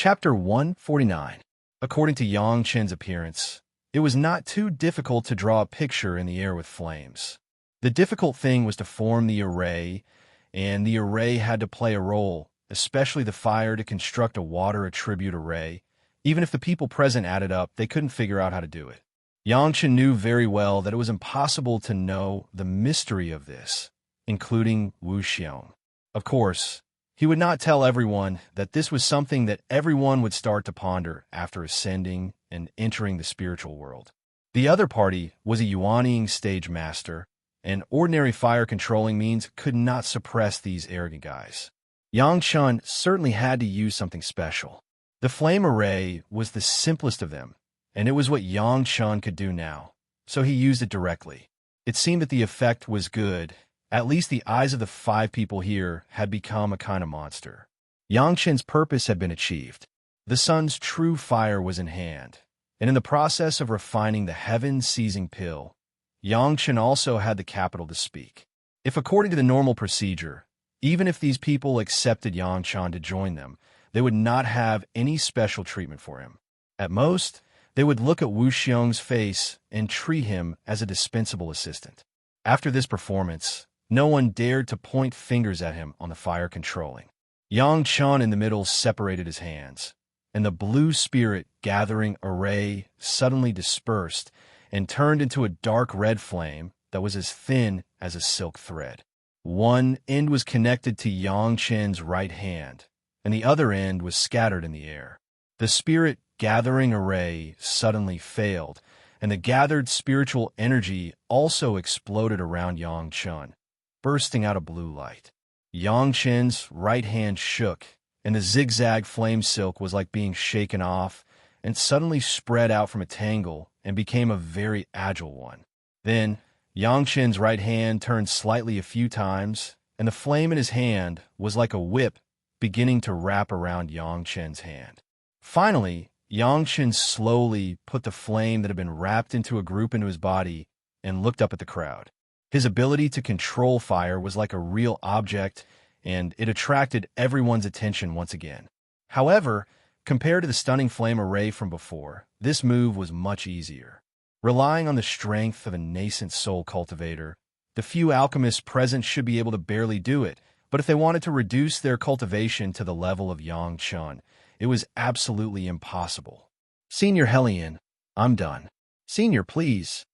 Chapter 149. According to Yang Chen's appearance, it was not too difficult to draw a picture in the air with flames. The difficult thing was to form the array, and the array had to play a role, especially the fire to construct a water attribute array. Even if the people present added up, they couldn't figure out how to do it. Yang Chen knew very well that it was impossible to know the mystery of this, including Wu Xiong. Of course, he would not tell everyone that this was something that everyone would start to ponder after ascending and entering the spiritual world. The other party was a Yuanying stage master, and ordinary fire controlling means could not suppress these arrogant guys. Yang Chen certainly had to use something special. The flame array was the simplest of them, and it was what Yang Chen could do now, so he used it directly. It seemed that the effect was good. At least the eyes of the 5 people here had become a kind of monster. Yang Chen's purpose had been achieved. The sun's true fire was in hand, and in the process of refining the heaven-seizing pill, Yang Chen also had the capital to speak. If according to the normal procedure, even if these people accepted Yang Chen to join them, they would not have any special treatment for him. At most, they would look at Wu Xiong's face and treat him as a dispensable assistant. After this performance, no one dared to point fingers at him on the fire controlling. Yang Chen in the middle separated his hands, and the blue spirit gathering array suddenly dispersed and turned into a dark red flame that was as thin as a silk thread. One end was connected to Yang Chen's right hand, and the other end was scattered in the air. The spirit gathering array suddenly failed, and the gathered spiritual energy also exploded around Yang Chen, bursting out a blue light. Yang Chen's right hand shook, and the zigzag flame silk was like being shaken off and suddenly spread out from a tangle and became a very agile one. Then, Yang Chen's right hand turned slightly a few times, and the flame in his hand was like a whip beginning to wrap around Yang Chen's hand. Finally, Yang Chen slowly put the flame that had been wrapped into a group into his body and looked up at the crowd. His ability to control fire was like a real object, and it attracted everyone's attention once again. However, compared to the stunning flame array from before, this move was much easier. Relying on the strength of a nascent soul cultivator, the few alchemists present should be able to barely do it, but if they wanted to reduce their cultivation to the level of Yang Chen, it was absolutely impossible. "Senior Helian, I'm done." "Senior, please."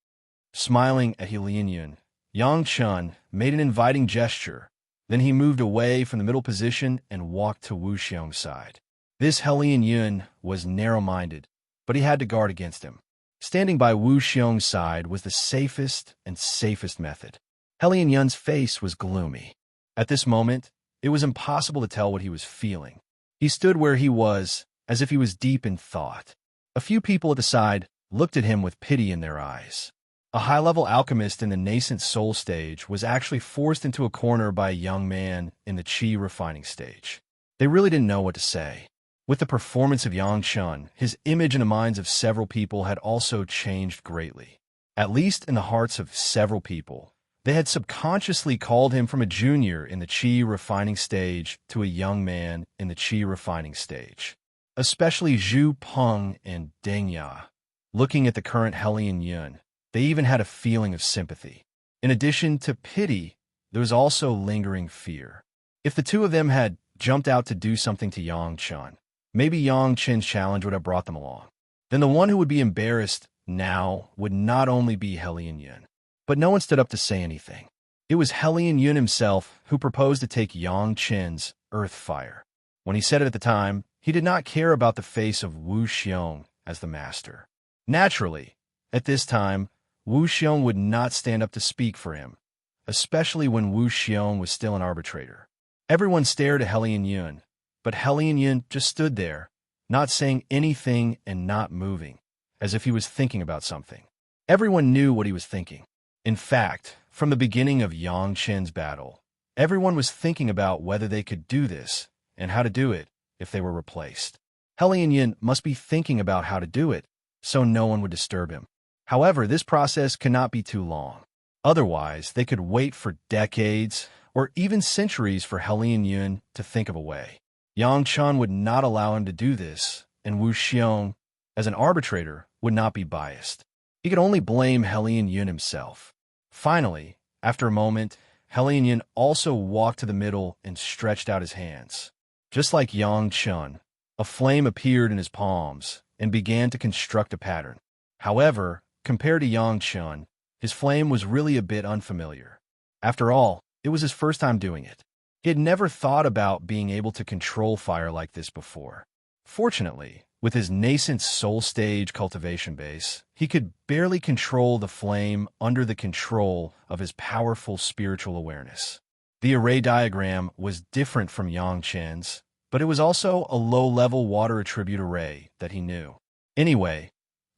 Smiling at Helian Yun, Yang Chen made an inviting gesture. Then he moved away from the middle position and walked to Wu Xiong's side. This Helian Yun was narrow-minded, but he had to guard against him. Standing by Wu Xiong's side was the safest and safest method. Helian Yun's face was gloomy. At this moment, it was impossible to tell what he was feeling. He stood where he was, as if he was deep in thought. A few people at the side looked at him with pity in their eyes. A high-level alchemist in the nascent soul stage was actually forced into a corner by a young man in the qi refining stage. They really didn't know what to say. With the performance of Yang Chen, his image in the minds of several people had also changed greatly. At least in the hearts of several people, they had subconsciously called him from a junior in the qi refining stage to a young man in the qi refining stage. Especially Zhu Peng and Deng Ya. Looking at the current Helian Yun, they even had a feeling of sympathy. In addition to pity, there was also lingering fear. If the two of them had jumped out to do something to Yang Chen, maybe Yang Chen's challenge would have brought them along. Then the one who would be embarrassed now would not only be Helian Yun. But no one stood up to say anything. It was Helian Yun himself who proposed to take Yang Chen's earth fire. When he said it at the time, he did not care about the face of Wu Xiong as the master. Naturally, at this time, Wu Xiong would not stand up to speak for him, especially when Wu Xiong was still an arbitrator. Everyone stared at Helian Yun, but Helian Yun just stood there, not saying anything and not moving, as if he was thinking about something. Everyone knew what he was thinking. In fact, from the beginning of Yang Chen's battle, everyone was thinking about whether they could do this and how to do it if they were replaced. Helian Yun must be thinking about how to do it, so no one would disturb him. However, this process cannot be too long. Otherwise, they could wait for decades or even centuries for Helian Yun to think of a way. Yang Chun would not allow him to do this, and Wu Xiong, as an arbitrator, would not be biased. He could only blame Helian Yun himself. Finally, after a moment, Helian Yun also walked to the middle and stretched out his hands. Just like Yang Chun, a flame appeared in his palms and began to construct a pattern. However, compared to Yang Chun, his flame was really a bit unfamiliar. After all, it was his first time doing it. He had never thought about being able to control fire like this before. Fortunately, with his nascent soul stage cultivation base, he could barely control the flame under the control of his powerful spiritual awareness. The array diagram was different from Yang Chen's, but it was also a low-level water attribute array that he knew. Anyway,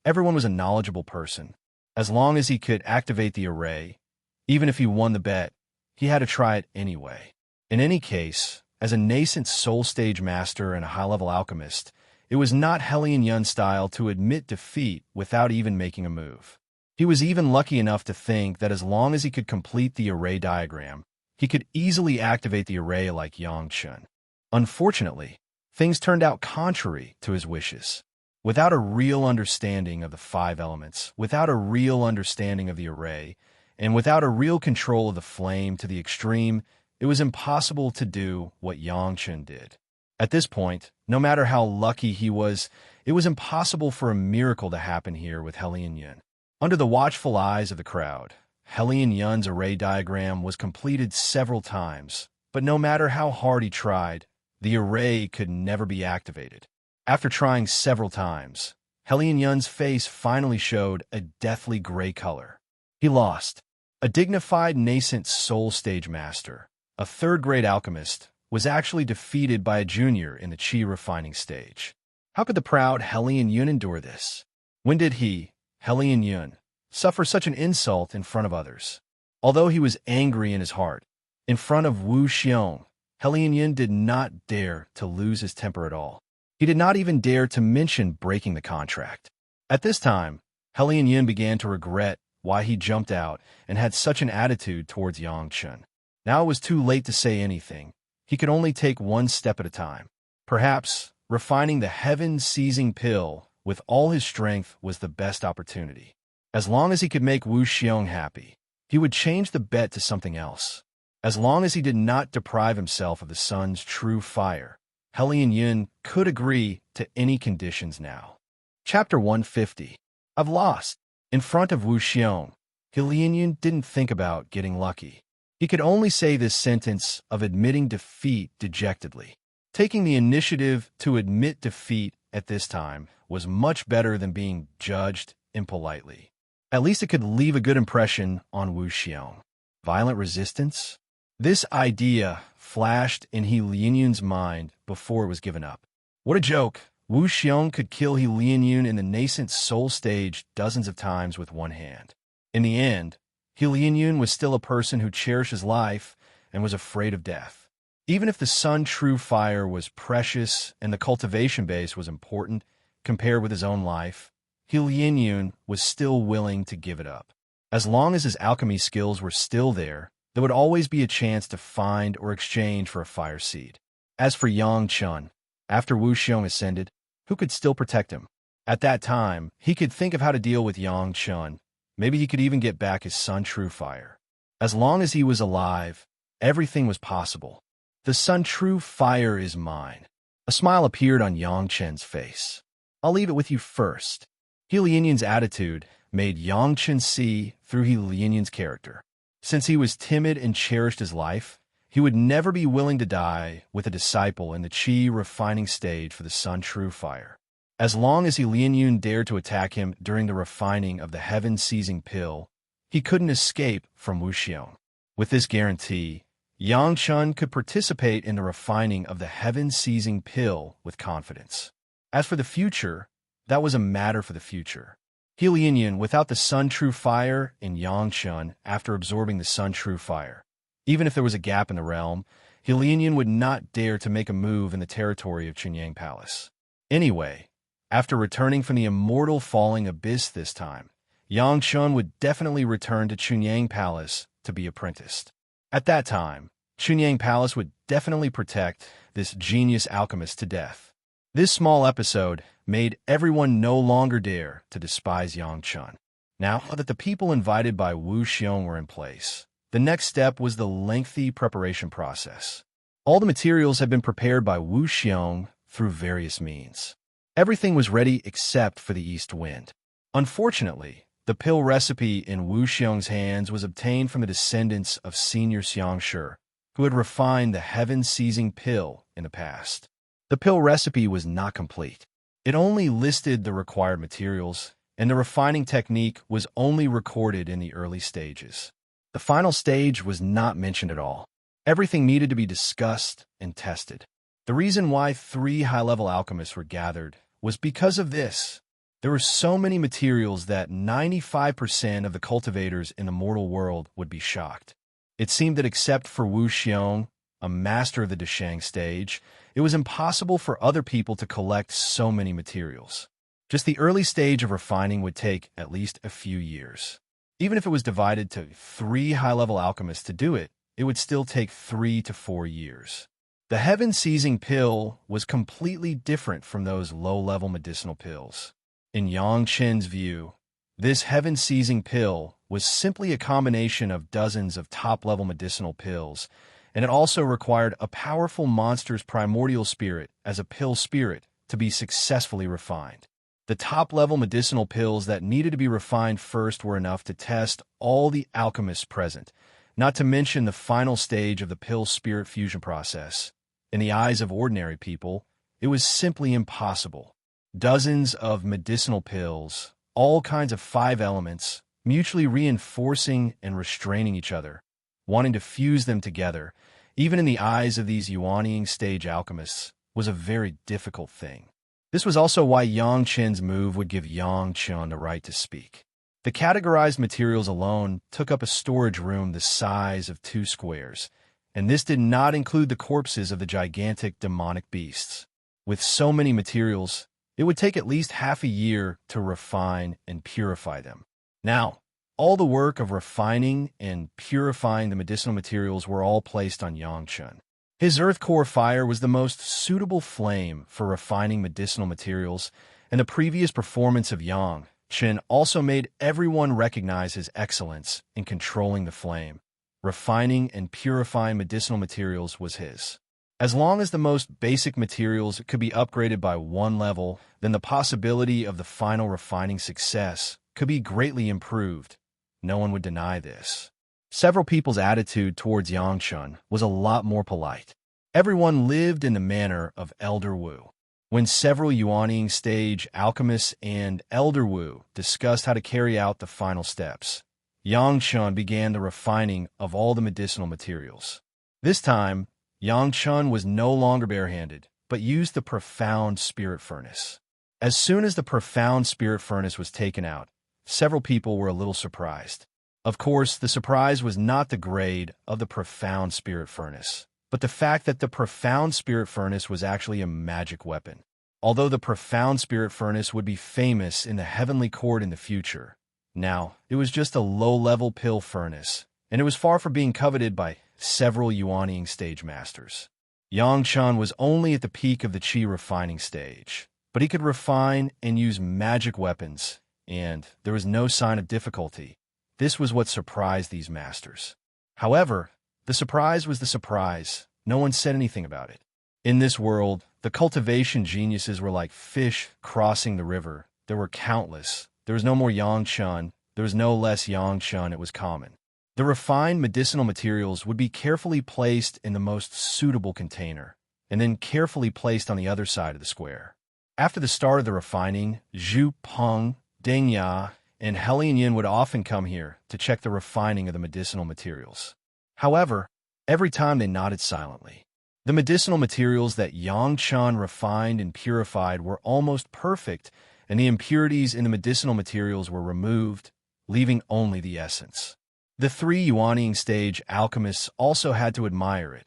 everyone was a knowledgeable person. As long as he could activate the array, even if he won the bet, he had to try it anyway. In any case, as a nascent soul stage master and a high-level alchemist, it was not Helian Yun's style to admit defeat without even making a move. He was even lucky enough to think that as long as he could complete the array diagram, he could easily activate the array like Yang Chun. Unfortunately, things turned out contrary to his wishes. Without a real understanding of the 5 elements, without a real understanding of the array, and without a real control of the flame to the extreme, it was impossible to do what Yang Chun did. At this point, no matter how lucky he was, it was impossible for a miracle to happen here with Helian Yun. Under the watchful eyes of the crowd, Helian Yun's array diagram was completed several times, but no matter how hard he tried, the array could never be activated. After trying several times, Helian Yun's face finally showed a deathly gray color. He lost. A dignified nascent soul stage master, a third-grade alchemist, was actually defeated by a junior in the chi refining stage. How could the proud Helian Yun endure this? When did he, Helian Yun, suffer such an insult in front of others? Although he was angry in his heart, in front of Wu Xiong, Helian Yun did not dare to lose his temper at all. He did not even dare to mention breaking the contract. At this time, Helian Yun began to regret why he jumped out and had such an attitude towards Yang Chun. Now it was too late to say anything. He could only take one step at a time. Perhaps refining the heaven-seizing pill with all his strength was the best opportunity. As long as he could make Wu Xiong happy, he would change the bet to something else. As long as he did not deprive himself of the sun's true fire, Helian Yun could agree to any conditions now. Chapter 150. I've lost. In front of Wu Xiong, Helian Yun didn't think about getting lucky. He could only say this sentence of admitting defeat dejectedly. Taking the initiative to admit defeat at this time was much better than being judged impolitely. At least it could leave a good impression on Wu Xiong. Violent resistance? This idea flashed in Helian Yun's mind before it was given up. What a joke! Wu Xiong could kill Helian Yun in the nascent soul stage dozens of times with one hand. In the end, Helian Yun was still a person who cherished his life and was afraid of death. Even if the sun true fire was precious and the cultivation base was important compared with his own life, Helian Yun was still willing to give it up. As long as his alchemy skills were still there would always be a chance to find or exchange for a fire seed. As for Yang Chun, after Wu Xiong ascended, who could still protect him? At that time, he could think of how to deal with Yang Chun. Maybe he could even get back his sun true fire. As long as he was alive, everything was possible. The sun true fire is mine. A smile appeared on Yang Chen's face. I'll leave it with you first. Helian Yun's attitude made Yang Chen see through Helian Yun's character. Since he was timid and cherished his life, he would never be willing to die with a disciple in the chi refining stage for the sun true fire. As long as Helian Yun dared to attack him during the refining of the heaven-seizing pill, he couldn't escape from Wu Xiong. With this guarantee, Yang Chun could participate in the refining of the heaven-seizing pill with confidence. As for the future, that was a matter for the future. Helian Yun, without the sun true fire, and Yang Chun after absorbing the sun true fire. Even if there was a gap in the realm, Helian Yun would not dare to make a move in the territory of Chunyang Palace. Anyway, after returning from the Immortal falling abyss this time, Yang Chun would definitely return to Chunyang Palace to be apprenticed. At that time, Chunyang Palace would definitely protect this genius alchemist to death. This small episode made everyone no longer dare to despise Yang Chun. Now that the people invited by Wu Xiong were in place, the next step was the lengthy preparation process. All the materials had been prepared by Wu Xiong through various means. Everything was ready except for the east wind. Unfortunately, the pill recipe in Wu Xiong's hands was obtained from the descendants of Senior Xiang Shi, who had refined the heaven-seizing pill in the past. The pill recipe was not complete. It only listed the required materials, and the refining technique was only recorded in the early stages. The final stage was not mentioned at all. Everything needed to be discussed and tested. The reason why 3 high-level alchemists were gathered was because of this. There were so many materials that 95% of the cultivators in the mortal world would be shocked. It seemed that except for Wu Xiong, a master of the Deshang stage, it was impossible for other people to collect so many materials. Just the early stage of refining would take at least a few years. Even if it was divided to 3 high-level alchemists to do it, it would still take 3 to 4 years. The heaven-seizing pill was completely different from those low-level medicinal pills. In Yang Chen's view, this heaven-seizing pill was simply a combination of dozens of top-level medicinal pills, and it also required a powerful monster's primordial spirit as a pill spirit to be successfully refined. The top-level medicinal pills that needed to be refined first were enough to test all the alchemists present, not to mention the final stage of the pill-spirit fusion process. In the eyes of ordinary people, it was simply impossible. Dozens of medicinal pills, all kinds of 5 elements, mutually reinforcing and restraining each other, wanting to fuse them together, even in the eyes of these Yuanying stage alchemists, was a very difficult thing. This was also why Yang Chen's move would give Yang Chun the right to speak. The categorized materials alone took up a storage room the size of 2 squares, and this did not include the corpses of the gigantic demonic beasts. With so many materials, it would take at least half a year to refine and purify them. Now, all the work of refining and purifying the medicinal materials were all placed on Yang Chun. His earth core fire was the most suitable flame for refining medicinal materials, and the previous performance of Yang Chen also made everyone recognize his excellence in controlling the flame. Refining and purifying medicinal materials was his. As long as the most basic materials could be upgraded by 1 level, then the possibility of the final refining success could be greatly improved. No one would deny this. Several people's attitude towards Yang Chun was a lot more polite. Everyone lived in the manner of Elder Wu. When several Yuanying stage alchemists and Elder Wu discussed how to carry out the final steps, Yang Chun began the refining of all the medicinal materials. This time, Yang Chun was no longer barehanded, but used the profound spirit furnace. As soon as the profound spirit furnace was taken out, several people were a little surprised. Of course, the surprise was not the grade of the profound spirit furnace, but the fact that the profound spirit furnace was actually a magic weapon. Although the profound spirit furnace would be famous in the heavenly court in the future, now it was just a low-level pill furnace, and it was far from being coveted by several Yuanying stage masters. Yang Chun was only at the peak of the Qi refining stage, but he could refine and use magic weapons, and there was no sign of difficulty. This was what surprised these masters. However, the surprise was the surprise. No one said anything about it. In this world, the cultivation geniuses were like fish crossing the river. There were countless. There was no more Yang Chun. There was no less Yang Chun. It was common. The refined medicinal materials would be carefully placed in the most suitable container, and then carefully placed on the other side of the square. After the start of the refining, Zhu Peng, Deng Ya, and Helian Yin would often come here to check the refining of the medicinal materials. However, every time they nodded silently. The medicinal materials that Yang Chun refined and purified were almost perfect, and the impurities in the medicinal materials were removed, leaving only the essence. The 3 Yuanying stage alchemists also had to admire it.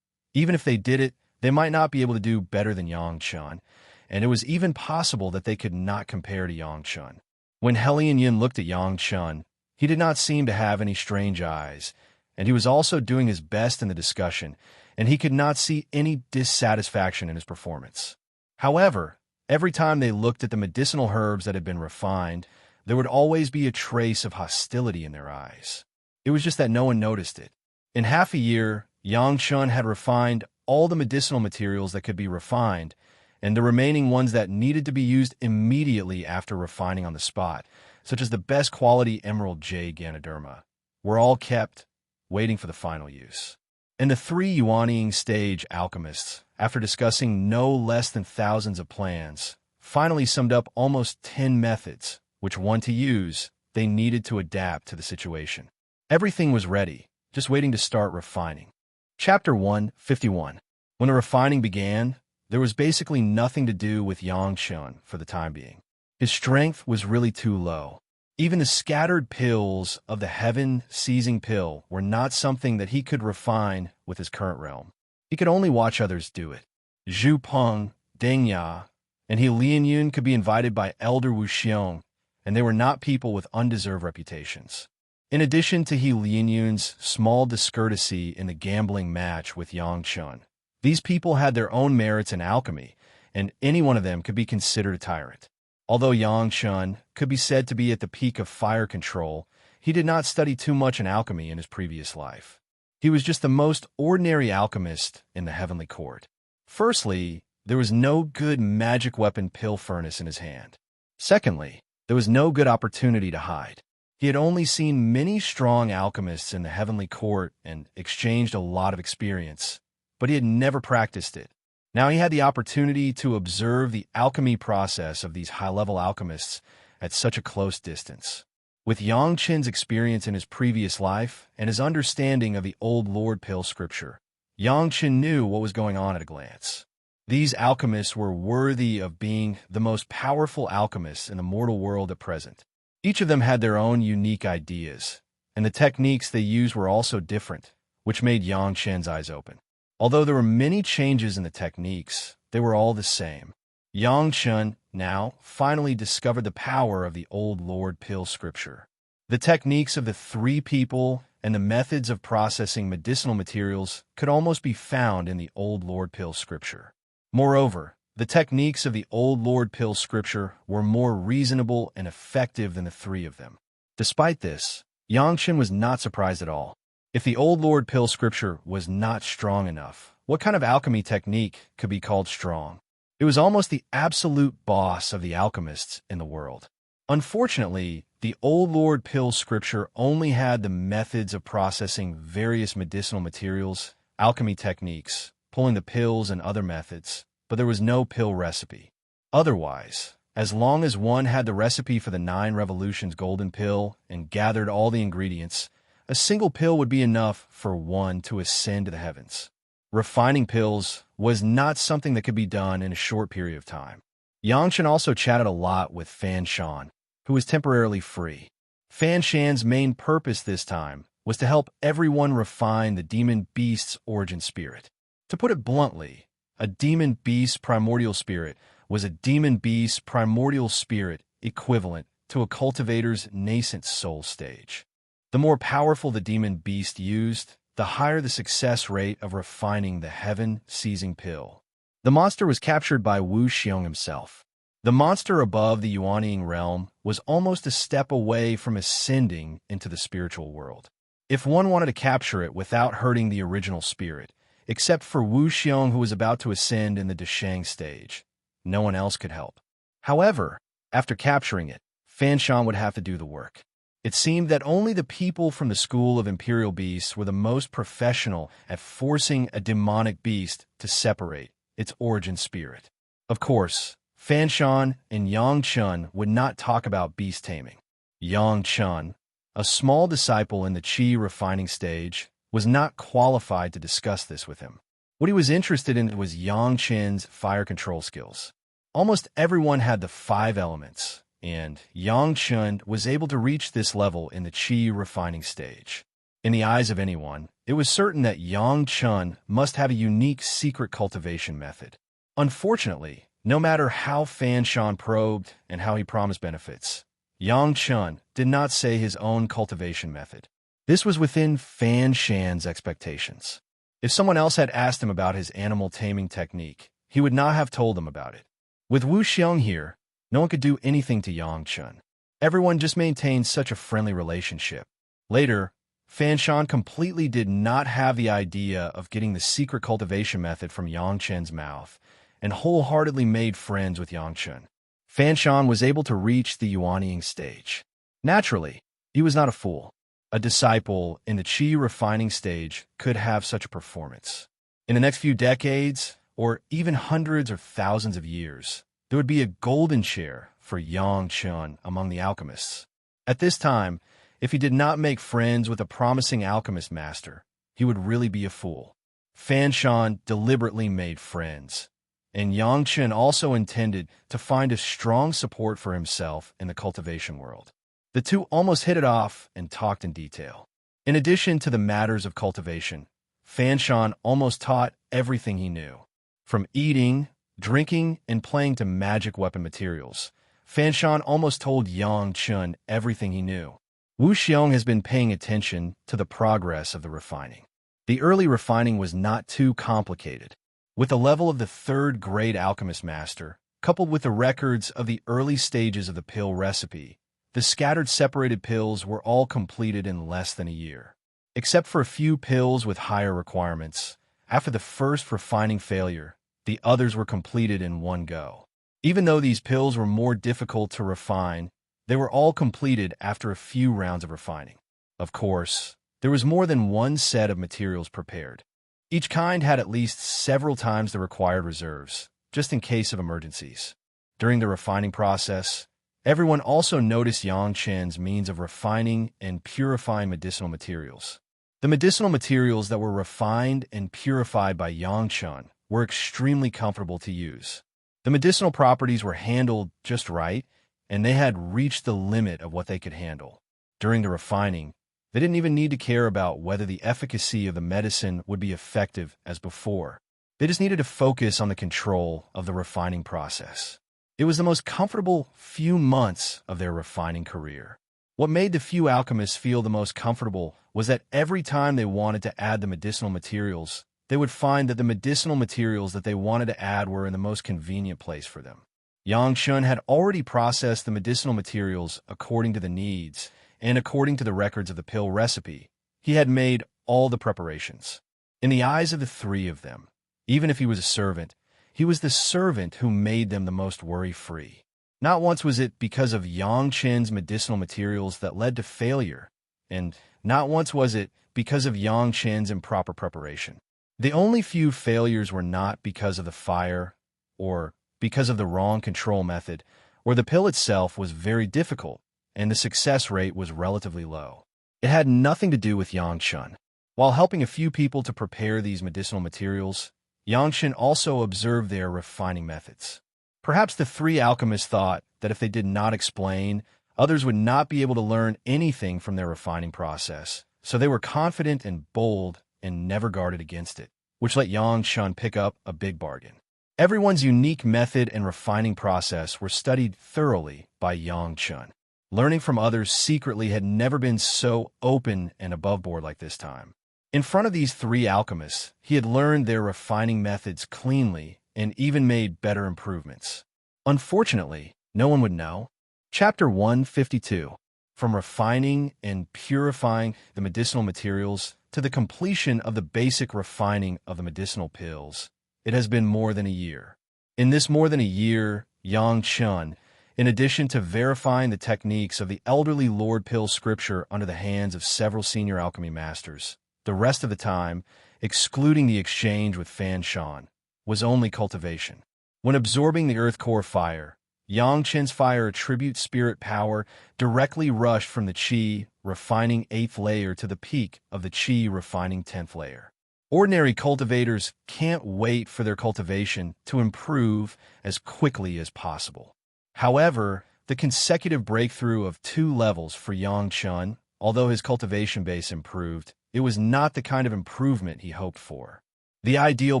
Even if they did it, they might not be able to do better than Yang Chun, and it was even possible that they could not compare to Yang Chun. When Helian Yin looked at Yang Chun, he did not seem to have any strange eyes, and he was also doing his best in the discussion, and he could not see any dissatisfaction in his performance. However, every time they looked at the medicinal herbs that had been refined, there would always be a trace of hostility in their eyes. It was just that no one noticed it. In half a year, Yang Chun had refined all the medicinal materials that could be refined, and the remaining ones that needed to be used immediately after refining on the spot, such as the best quality emerald jade Ganoderma, were all kept, waiting for the final use. And the three Yuanying stage alchemists, after discussing no less than thousands of plans, finally summed up almost 10 methods, which one to use, they needed to adapt to the situation. Everything was ready, just waiting to start refining. Chapter 151. When the refining began, there was basically nothing to do with Yang Chun for the time being. His strength was really too low. Even the scattered pills of the heaven-seizing pill were not something that he could refine with his current realm. He could only watch others do it. Zhu Peng, Deng Ya, and He Lianyun could be invited by Elder Wu Xiong, and they were not people with undeserved reputations. In addition to He Lianyun's small discourtesy in the gambling match with Yang Chun, these people had their own merits in alchemy, and any one of them could be considered a tyrant. Although Yang Chun could be said to be at the peak of fire control, he did not study too much in alchemy in his previous life. He was just the most ordinary alchemist in the heavenly court. Firstly, there was no good magic weapon pill furnace in his hand. Secondly, there was no good opportunity to hide. He had only seen many strong alchemists in the heavenly court and exchanged a lot of experience, but he had never practiced it. Now he had the opportunity to observe the alchemy process of these high-level alchemists at such a close distance. With Yang Chen's experience in his previous life and his understanding of the Old Lord Pill scripture, Yang Chen knew what was going on at a glance. These alchemists were worthy of being the most powerful alchemists in the mortal world at present. Each of them had their own unique ideas, and the techniques they used were also different, which made Yang Chen's eyes open. Although there were many changes in the techniques, they were all the same. Yang Chun now finally discovered the power of the Old Lord Pill scripture. The techniques of the three people and the methods of processing medicinal materials could almost be found in the Old Lord Pill scripture. Moreover, the techniques of the Old Lord Pill scripture were more reasonable and effective than the three of them. Despite this, Yang Chun was not surprised at all. If the Old Lord Pill scripture was not strong enough, what kind of alchemy technique could be called strong? It was almost the absolute boss of the alchemists in the world. Unfortunately, the Old Lord Pill scripture only had the methods of processing various medicinal materials, alchemy techniques, pulling the pills and other methods, but there was no pill recipe. Otherwise, as long as one had the recipe for the 9 Revolutions golden pill and gathered all the ingredients, a single pill would be enough for one to ascend to the heavens. Refining pills was not something that could be done in a short period of time. Yang Chen also chatted a lot with Fan Shan, who was temporarily free. Fan Shan's main purpose this time was to help everyone refine the demon beast's origin spirit. To put it bluntly, a demon beast primordial spirit was a demon beast primordial spirit equivalent to a cultivator's nascent soul stage. The more powerful the demon beast used, the higher the success rate of refining the heaven-seizing pill. The monster was captured by Wu Xiong himself. The monster above the Yuanying realm was almost a step away from ascending into the spiritual world. If one wanted to capture it without hurting the original spirit, except for Wu Xiong who was about to ascend in the Deshang stage, no one else could help. However, after capturing it, Fan Shan would have to do the work. It seemed that only the people from the school of Imperial Beasts were the most professional at forcing a demonic beast to separate its origin spirit. Of course, Fan Shan and Yang Chun would not talk about beast taming. Yang Chun, a small disciple in the Qi refining stage, was not qualified to discuss this with him. What he was interested in was Yang Chen's fire control skills. Almost everyone had the 5 elements, and Yang Chun was able to reach this level in the Qi refining stage. In the eyes of anyone, it was certain that Yang Chun must have a unique secret cultivation method. Unfortunately, no matter how Fan Shan probed and how he promised benefits, Yang Chun did not say his own cultivation method. This was within Fan Shan's expectations. If someone else had asked him about his animal taming technique, he would not have told them about it. With Wu Xiong here, no one could do anything to Yang Chun. Everyone just maintained such a friendly relationship. Later, Fan Shan completely did not have the idea of getting the secret cultivation method from Yang Chen's mouth, and wholeheartedly made friends with Yang Chun. Fan Shan was able to reach the Yuanying stage. Naturally, he was not a fool. A disciple in the Qi refining stage could have such a performance. In the next few decades, or even hundreds or thousands of years, there would be a golden chair for Yang Chun among the alchemists. At this time, if he did not make friends with a promising alchemist master, he would really be a fool. Fan Shan deliberately made friends, and Yang Chun also intended to find a strong support for himself in the cultivation world. The two almost hit it off and talked in detail. In addition to the matters of cultivation, Fan Shan almost taught everything he knew. From eating, drinking, and playing to magic weapon materials, Fan Shan almost told Yang Chun everything he knew. Wu Xiong has been paying attention to the progress of the refining. The early refining was not too complicated. With the level of the third-grade alchemist master, coupled with the records of the early stages of the pill recipe, the scattered separated pills were all completed in less than a year. Except for a few pills with higher requirements, after the first refining failure, the others were completed in one go. Even though these pills were more difficult to refine, they were all completed after a few rounds of refining. Of course, there was more than one set of materials prepared. Each kind had at least several times the required reserves, just in case of emergencies. During the refining process, everyone also noticed Yang Chen's means of refining and purifying medicinal materials. The medicinal materials that were refined and purified by Yang Chun were extremely comfortable to use. The medicinal properties were handled just right, and they had reached the limit of what they could handle. During the refining, they didn't even need to care about whether the efficacy of the medicine would be effective as before. They just needed to focus on the control of the refining process. It was the most comfortable few months of their refining career. What made the few alchemists feel the most comfortable was that every time they wanted to add the medicinal materials, they would find that the medicinal materials that they wanted to add were in the most convenient place for them. Yang Chun had already processed the medicinal materials according to the needs, and according to the records of the pill recipe, he had made all the preparations. In the eyes of the three of them, even if he was a servant, he was the servant who made them the most worry-free. Not once was it because of Yang Chen's medicinal materials that led to failure, and not once was it because of Yang Chen's improper preparation. The only few failures were not because of the fire, or because of the wrong control method, or the pill itself was very difficult, and the success rate was relatively low. It had nothing to do with Yang Chun. While helping a few people to prepare these medicinal materials, Yang Chun also observed their refining methods. Perhaps the three alchemists thought that if they did not explain, others would not be able to learn anything from their refining process, so they were confident and bold and never guarded against it, which let Yang Chun pick up a big bargain. Everyone's unique method and refining process were studied thoroughly by Yang Chun. Learning from others secretly had never been so open and above board like this time. In front of these three alchemists, he had learned their refining methods cleanly and even made better improvements. Unfortunately, no one would know. Chapter 152. From refining and purifying the medicinal materials to the completion of the basic refining of the medicinal pills, it has been more than a year. In this more than a year, Yang Chun, in addition to verifying the techniques of the elderly Lord Pill scripture under the hands of several senior alchemy masters, the rest of the time, excluding the exchange with Fan Shan, was only cultivation. When absorbing the earth core fire, Yang Chen's fire attribute spirit power directly rushed from the Qi refining 8th layer to the peak of the Qi refining 10th layer. Ordinary cultivators can't wait for their cultivation to improve as quickly as possible. However, the consecutive breakthrough of 2 levels for Yang Chun, although his cultivation base improved, it was not the kind of improvement he hoped for. The ideal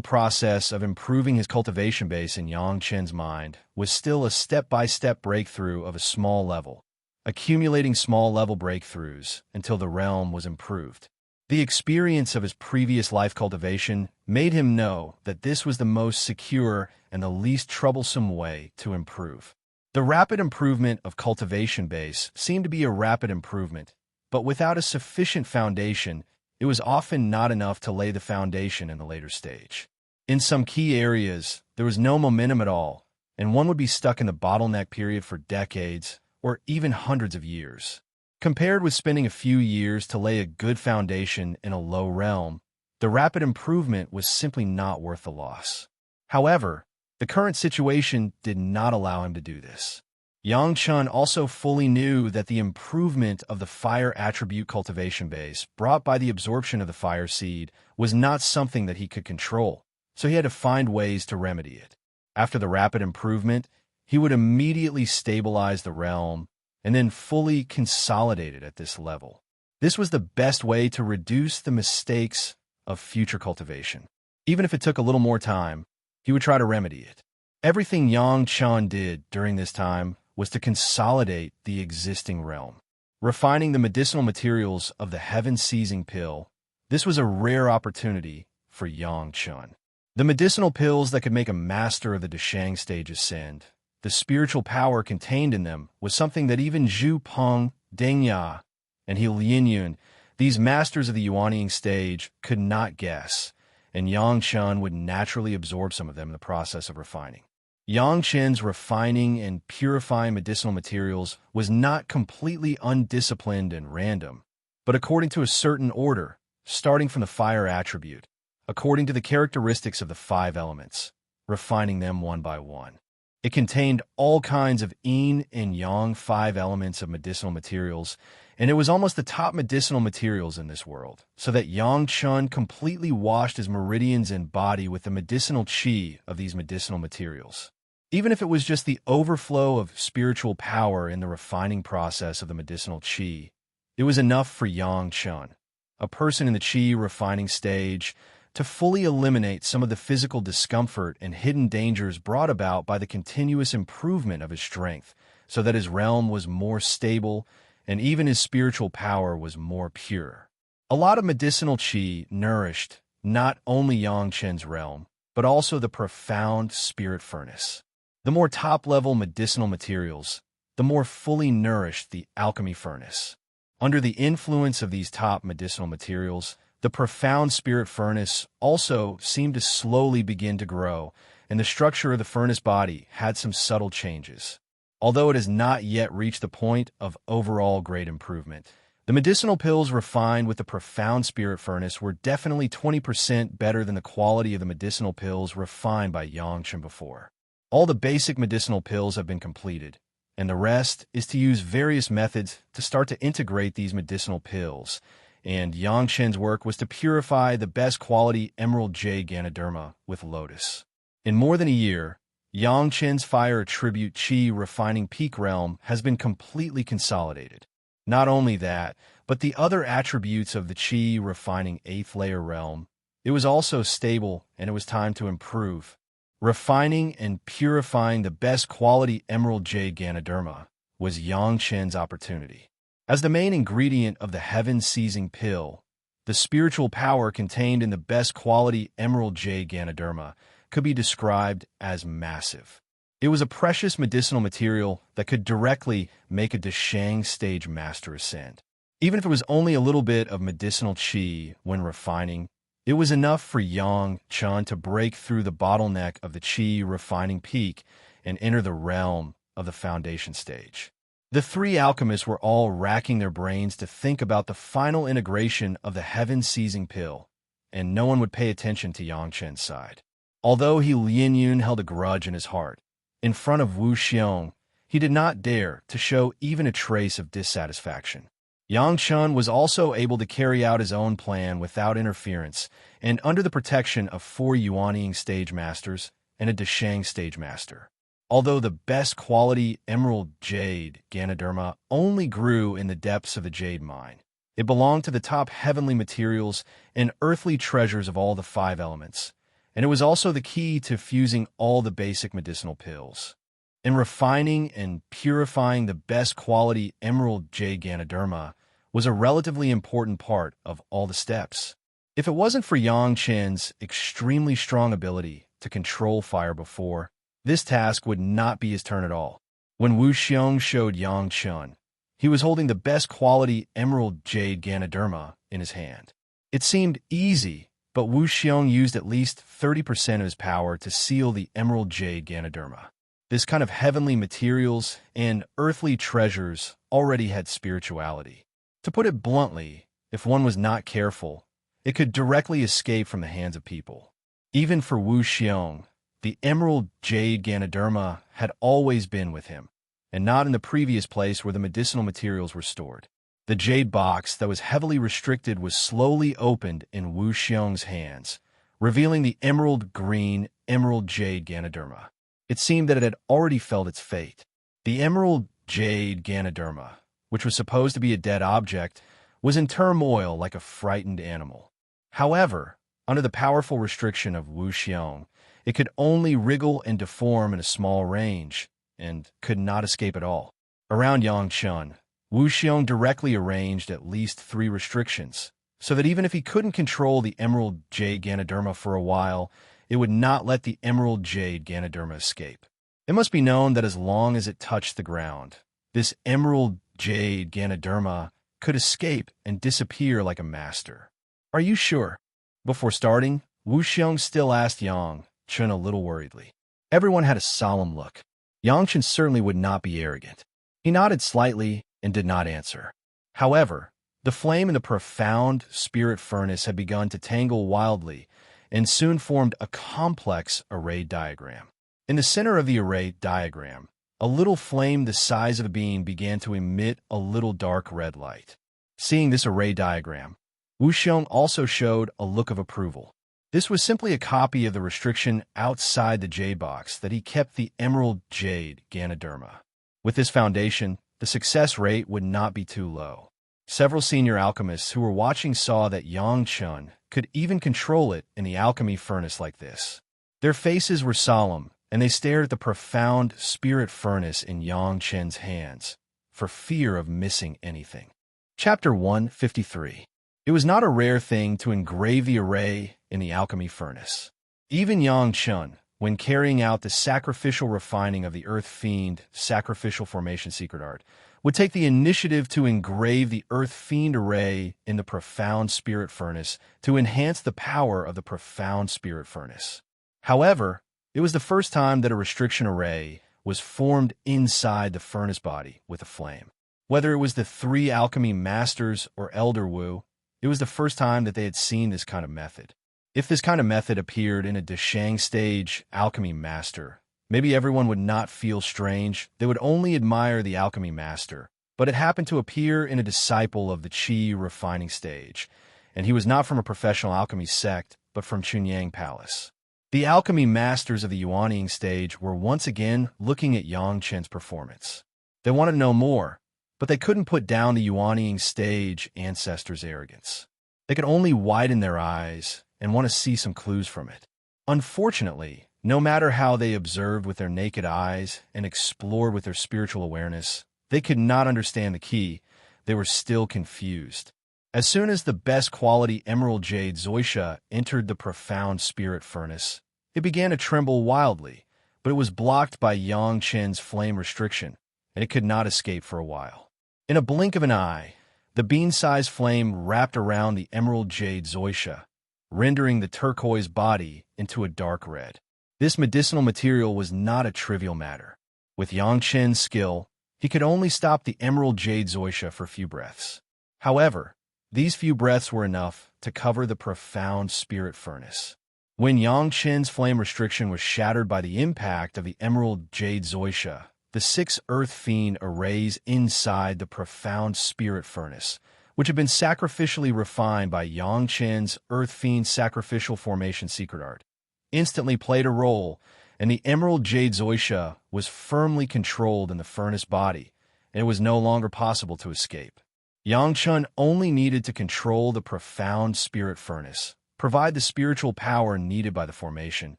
process of improving his cultivation base in Yang Chen's mind was still a step-by-step breakthrough of a small level, accumulating small-level breakthroughs until the realm was improved. The experience of his previous life cultivation made him know that this was the most secure and the least troublesome way to improve. The rapid improvement of cultivation base seemed to be a rapid improvement, but without a sufficient foundation, it was often not enough to lay the foundation in the later stage. In some key areas, there was no momentum at all, and one would be stuck in the bottleneck period for decades or even hundreds of years. Compared with spending a few years to lay a good foundation in a low realm, the rapid improvement was simply not worth the loss. However, the current situation did not allow him to do this. Yang Chun also fully knew that the improvement of the fire attribute cultivation base brought by the absorption of the fire seed was not something that he could control, so he had to find ways to remedy it. After the rapid improvement, he would immediately stabilize the realm and then fully consolidate it at this level. This was the best way to reduce the mistakes of future cultivation. Even if it took a little more time, he would try to remedy it. Everything Yang Chun did during this time was to consolidate the existing realm. Refining the medicinal materials of the heaven-seizing pill, this was a rare opportunity for Yang Chun. The medicinal pills that could make a master of the Dashang stage ascend, the spiritual power contained in them was something that even Zhu Peng, Deng Ya, and He Lianyun, these masters of the Yuanying stage, could not guess, and Yang Chun would naturally absorb some of them in the process of refining. Yang Chen's refining and purifying medicinal materials was not completely undisciplined and random, but according to a certain order, starting from the fire attribute, according to the characteristics of the 5 elements, refining them one by one. It contained all kinds of yin and yang 5 elements of medicinal materials, and it was almost the top medicinal materials in this world, so that Yang Chun completely washed his meridians and body with the medicinal qi of these medicinal materials. Even if it was just the overflow of spiritual power in the refining process of the medicinal qi, it was enough for Yang Chun, a person in the qi refining stage, to fully eliminate some of the physical discomfort and hidden dangers brought about by the continuous improvement of his strength, so that his realm was more stable and even his spiritual power was more pure. A lot of medicinal qi nourished not only Yang Chen's realm, but also the profound spirit furnace. The more top-level medicinal materials, the more fully nourished the alchemy furnace. Under the influence of these top medicinal materials, the profound spirit furnace also seemed to slowly begin to grow, and the structure of the furnace body had some subtle changes. Although it has not yet reached the point of overall great improvement, the medicinal pills refined with the profound spirit furnace were definitely 20% better than the quality of the medicinal pills refined by Yang Chen before. All the basic medicinal pills have been completed, and the rest is to use various methods to start to integrate these medicinal pills, and Yang Chen's work was to purify the best quality emerald jade Ganoderma with lotus. In more than a year, Yang Chen's fire attribute qi refining peak realm has been completely consolidated. Not only that, but the other attributes of the qi refining 8th layer realm, it was also stable and it was time to improve. Refining and purifying the best quality emerald jade Ganoderma was Yang Chen's opportunity. As the main ingredient of the heaven-seizing pill, the spiritual power contained in the best quality emerald jade Ganoderma could be described as massive. It was a precious medicinal material that could directly make a Dashang stage master ascend. Even if it was only a little bit of medicinal qi when refining, it was enough for Yang Chun to break through the bottleneck of the qi refining peak and enter the realm of the foundation stage. The 3 alchemists were all racking their brains to think about the final integration of the heaven-seizing pill, and no one would pay attention to Yang Chen's side. Although He Lianyun held a grudge in his heart, in front of Wu Xiong, he did not dare to show even a trace of dissatisfaction. Yang Chun was also able to carry out his own plan without interference and under the protection of 4 Yuanying stage masters and a Dashang stage master. Although the best quality emerald jade Ganoderma only grew in the depths of the jade mine, it belonged to the top heavenly materials and earthly treasures of all the 5 elements, and it was also the key to fusing all the basic medicinal pills. In refining and purifying the best quality emerald jade Ganoderma was a relatively important part of all the steps. If it wasn't for Yang Chen's extremely strong ability to control fire before, this task would not be his turn at all. When Wu Xiong showed Yang Chen, he was holding the best quality emerald jade Ganoderma in his hand. It seemed easy, but Wu Xiong used at least 30% of his power to seal the emerald jade Ganoderma. This kind of heavenly materials and earthly treasures already had spirituality. To put it bluntly, if one was not careful, it could directly escape from the hands of people. Even for Wu Xiong, the emerald jade Ganoderma had always been with him, and not in the previous place where the medicinal materials were stored. The jade box that was heavily restricted was slowly opened in Wu Xiong's hands, revealing the emerald green emerald jade Ganoderma. It seemed that it had already felt its fate. The emerald jade Ganoderma, which was supposed to be a dead object, was in turmoil like a frightened animal. However, under the powerful restriction of Wu Xiong, it could only wriggle and deform in a small range, and could not escape at all. Around Yang Chen, Wu Xiong directly arranged at least 3 restrictions, so that even if he couldn't control the emerald jade Ganoderma for a while, it would not let the emerald jade Ganoderma escape. It must be known that as long as it touched the ground, this emerald jade Ganoderma could escape and disappear like a master. Are you sure? Before starting, Wu Xiong still asked Yang Chen a little worriedly. Everyone had a solemn look. Yang Chen certainly would not be arrogant. He nodded slightly and did not answer. However, the flame in the profound spirit furnace had begun to tangle wildly and soon formed a complex array diagram. In the center of the array diagram, a little flame the size of a bean began to emit a little dark red light. Seeing this array diagram, Wu Xiong also showed a look of approval. This was simply a copy of the restriction outside the jade box that he kept the emerald jade Ganoderma. With this foundation, the success rate would not be too low. Several senior alchemists who were watching saw that Yang Chen could even control it in the alchemy furnace like this. Their faces were solemn, and they stared at the profound spirit furnace in Yang Chen's hands, for fear of missing anything. Chapter 153. It was not a rare thing to engrave the array in the alchemy furnace. Even Yang Chen, when carrying out the sacrificial refining of the Earth Fiend sacrificial formation secret art, would take the initiative to engrave the Earth Fiend array in the profound spirit furnace to enhance the power of the profound spirit furnace. However, it was the first time that a restriction array was formed inside the furnace body with a flame. Whether it was the 3 alchemy masters or Elder Wu, it was the first time that they had seen this kind of method. If this kind of method appeared in a Deshang stage alchemy master, maybe everyone would not feel strange. They would only admire the alchemy master. But it happened to appear in a disciple of the Qi refining stage, and he was not from a professional alchemy sect, but from Chunyang Palace. The alchemy masters of the Yuanying stage were once again looking at Yang Chen's performance. They wanted to know more, but they couldn't put down the Yuanying stage ancestors' arrogance. They could only widen their eyes and want to see some clues from it. Unfortunately, no matter how they observed with their naked eyes and explored with their spiritual awareness, they could not understand the key. They were still confused. As soon as the best quality emerald jade Zoisha entered the profound spirit furnace, it began to tremble wildly, but it was blocked by Yang Chen's flame restriction, and it could not escape for a while. In a blink of an eye, the bean-sized flame wrapped around the emerald jade Zoisha, rendering the turquoise body into a dark red. This medicinal material was not a trivial matter. With Yang Chen's skill, he could only stop the emerald jade Zoisha for a few breaths. However, these few breaths were enough to cover the profound spirit furnace. When Yang Chen's flame restriction was shattered by the impact of the emerald jade Zoisha, the 6 earth fiend arrays inside the profound spirit furnace, which had been sacrificially refined by Yang Chen's Earth Fiend sacrificial formation secret art, instantly played a role, and the emerald jade Zoisha was firmly controlled in the furnace body, and it was no longer possible to escape. Yang Chen only needed to control the profound spirit furnace, provide the spiritual power needed by the formation,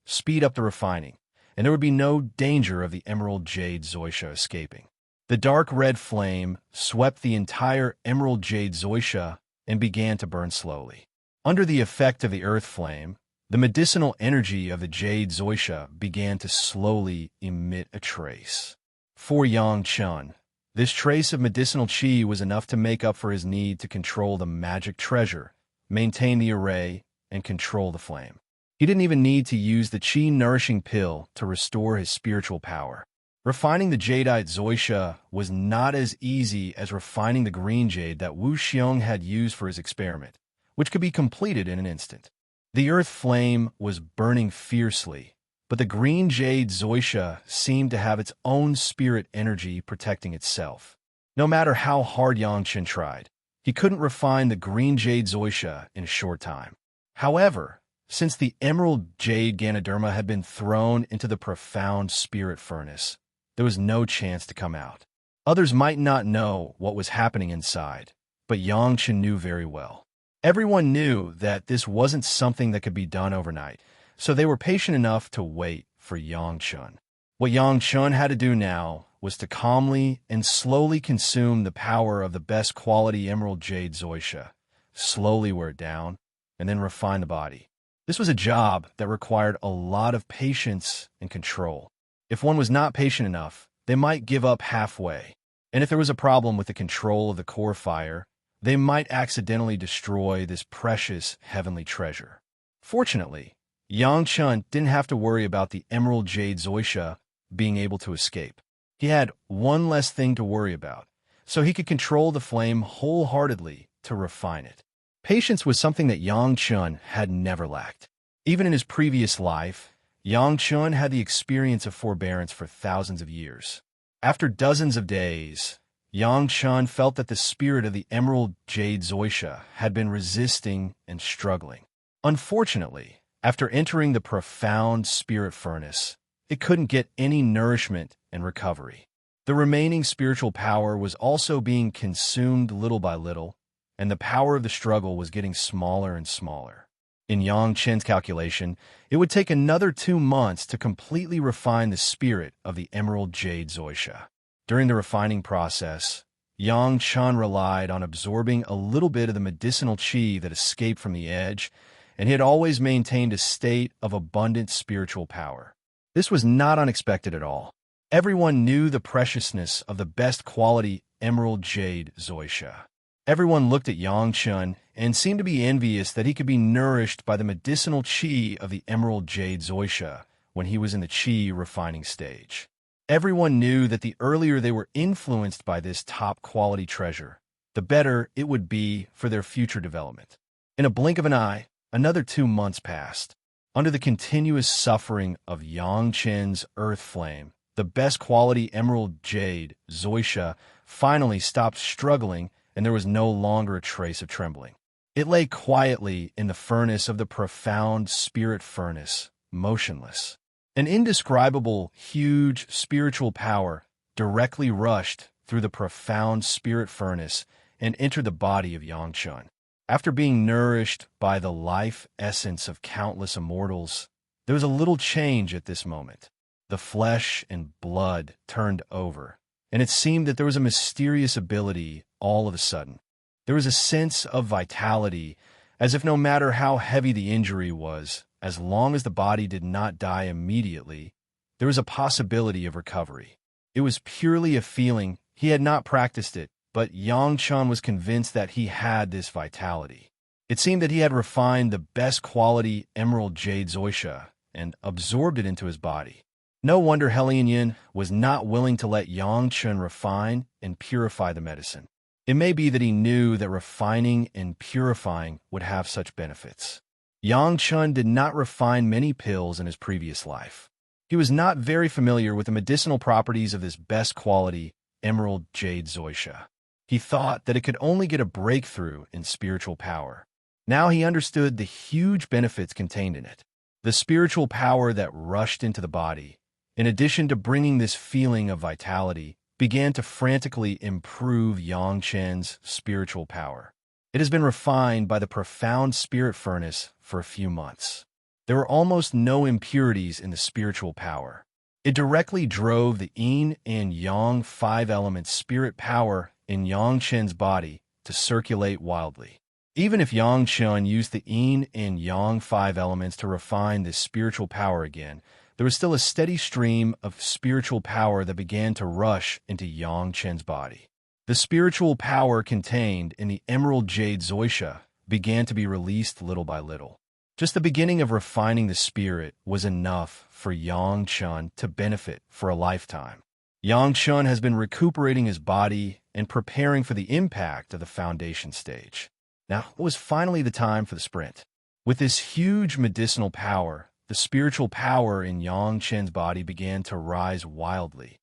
speed up the refining, and there would be no danger of the emerald jade Zoisha escaping. The dark red flame swept the entire emerald jade zoysha and began to burn slowly. Under the effect of the earth flame, the medicinal energy of the jade zoysha began to slowly emit a trace. For Yang Chun, this trace of medicinal qi was enough to make up for his need to control the magic treasure, maintain the array, and control the flame. He didn't even need to use the qi-nourishing pill to restore his spiritual power. Refining the jadeite zoysha was not as easy as refining the green jade that Wu Xiong had used for his experiment, which could be completed in an instant. The earth flame was burning fiercely, but the green jade zoysha seemed to have its own spirit energy protecting itself. No matter how hard Yang Chen tried, he couldn't refine the green jade zoysha in a short time. However, since the emerald jade Ganoderma had been thrown into the profound spirit furnace, there was no chance to come out. Others might not know what was happening inside, but Yang Chen knew very well. Everyone knew that this wasn't something that could be done overnight, so they were patient enough to wait for Yang Chen. What Yang Chen had to do now was to calmly and slowly consume the power of the best quality emerald jade zoysha, slowly wear it down, and then refine the body. This was a job that required a lot of patience and control. If one was not patient enough, they might give up halfway. And if there was a problem with the control of the core fire, they might accidentally destroy this precious heavenly treasure. Fortunately, Yang Chen didn't have to worry about the emerald jade zoysha being able to escape. He had one less thing to worry about, so he could control the flame wholeheartedly to refine it. Patience was something that Yang Chen had never lacked. Even in his previous life, Yang Chen had the experience of forbearance for thousands of years. After dozens of days, Yang Chen felt that the spirit of the emerald jade zoysha had been resisting and struggling. Unfortunately, after entering the profound spirit furnace, it couldn't get any nourishment and recovery. The remaining spiritual power was also being consumed little by little, and the power of the struggle was getting smaller and smaller. In Yang Chen's calculation, it would take another 2 months to completely refine the spirit of the emerald jade zoysha. During the refining process, Yang Chen relied on absorbing a little bit of the medicinal qi that escaped from the edge, and he had always maintained a state of abundant spiritual power. This was not unexpected at all. Everyone knew the preciousness of the best quality emerald jade zoysha. Everyone looked at Yang Chen and seemed to be envious that he could be nourished by the medicinal qi of the emerald jade zoysha when he was in the qi refining stage. Everyone knew that the earlier they were influenced by this top-quality treasure, the better it would be for their future development. In a blink of an eye, another 2 months passed. Under the continuous suffering of Yang Chen's earth flame, the best quality emerald jade zoysha finally stopped struggling, and there was no longer a trace of trembling. It lay quietly in the furnace of the profound spirit furnace, motionless. An indescribable, huge spiritual power directly rushed through the profound spirit furnace and entered the body of Yang Chen. After being nourished by the life essence of countless immortals, there was a little change at this moment. The flesh and blood turned over, and it seemed that there was a mysterious ability all of a sudden. There was a sense of vitality, as if no matter how heavy the injury was, as long as the body did not die immediately, there was a possibility of recovery. It was purely a feeling. He had not practiced it, but Yang Chen was convinced that he had this vitality. It seemed that he had refined the best quality emerald jade zoysha and absorbed it into his body. No wonder Helian Yin was not willing to let Yang Chen refine and purify the medicine. It may be that he knew that refining and purifying would have such benefits. Yang Chen did not refine many pills in his previous life. He was not very familiar with the medicinal properties of this best quality emerald jade zoysha. He thought that it could only get a breakthrough in spiritual power. Now he understood the huge benefits contained in it. The spiritual power that rushed into the body, in addition to bringing this feeling of vitality, began to frantically improve Yang Chen's spiritual power. It has been refined by the profound spirit furnace for a few months. There were almost no impurities in the spiritual power. It directly drove the yin and yang five-element spirit power in Yang Chen's body to circulate wildly. Even if Yang Chen used the yin and yang five elements to refine this spiritual power again, there was still a steady stream of spiritual power that began to rush into Yang Chen's body. The spiritual power contained in the emerald jade zoysha began to be released little by little. Just the beginning of refining the spirit was enough for Yang Chen to benefit for a lifetime. Yang Chen has been recuperating his body and preparing for the impact of the foundation stage. Now, it was finally the time for the sprint. With this huge medicinal power, the spiritual power in Yang Chen's body began to rise wildly.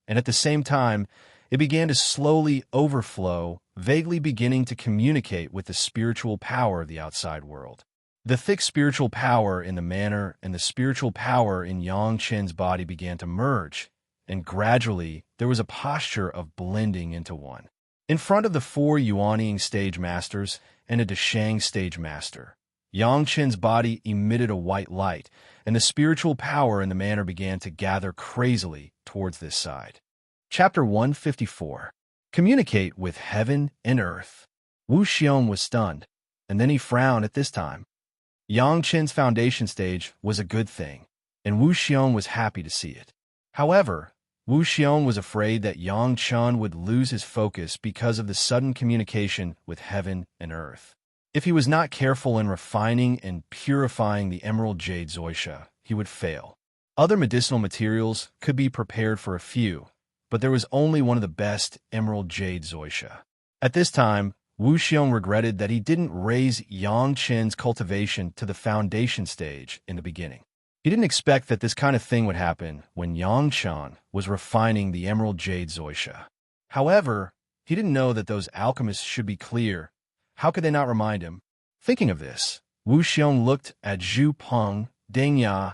And at the same time, it began to slowly overflow, vaguely beginning to communicate with the spiritual power of the outside world. The thick spiritual power in the manor and the spiritual power in Yang Chen's body began to merge, and gradually there was a posture of blending into one. In front of the 4 Yuanying stage masters and a Deshang stage master, Yang Chen's body emitted a white light, and the spiritual power in the manor began to gather crazily towards this side. Chapter 154. Communicate with Heaven and Earth. Wu Xiong was stunned, and then he frowned at this time. Yang Chen's foundation stage was a good thing, and Wu Xiong was happy to see it. However, Wu Xiong was afraid that Yang Chen would lose his focus because of the sudden communication with Heaven and Earth. If he was not careful in refining and purifying the emerald jade zoysha, he would fail. Other medicinal materials could be prepared for a few, but there was only one of the best emerald jade zoysha. At this time, Wu Xiong regretted that he didn't raise Yang Chen's cultivation to the foundation stage in the beginning. He didn't expect that this kind of thing would happen when Yang Chen was refining the emerald jade zoysha. However, he didn't know that those alchemists should be clear. How could they not remind him? Thinking of this, Wu Xiong looked at Zhu Peng, Deng Ya,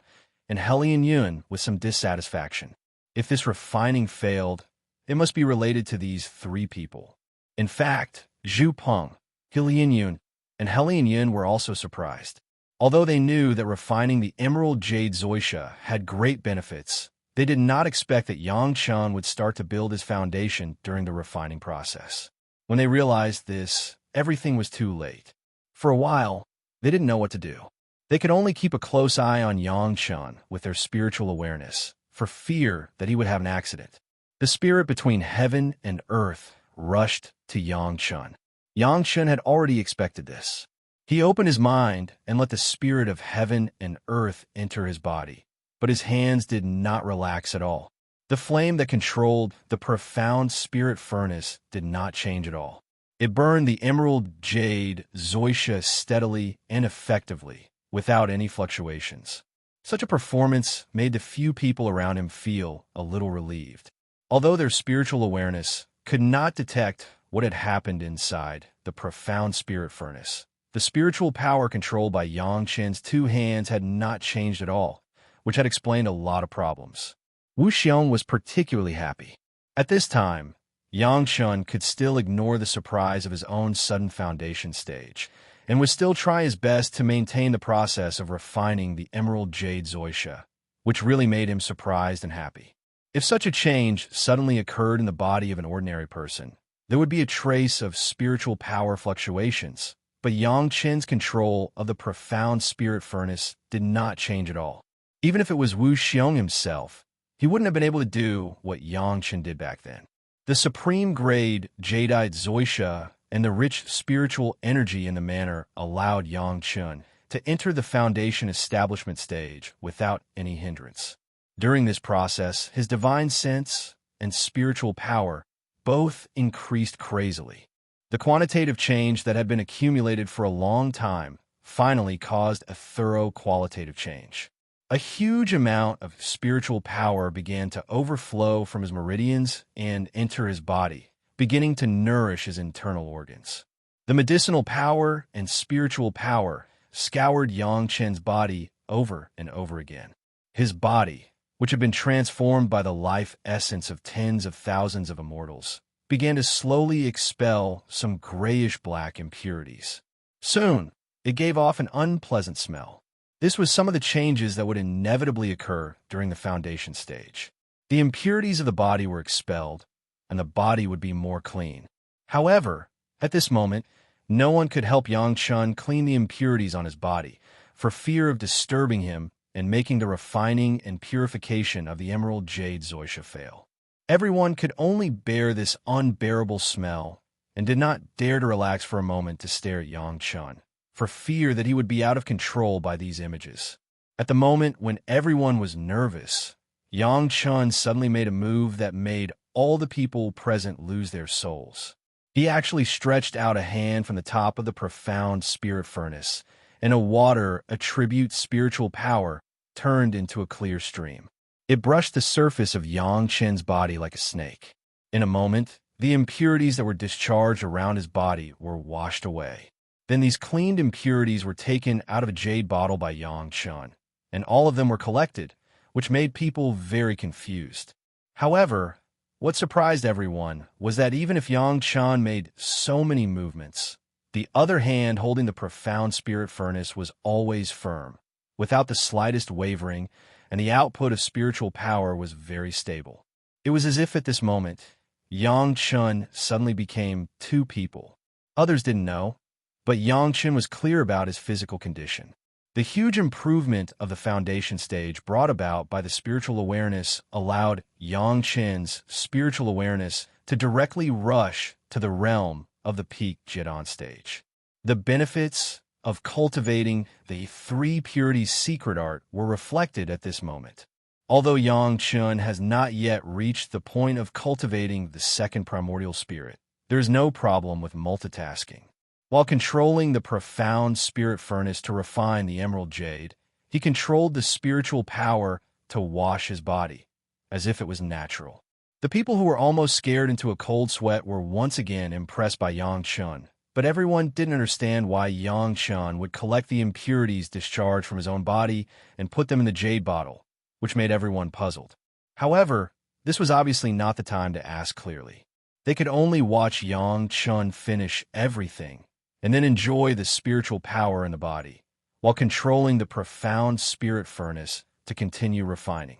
and Helian Yun with some dissatisfaction. If this refining failed, it must be related to these 3 people. In fact, Zhu Peng, Helian Yun, and Helian Yun were also surprised. Although they knew that refining the emerald jade zoysha had great benefits, they did not expect that Yang Chen would start to build his foundation during the refining process. When they realized this, everything was too late. For a while, they didn't know what to do. They could only keep a close eye on Yang Chen with their spiritual awareness, for fear that he would have an accident. The spirit between heaven and earth rushed to Yang Chen. Yang Chen had already expected this. He opened his mind and let the spirit of heaven and earth enter his body, but his hands did not relax at all. The flame that controlled the profound spirit furnace did not change at all. It burned the emerald jade zoysha steadily and effectively, without any fluctuations. Such a performance made the few people around him feel a little relieved. Although their spiritual awareness could not detect what had happened inside the profound spirit furnace, the spiritual power controlled by Yang Chen's 2 hands had not changed at all, which had explained a lot of problems. Wu Xiong was particularly happy. At this time, Yang Chen could still ignore the surprise of his own sudden foundation stage, and would still try his best to maintain the process of refining the emerald jade zoysha, which really made him surprised and happy. If such a change suddenly occurred in the body of an ordinary person, there would be a trace of spiritual power fluctuations, but Yang Chen's control of the profound spirit furnace did not change at all. Even if it was Wu Xiong himself, he wouldn't have been able to do what Yang Chen did back then. The supreme grade jadeite zoysha and the rich spiritual energy in the manor allowed Yang Chen to enter the foundation establishment stage without any hindrance. During this process, his divine sense and spiritual power both increased crazily. The quantitative change that had been accumulated for a long time finally caused a thorough qualitative change. A huge amount of spiritual power began to overflow from his meridians and enter his body, beginning to nourish his internal organs. The medicinal power and spiritual power scoured Yang Chen's body over and over again. His body, which had been transformed by the life essence of tens of thousands of immortals, began to slowly expel some grayish-black impurities. Soon, it gave off an unpleasant smell. This was some of the changes that would inevitably occur during the foundation stage. The impurities of the body were expelled, and the body would be more clean. However, at this moment, no one could help Yang Chun clean the impurities on his body, for fear of disturbing him and making the refining and purification of the emerald jade zoysha fail. Everyone could only bear this unbearable smell and did not dare to relax for a moment to stare at Yang Chun, for fear that he would be out of control by these images. At the moment when everyone was nervous, Yang Chun suddenly made a move that made all the people present lose their souls. He actually stretched out a hand from the top of the profound spirit furnace, and a water attribute spiritual power turned into a clear stream. It brushed the surface of Yang Chen's body like a snake. In a moment, the impurities that were discharged around his body were washed away. Then these cleaned impurities were taken out of a jade bottle by Yang Chun, and all of them were collected, which made people very confused. However, what surprised everyone was that even if Yang Chun made so many movements, the other hand holding the profound spirit furnace was always firm, without the slightest wavering, and the output of spiritual power was very stable. It was as if at this moment, Yang Chun suddenly became two people. Others didn't know, but Yang Chun was clear about his physical condition. The huge improvement of the foundation stage brought about by the spiritual awareness allowed Yang Chen's spiritual awareness to directly rush to the realm of the peak Jidan stage. The benefits of cultivating the three purities secret art were reflected at this moment. Although Yang Chun has not yet reached the point of cultivating the second primordial spirit, there is no problem with multitasking. While controlling the profound spirit furnace to refine the emerald jade, he controlled the spiritual power to wash his body, as if it was natural. The people who were almost scared into a cold sweat were once again impressed by Yang Chun, but everyone didn't understand why Yang Chun would collect the impurities discharged from his own body and put them in the jade bottle, which made everyone puzzled. However, this was obviously not the time to ask clearly. They could only watch Yang Chun finish everything and then enjoy the spiritual power in the body, while controlling the profound spirit furnace to continue refining.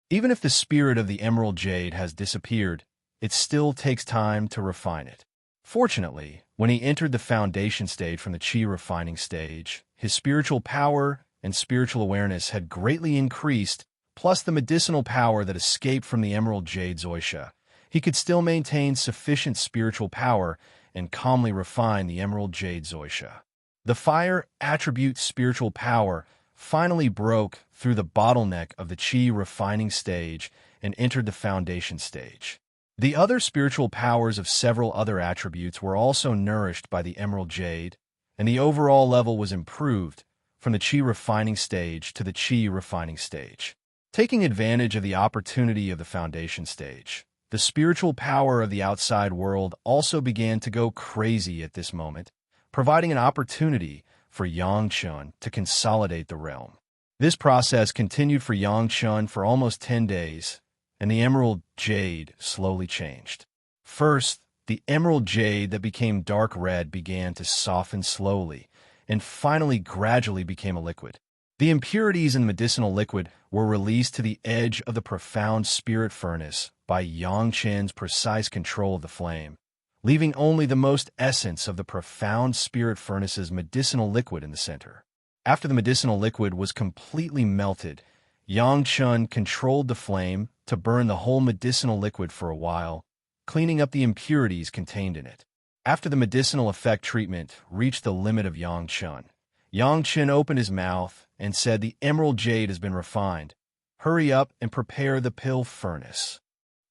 Even if the spirit of the emerald jade has disappeared, it still takes time to refine it. Fortunately, when he entered the foundation stage from the chi refining stage, his spiritual power and spiritual awareness had greatly increased, plus the medicinal power that escaped from the emerald jade zoysha. He could still maintain sufficient spiritual power and calmly refine the emerald jade zoysha. The fire attribute spiritual power finally broke through the bottleneck of the chi refining stage and entered the foundation stage. The other spiritual powers of several other attributes were also nourished by the emerald jade, and the overall level was improved from the chi refining stage to the chi refining stage. Taking advantage of the opportunity of the foundation stage, the spiritual power of the outside world also began to go crazy at this moment, providing an opportunity for Yang Chun to consolidate the realm. This process continued for Yang Chun for almost 10 days, and the emerald jade slowly changed. First, the emerald jade that became dark red began to soften slowly, and finally gradually became a liquid. The impurities in the medicinal liquid were released to the edge of the profound spirit furnace by Yang Chen's precise control of the flame, leaving only the most essence of the profound spirit furnace's medicinal liquid in the center. After the medicinal liquid was completely melted, Yang Chun controlled the flame to burn the whole medicinal liquid for a while, cleaning up the impurities contained in it. After the medicinal effect treatment reached the limit of Yang Chun opened his mouth and said, "The emerald jade has been refined. Hurry up and prepare the pill furnace."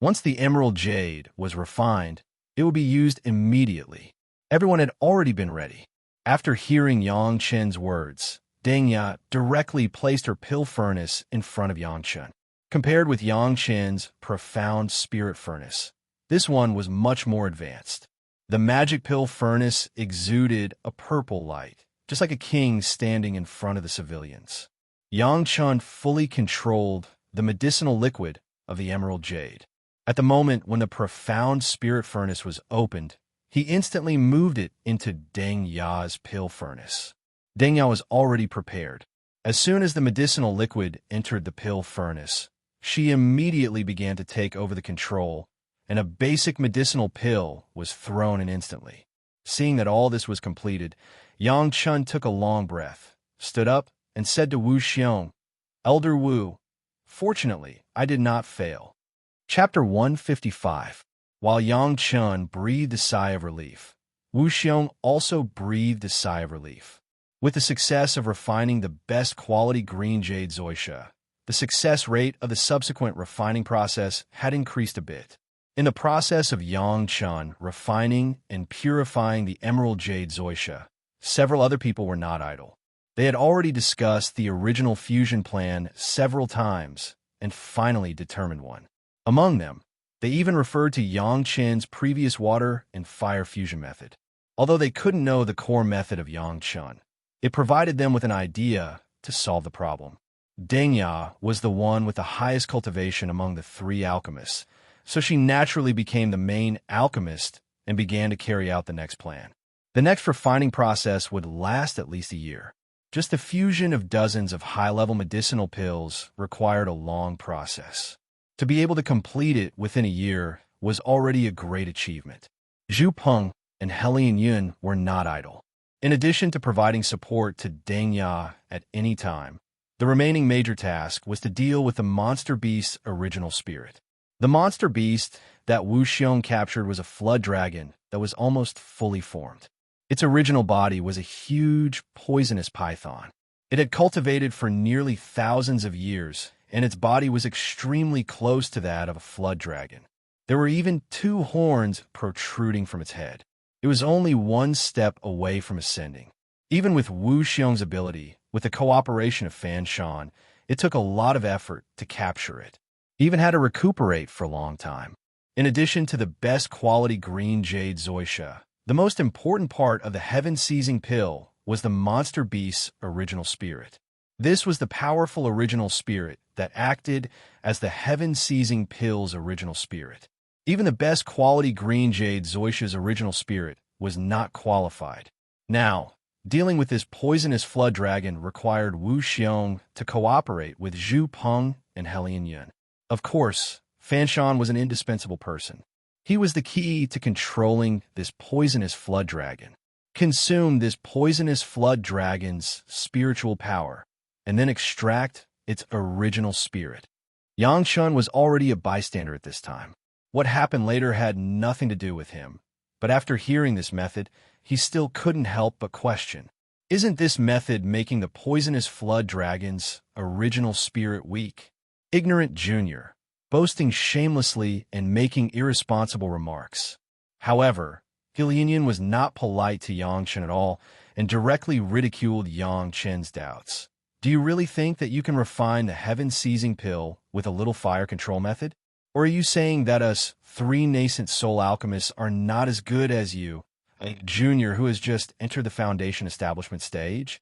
Once the emerald jade was refined, it would be used immediately. Everyone had already been ready. After hearing Yang Chen's words, Dengya directly placed her pill furnace in front of Yang Chun. Compared with Yang Chen's profound spirit furnace, this one was much more advanced. The magic pill furnace exuded a purple light, just like a king standing in front of the civilians. Yang Chun fully controlled the medicinal liquid of the emerald jade. At the moment when the profound spirit furnace was opened, he instantly moved it into Deng Ya's pill furnace. Deng Ya was already prepared. As soon as the medicinal liquid entered the pill furnace, she immediately began to take over the control, and a basic medicinal pill was thrown in instantly. Seeing that all this was completed, Yang Chun took a long breath, stood up, and said to Wu Xiong, "Elder Wu, fortunately, I did not fail." Chapter 155. While Yang Chun breathed a sigh of relief, Wu Xiong also breathed a sigh of relief. With the success of refining the best quality green jade zoysia, the success rate of the subsequent refining process had increased a bit. In the process of Yang Chun refining and purifying the emerald jade zoysia, several other people were not idle. They had already discussed the original fusion plan several times and finally determined one. Among them, they even referred to Yang Chen's previous water and fire fusion method. Although they couldn't know the core method of Yang Chun, it provided them with an idea to solve the problem. Deng Ya was the one with the highest cultivation among the three alchemists, so she naturally became the main alchemist and began to carry out the next plan. The next refining process would last at least a year. Just the fusion of dozens of high-level medicinal pills required a long process. To be able to complete it within a year was already a great achievement. Zhu Peng and Helian Yun were not idle. In addition to providing support to Deng Ya at any time, the remaining major task was to deal with the monster beast's original spirit. The monster beast that Wu Xiong captured was a flood dragon that was almost fully formed. Its original body was a huge, poisonous python. It had cultivated for nearly thousands of years, and its body was extremely close to that of a flood dragon. There were even 2 horns protruding from its head. It was only one step away from ascending. Even with Wu Xiong's ability, with the cooperation of Fan Shan, it took a lot of effort to capture it. He even had to recuperate for a long time. In addition to the best quality green jade zoysia, the most important part of the heaven-seizing pill was the monster beast's original spirit. This was the powerful original spirit that acted as the heaven-seizing pill's original spirit. Even the best quality green jade zoysia's original spirit was not qualified. Now, dealing with this poisonous flood dragon required Wu Xiong to cooperate with Zhu Peng and Helian Yun. Of course, Fan Shan was an indispensable person. He was the key to controlling this poisonous flood dragon. Consume this poisonous flood dragon's spiritual power, and then extract its original spirit. Yang Chun was already a bystander at this time. What happened later had nothing to do with him, but after hearing this method, he still couldn't help but question. Isn't this method making the poisonous flood dragon's original spirit weak? Ignorant junior, boasting shamelessly and making irresponsible remarks. However, Helian was not polite to Yang Chen at all and directly ridiculed Yang Chen's doubts. Do you really think that you can refine the heaven-seizing pill with a little fire control method? Or are you saying that us 3 nascent soul alchemists are not as good as you, a junior who has just entered the foundation establishment stage?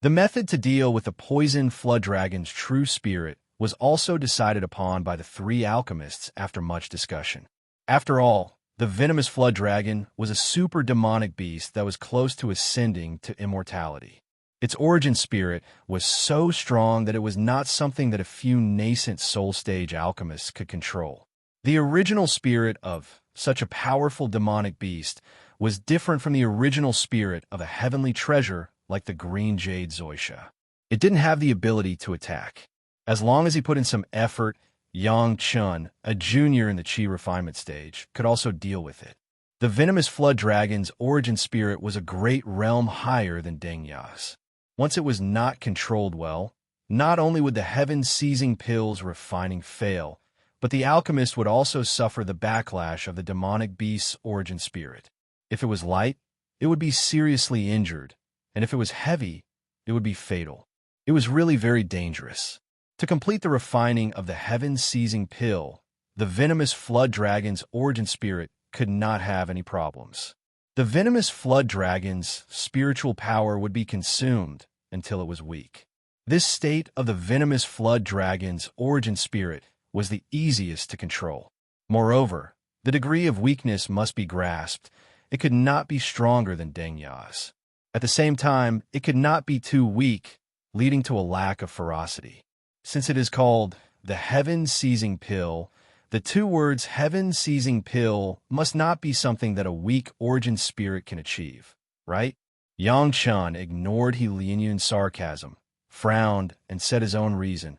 The method to deal with the poison flood dragon's true spirit was also decided upon by the 3 alchemists after much discussion. After all, the venomous flood dragon was a super demonic beast that was close to ascending to immortality. Its origin spirit was so strong that it was not something that a few nascent soul stage alchemists could control. The original spirit of such a powerful demonic beast was different from the original spirit of a heavenly treasure like the green jade zoysia. It didn't have the ability to attack. As long as he put in some effort, Yang Chun, a junior in the Qi refinement stage, could also deal with it. The venomous flood dragon's origin spirit was a great realm higher than Deng Ya's. Once it was not controlled well, not only would the heaven-seizing pill's refining fail, but the alchemist would also suffer the backlash of the demonic beast's origin spirit. If it was light, it would be seriously injured, and if it was heavy, it would be fatal. It was really very dangerous. To complete the refining of the heaven-seizing pill, the venomous flood dragon's origin spirit could not have any problems. The venomous flood dragon's spiritual power would be consumed until it was weak. This state of the venomous flood dragon's origin spirit was the easiest to control. Moreover, the degree of weakness must be grasped. It could not be stronger than Deng Ya's. At the same time, it could not be too weak leading to a lack of ferocity. Since it is called the heaven-seizing pill, the two words heaven-seizing pill must not be something that a weak origin spirit can achieve, right? Yang Chun ignored He Lianyun's sarcasm, frowned, and said his own reason.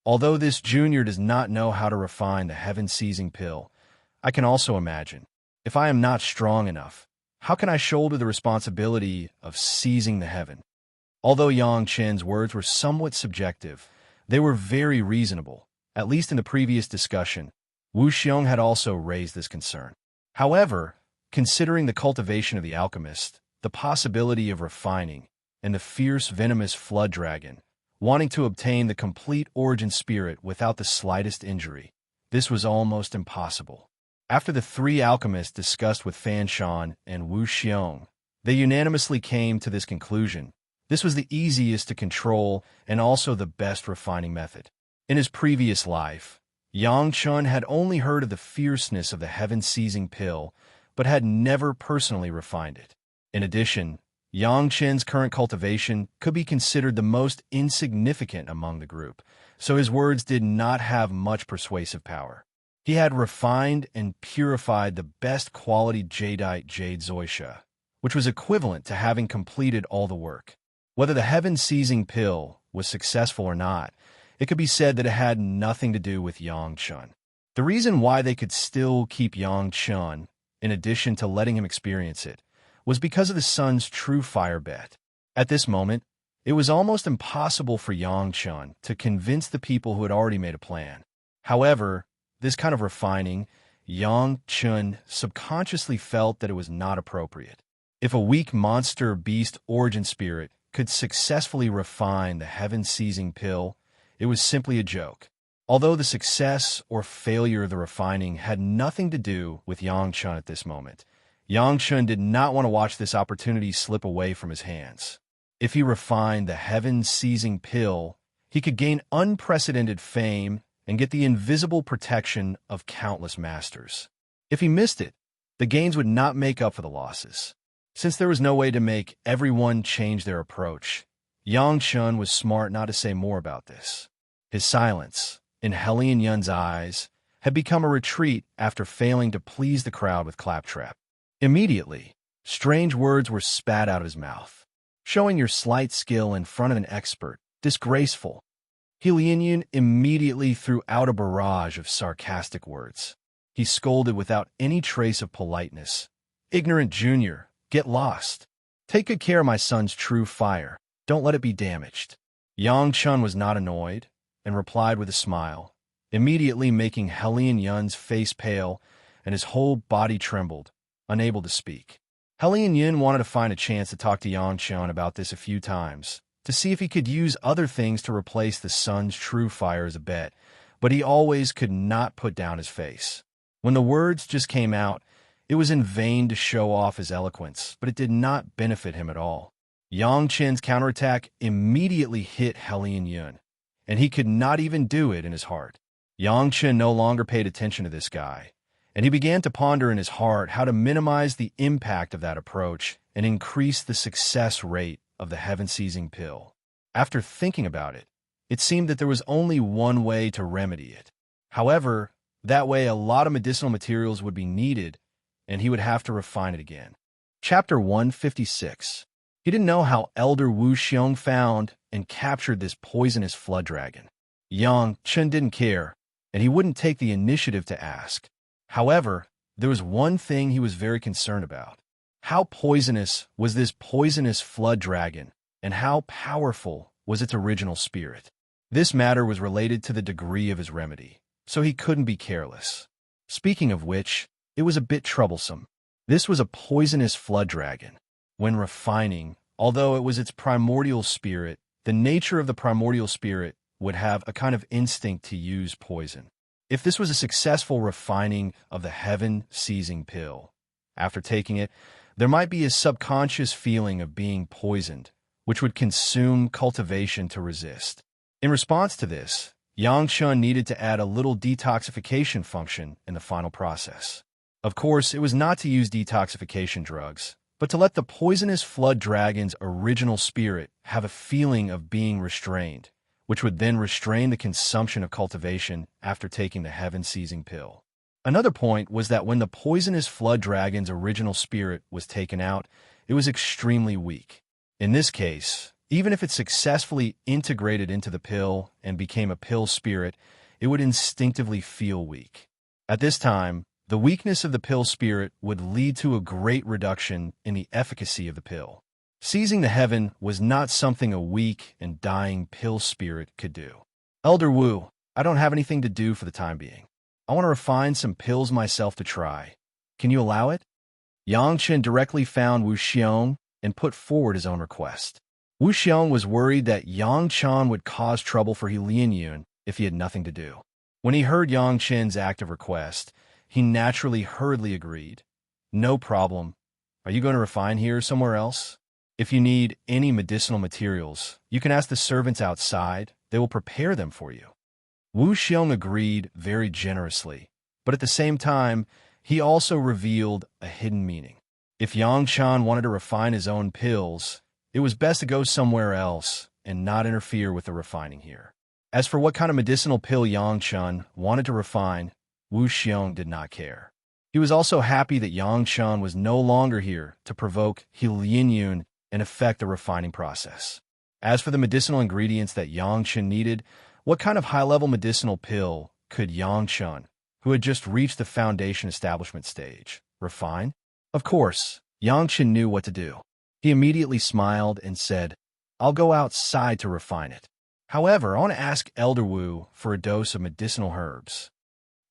Although this junior does not know how to refine the heaven-seizing pill, I can also imagine, if I am not strong enough, how can I shoulder the responsibility of seizing the heaven? Although Yang Chen's words were somewhat subjective, they were very reasonable. At least in the previous discussion, Wu Xiong had also raised this concern. However, considering the cultivation of the alchemist, the possibility of refining, and the fierce venomous flood dragon, wanting to obtain the complete origin spirit without the slightest injury, this was almost impossible. After the three alchemists discussed with Fan Shan and Wu Xiong, they unanimously came to this conclusion. This was the easiest to control and also the best refining method. In his previous life, Yang Chun had only heard of the fierceness of the heaven-seizing pill, but had never personally refined it. In addition, Yang Chen's current cultivation could be considered the most insignificant among the group, so his words did not have much persuasive power. He had refined and purified the best quality jadeite jade zoysha, which was equivalent to having completed all the work. Whether the heaven-seizing pill was successful or not, it could be said that it had nothing to do with Yang Chun. The reason why they could still keep Yang Chun, in addition to letting him experience it, was because of the sun's true fire bet. At this moment, it was almost impossible for Yang Chun to convince the people who had already made a plan. However, this kind of refining, Yang Chun subconsciously felt that it was not appropriate. If a weak monster beast origin spirit could successfully refine the heaven-seizing pill, it was simply a joke. Although the success or failure of the refining had nothing to do with Yang Chun at this moment, Yang Chun did not want to watch this opportunity slip away from his hands. If he refined the heaven-seizing pill, he could gain unprecedented fame and get the invisible protection of countless masters. If he missed it, the gains would not make up for the losses. Since there was no way to make everyone change their approach, Yang Chun was smart not to say more about this. His silence, in Helian Yun's eyes, had become a retreat after failing to please the crowd with claptrap. Immediately, strange words were spat out of his mouth. Showing your slight skill in front of an expert, disgraceful. Helian Yun immediately threw out a barrage of sarcastic words. He scolded without any trace of politeness. Ignorant junior, get lost. Take good care of my son's true fire. Don't let it be damaged. Yang Chun was not annoyed, and replied with a smile, immediately making Helian Yun's face pale and his whole body trembled, unable to speak. Helian Yun wanted to find a chance to talk to Yang Chun about this a few times, to see if he could use other things to replace the sun's true fire as a bet, but he always could not put down his face. When the words just came out, it was in vain to show off his eloquence, but it did not benefit him at all. Yang Chen's counterattack immediately hit Helian Yun, and he could not even do it in his heart. Yang Chen no longer paid attention to this guy, and he began to ponder in his heart how to minimize the impact of that approach and increase the success rate of the heaven-seizing pill. After thinking about it, it seemed that there was only one way to remedy it. However, that way a lot of medicinal materials would be needed, and he would have to refine it again. Chapter 156. He didn't know how Elder Wu Xiong found and captured this poisonous flood dragon. Yang Chen didn't care, and he wouldn't take the initiative to ask. However, there was one thing he was very concerned about. How poisonous was this poisonous flood dragon, and how powerful was its original spirit? This matter was related to the degree of his remedy, so he couldn't be careless. Speaking of which, it was a bit troublesome. This was a poisonous flood dragon. When refining, although it was its primordial spirit, the nature of the primordial spirit would have a kind of instinct to use poison. If this was a successful refining of the heaven-seizing pill, after taking it, there might be a subconscious feeling of being poisoned, which would consume cultivation to resist. In response to this, Yang Chun needed to add a little detoxification function in the final process. Of course, it was not to use detoxification drugs, but to let the poisonous flood dragon's original spirit have a feeling of being restrained, which would then restrain the consumption of cultivation after taking the heaven-seizing pill. Another point was that when the poisonous flood dragon's original spirit was taken out, it was extremely weak. In this case, even if it successfully integrated into the pill and became a pill spirit, it would instinctively feel weak. At this time, the weakness of the pill spirit would lead to a great reduction in the efficacy of the pill. Seizing the heaven was not something a weak and dying pill spirit could do. Elder Wu, I don't have anything to do for the time being. I want to refine some pills myself to try. Can you allow it? Yang Chen directly found Wu Xiong and put forward his own request. Wu Xiong was worried that Yang Chen would cause trouble for Lin Yun if he had nothing to do. When he heard Yang Chen's active request, he naturally hurriedly agreed. No problem. Are you going to refine here or somewhere else? If you need any medicinal materials, you can ask the servants outside. They will prepare them for you. Wu Xiong agreed very generously, but at the same time, he also revealed a hidden meaning. If Yang Chen wanted to refine his own pills, it was best to go somewhere else and not interfere with the refining here. As for what kind of medicinal pill Yang Chen wanted to refine, Wu Xiong did not care. He was also happy that Yang Chen was no longer here to provoke Lin Yun and affect the refining process. As for the medicinal ingredients that Yang Chen needed, what kind of high-level medicinal pill could Yang Chen, who had just reached the foundation establishment stage, refine? Of course, Yang Chen knew what to do. He immediately smiled and said, I'll go outside to refine it. However, I want to ask Elder Wu for a dose of medicinal herbs.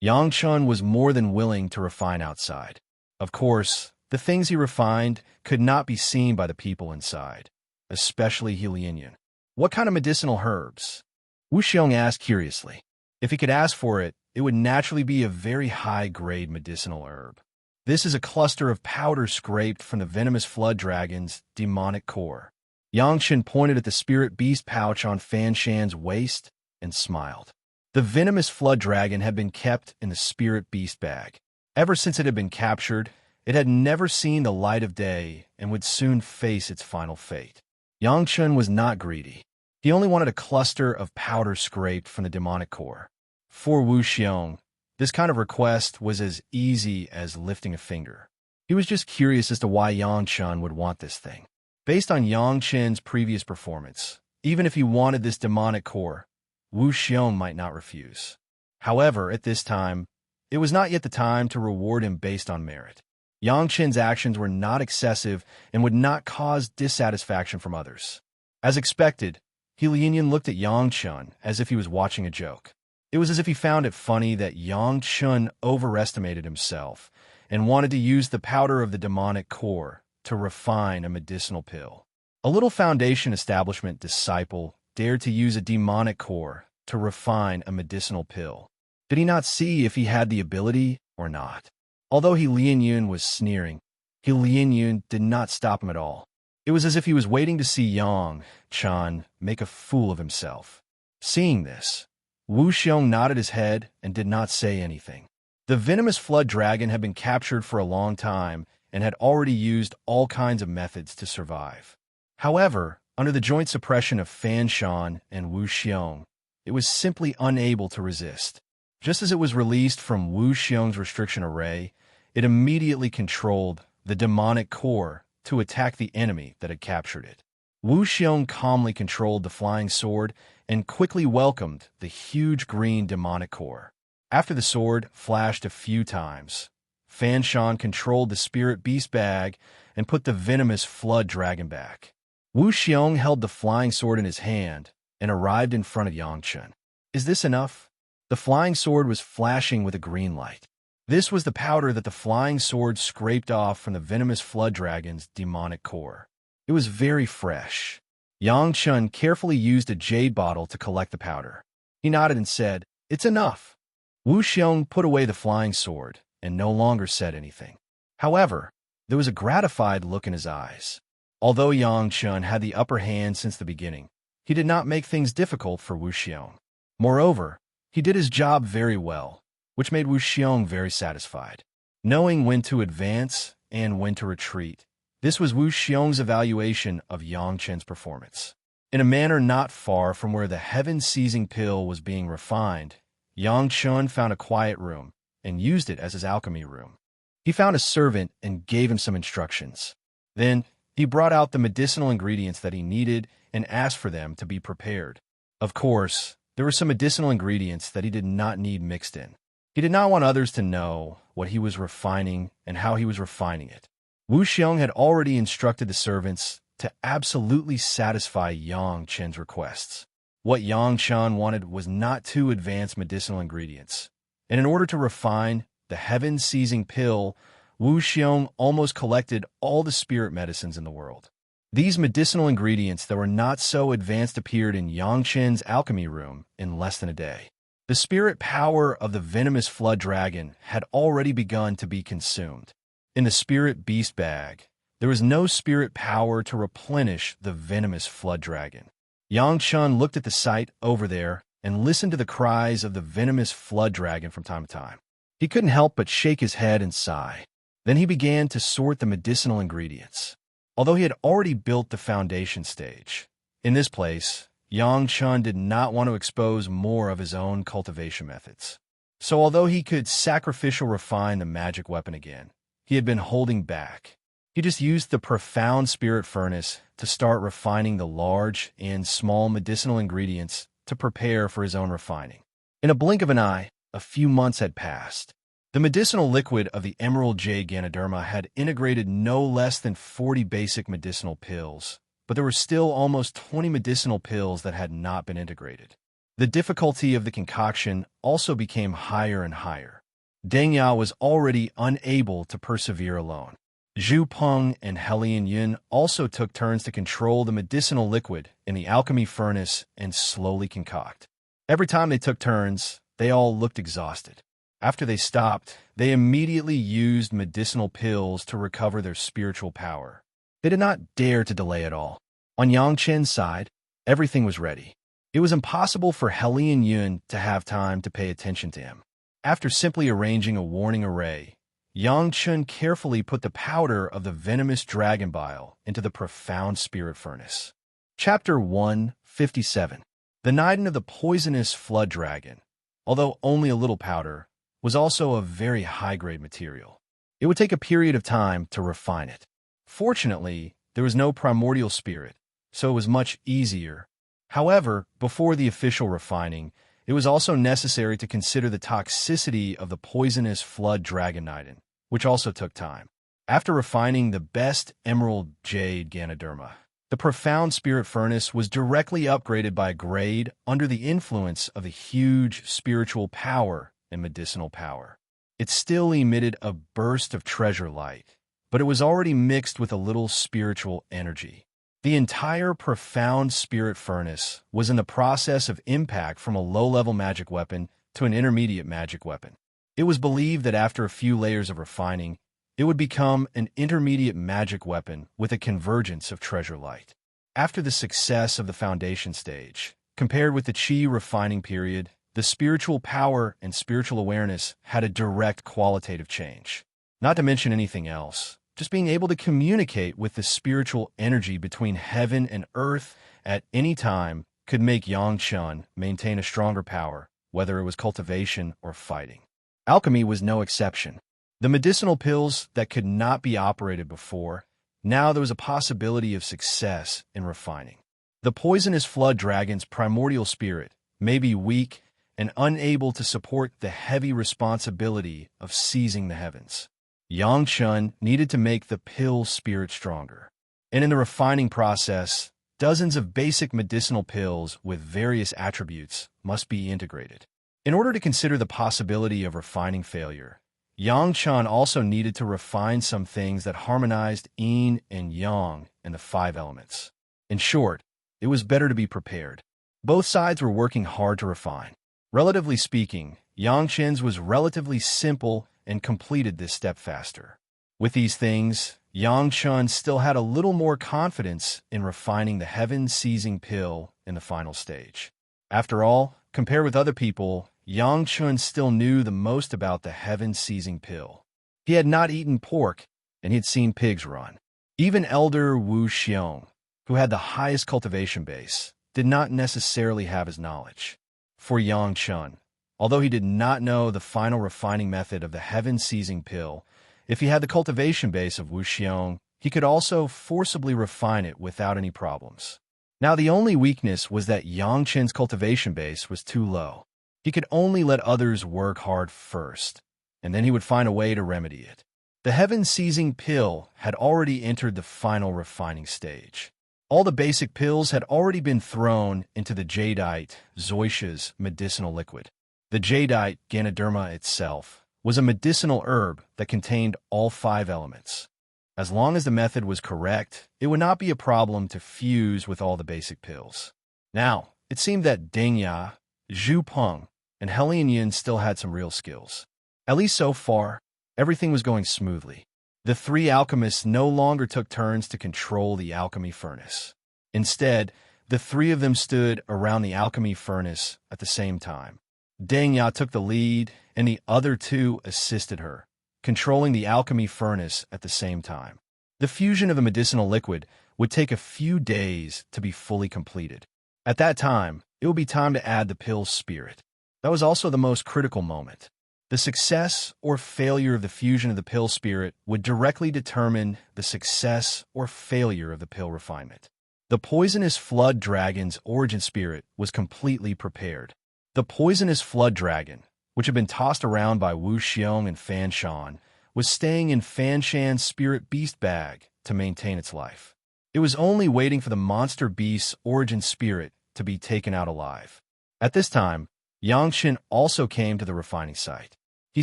Yang Chen was more than willing to refine outside. Of course, the things he refined could not be seen by the people inside, especially Lin Yun. What kind of medicinal herbs? Wu Xiong asked curiously. If he could ask for it, it would naturally be a very high-grade medicinal herb. This is a cluster of powder scraped from the venomous flood dragon's demonic core. Yang Chen pointed at the spirit beast pouch on Fan Shan's waist and smiled. The venomous flood dragon had been kept in the spirit beast bag. Ever since it had been captured, it had never seen the light of day and would soon face its final fate. Yang Chen was not greedy. He only wanted a cluster of powder scraped from the demonic core. For Wu Xiong, this kind of request was as easy as lifting a finger. He was just curious as to why Yang Chen would want this thing. Based on Yang Chen's previous performance, even if he wanted this demonic core, Wu Xiong might not refuse. However, at this time, it was not yet the time to reward him based on merit. Yang Chen's actions were not excessive and would not cause dissatisfaction from others. As expected, Lin Yun looked at Yang Chen as if he was watching a joke. It was as if he found it funny that Yang Chen overestimated himself and wanted to use the powder of the demonic core to refine a medicinal pill. A little foundation establishment disciple dared to use a demonic core to refine a medicinal pill. Did he not see if he had the ability or not? Although Lin Yun was sneering, Lin Yun did not stop him at all. It was as if he was waiting to see Yang Chen make a fool of himself. Seeing this, Wu Xiong nodded his head and did not say anything. The venomous flood dragon had been captured for a long time and had already used all kinds of methods to survive. However, under the joint suppression of Fan Shan and Wu Xiong, it was simply unable to resist. Just as it was released from Wu Xiong's restriction array, it immediately controlled the demonic core to attack the enemy that had captured it. Wu Xiong calmly controlled the flying sword and quickly welcomed the huge green demonic core. After the sword flashed a few times, Fan Shan controlled the spirit beast bag and put the venomous flood dragon back. Wu Xiong held the flying sword in his hand and arrived in front of Yang Chen. Is this enough? The flying sword was flashing with a green light. This was the powder that the flying sword scraped off from the venomous flood dragon's demonic core. It was very fresh. Yang Chen carefully used a jade bottle to collect the powder. He nodded and said, It's enough. Wu Xiong put away the flying sword and no longer said anything. However, there was a gratified look in his eyes. Although Yang Chen had the upper hand since the beginning, he did not make things difficult for Wu Xiong. Moreover, he did his job very well, which made Wu Xiong very satisfied. Knowing when to advance and when to retreat, This was Wu Xiong's evaluation of Yang Chen's performance. In a manner not far from where the heaven-seizing pill was being refined, Yang Chen found a quiet room and used it as his alchemy room. He found a servant and gave him some instructions. Then, he brought out the medicinal ingredients that he needed and asked for them to be prepared. Of course, there were some medicinal ingredients that he did not need mixed in. He did not want others to know what he was refining and how he was refining it. Wu Xiong had already instructed the servants to absolutely satisfy Yang Chen's requests. What Yang Chen wanted was not too advanced medicinal ingredients. And in order to refine the heaven-seizing pill, Wu Xiong almost collected all the spirit medicines in the world. These medicinal ingredients that were not so advanced appeared in Yang Chen's alchemy room in less than a day. The spirit power of the venomous flood dragon had already begun to be consumed. In the spirit beast bag, there was no spirit power to replenish the venomous flood dragon. Yang Chen looked at the sight over there and listened to the cries of the venomous flood dragon from time to time. He couldn't help but shake his head and sigh. Then he began to sort the medicinal ingredients. Although he had already built the foundation stage, in this place, Yang Chen did not want to expose more of his own cultivation methods. So although he could sacrificial refine the magic weapon again, he had been holding back. He just used the profound spirit furnace to start refining the large and small medicinal ingredients to prepare for his own refining. In a blink of an eye, a few months had passed. The medicinal liquid of the emerald jade Ganoderma had integrated no less than 40 basic medicinal pills, but there were still almost 20 medicinal pills that had not been integrated. The difficulty of the concoction also became higher and higher. Deng Ya was already unable to persevere alone. Zhu Peng and Helian Yun also took turns to control the medicinal liquid in the alchemy furnace and slowly concoct. Every time they took turns, they all looked exhausted. After they stopped, they immediately used medicinal pills to recover their spiritual power. They did not dare to delay at all. On Yang Chen's side, everything was ready. It was impossible for Helian Yun to have time to pay attention to him. After simply arranging a warning array, Yang Chen carefully put the powder of the venomous dragon bile into the profound spirit furnace. Chapter 157. The Nidan of the poisonous flood dragon, although only a little powder, was also a very high-grade material. It would take a period of time to refine it. Fortunately, there was no primordial spirit, so it was much easier. However, before the official refining, it was also necessary to consider the toxicity of the poisonous flood dragon Nidan, which also took time. After refining the best emerald jade Ganoderma, the profound spirit furnace was directly upgraded by a grade under the influence of the huge spiritual power and medicinal power. It still emitted a burst of treasure light, but it was already mixed with a little spiritual energy. The entire profound spirit furnace was in the process of impact from a low-level magic weapon to an intermediate magic weapon. It was believed that after a few layers of refining, it would become an intermediate magic weapon with a convergence of treasure light. After the success of the foundation stage, compared with the Qi refining period, the spiritual power and spiritual awareness had a direct qualitative change. Not to mention anything else, just being able to communicate with the spiritual energy between heaven and earth at any time could make Yang Chen maintain a stronger power, whether it was cultivation or fighting. Alchemy was no exception. The medicinal pills that could not be operated before, now there was a possibility of success in refining. The poisonous flood dragon's primordial spirit may be weak and unable to support the heavy responsibility of seizing the heavens. Yang Chen needed to make the pill spirit stronger. And in the refining process, dozens of basic medicinal pills with various attributes must be integrated. In order to consider the possibility of refining failure, Yang Chen also needed to refine some things that harmonized yin and yang and the 5 elements. In short, it was better to be prepared. Both sides were working hard to refine. Relatively speaking, Yang Chen's was relatively simple and completed this step faster. With these things, Yang Chen still had a little more confidence in refining the heaven-seizing pill in the final stage. After all, compared with other people, Yang Chen still knew the most about the heaven-seizing pill. He had not eaten pork, and he had seen pigs run. Even Elder Wu Xiong, who had the highest cultivation base, did not necessarily have his knowledge. For Yang Chun, although he did not know the final refining method of the heaven-seizing pill, if he had the cultivation base of Wu Xiong, he could also forcibly refine it without any problems. Now the only weakness was that Yang Chen's cultivation base was too low. He could only let others work hard first, and then he would find a way to remedy it. The heaven-seizing pill had already entered the final refining stage. All the basic pills had already been thrown into the jadeite, zoysia's medicinal liquid. The jadeite, Ganoderma itself, was a medicinal herb that contained all 5 elements. As long as the method was correct, it would not be a problem to fuse with all the basic pills. Now, it seemed that Deng Ya, Zhu Peng, and Helian Yin still had some real skills. At least so far, everything was going smoothly. The 3 alchemists no longer took turns to control the alchemy furnace. Instead, the 3 of them stood around the alchemy furnace at the same time. Deng Ya took the lead, and the other 2 assisted her, controlling the alchemy furnace at the same time. The fusion of the medicinal liquid would take a few days to be fully completed. At that time, it would be time to add the pill's spirit. That was also the most critical moment. The success or failure of the fusion of the pill spirit would directly determine the success or failure of the pill refinement. The poisonous flood dragon's origin spirit was completely prepared. The poisonous flood dragon, which had been tossed around by Wu Xiong and Fan Shan, was staying in Fan Shan's spirit beast bag to maintain its life. It was only waiting for the monster beast's origin spirit to be taken out alive. At this time, Yang Chen also came to the refining site. He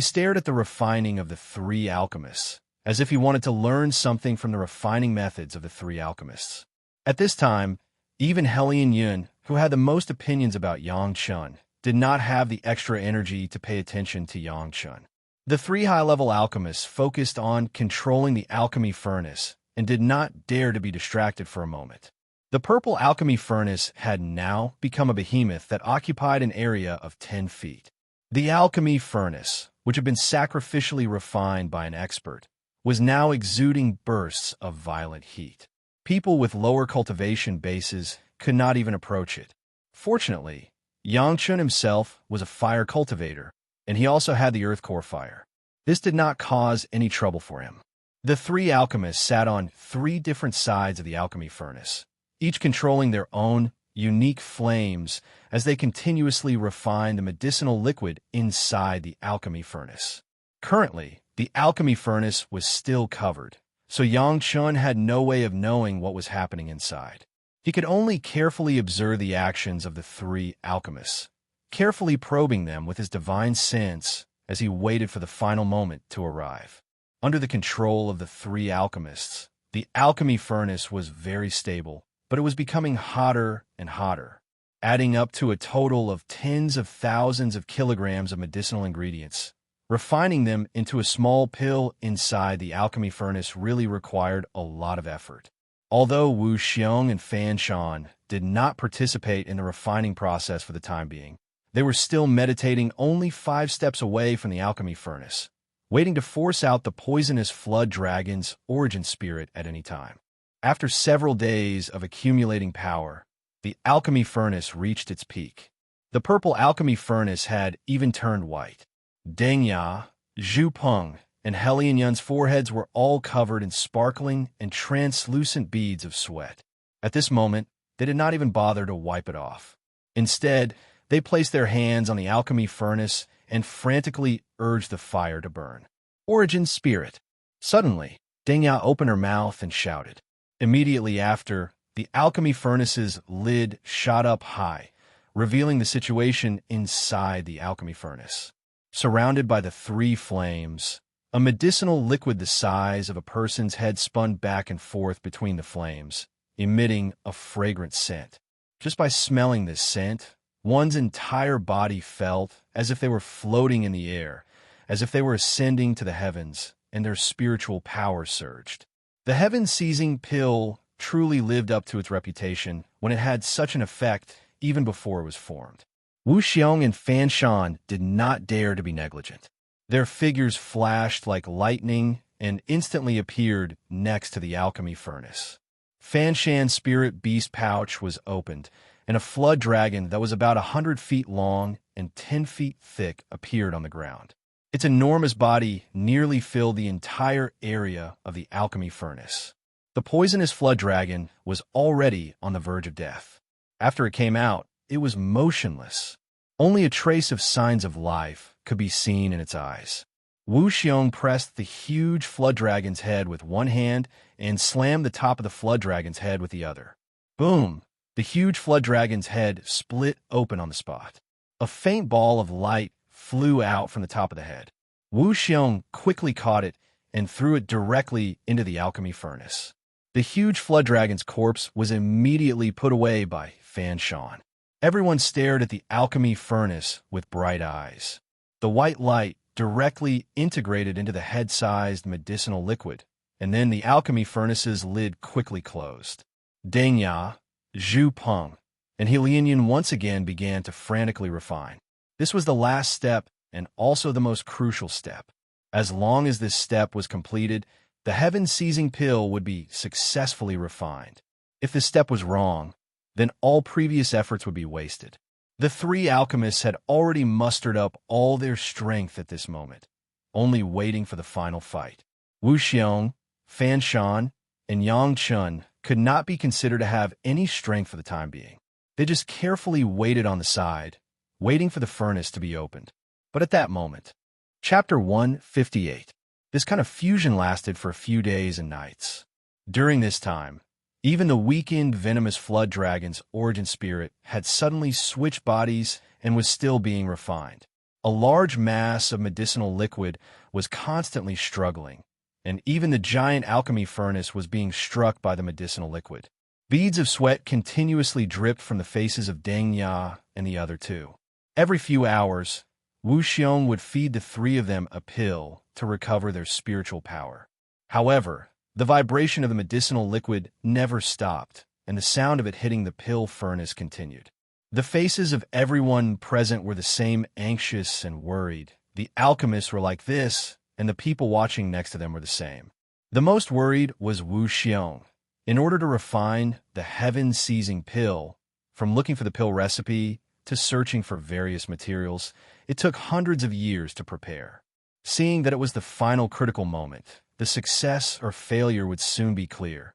stared at the refining of the 3 alchemists, as if he wanted to learn something from the refining methods of the 3 alchemists. At this time, even Helian Yun, who had the most opinions about Yang Chun, did not have the extra energy to pay attention to Yang Chun. The 3 high-level alchemists focused on controlling the alchemy furnace and did not dare to be distracted for a moment. The purple alchemy furnace had now become a behemoth that occupied an area of 10 feet. The alchemy furnace, which had been sacrificially refined by an expert, was now exuding bursts of violent heat. People with lower cultivation bases could not even approach it. Fortunately, Yang Chun himself was a fire cultivator, and he also had the earth core fire. This did not cause any trouble for him. The 3 alchemists sat on 3 different sides of the alchemy furnace, each controlling their own unique flames as they continuously refined the medicinal liquid inside the alchemy furnace. Currently, the alchemy furnace was still covered, so Yang Chun had no way of knowing what was happening inside. He could only carefully observe the actions of the 3 alchemists, carefully probing them with his divine sense as he waited for the final moment to arrive. Under the control of the 3 alchemists, the alchemy furnace was very stable, but it was becoming hotter and hotter, adding up to a total of tens of thousands of kilograms of medicinal ingredients. Refining them into a small pill inside the alchemy furnace really required a lot of effort. Although Wu Xiong and Fan Shan did not participate in the refining process for the time being, they were still meditating only 5 steps away from the alchemy furnace, waiting to force out the poisonous flood dragon's origin spirit at any time. After several days of accumulating power, the alchemy furnace reached its peak. The purple alchemy furnace had even turned white. Deng Ya, Zhu Peng, and Helian Yun's foreheads were all covered in sparkling and translucent beads of sweat. At this moment, they did not even bother to wipe it off. Instead, they placed their hands on the alchemy furnace and frantically urged the fire to burn. Origin spirit. Suddenly, Deng Ya opened her mouth and shouted. Immediately after, the alchemy furnace's lid shot up high, revealing the situation inside the alchemy furnace. Surrounded by the 3 flames, a medicinal liquid the size of a person's head spun back and forth between the flames, emitting a fragrant scent. Just by smelling this scent, one's entire body felt as if they were floating in the air, as if they were ascending to the heavens, and their spiritual power surged. The heaven-seizing pill truly lived up to its reputation when it had such an effect even before it was formed. Wu Xiong and Fan Shan did not dare to be negligent. Their figures flashed like lightning and instantly appeared next to the alchemy furnace. Fan Shan's spirit beast pouch was opened, and a flood dragon that was about 100 feet long and 10 feet thick appeared on the ground. Its enormous body nearly filled the entire area of the alchemy furnace. The poisonous flood dragon was already on the verge of death. After it came out, it was motionless. Only a trace of signs of life could be seen in its eyes. Wu Xiong pressed the huge flood dragon's head with one hand and slammed the top of the flood dragon's head with the other. Boom! The huge flood dragon's head split open on the spot. A faint ball of light flew out from the top of the head. Wu Xiong quickly caught it and threw it directly into the alchemy furnace. The huge flood dragon's corpse was immediately put away by Fan Shan. Everyone stared at the alchemy furnace with bright eyes. The white light directly integrated into the head-sized medicinal liquid, and then the alchemy furnace's lid quickly closed. Deng Ya, Zhu Peng, and Helianian once again began to frantically refine. This was the last step and also the most crucial step. As long as this step was completed, the heaven-seizing pill would be successfully refined. If this step was wrong, then all previous efforts would be wasted. The three alchemists had already mustered up all their strength at this moment, only waiting for the final fight. Wu Xiong, Fan Shan, and Yang Chun could not be considered to have any strength for the time being. They just carefully waited on the side, waiting for the furnace to be opened. But at that moment, Chapter 158. This kind of fusion lasted for a few days and nights. During this time, even the weakened venomous flood dragon's origin spirit had suddenly switched bodies and was still being refined. A large mass of medicinal liquid was constantly struggling, and even the giant alchemy furnace was being struck by the medicinal liquid. Beads of sweat continuously dripped from the faces of Deng Ya and the other two. Every few hours, Wu Xiong would feed the three of them a pill to recover their spiritual power. However, the vibration of the medicinal liquid never stopped, and the sound of it hitting the pill furnace continued. The faces of everyone present were the same, anxious and worried. The alchemists were like this, and the people watching next to them were the same. The most worried was Wu Xiong. In order to refine the heaven-seizing pill, from looking for the pill recipe to searching for various materials, it took hundreds of years to prepare. Seeing that it was the final critical moment, the success or failure would soon be clear.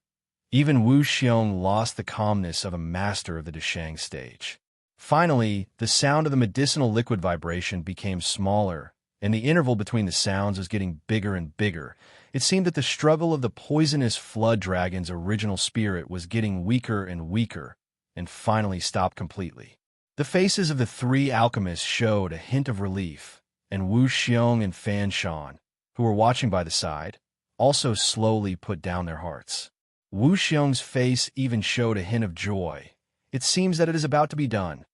Even Wu Xiong lost the calmness of a master of the Deshang stage. Finally, the sound of the medicinal liquid vibration became smaller, and the interval between the sounds was getting bigger and bigger. It seemed that the struggle of the poisonous flood dragon's original spirit was getting weaker and weaker, and finally stopped completely. The faces of the three alchemists showed a hint of relief, and Wu Xiong and Fan Shan, who were watching by the side, also slowly put down their hearts. Wu Xiong's face even showed a hint of joy. It seems that it is about to be done.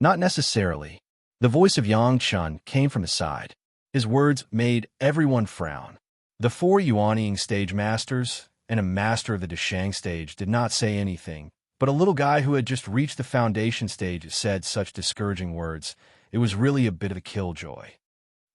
Not necessarily. The voice of Yang Chun came from the side. His words made everyone frown. The four Yuanying stage masters and a master of the Deshang stage did not say anything, but a little guy who had just reached the foundation stage said such discouraging words. It was really a bit of a killjoy.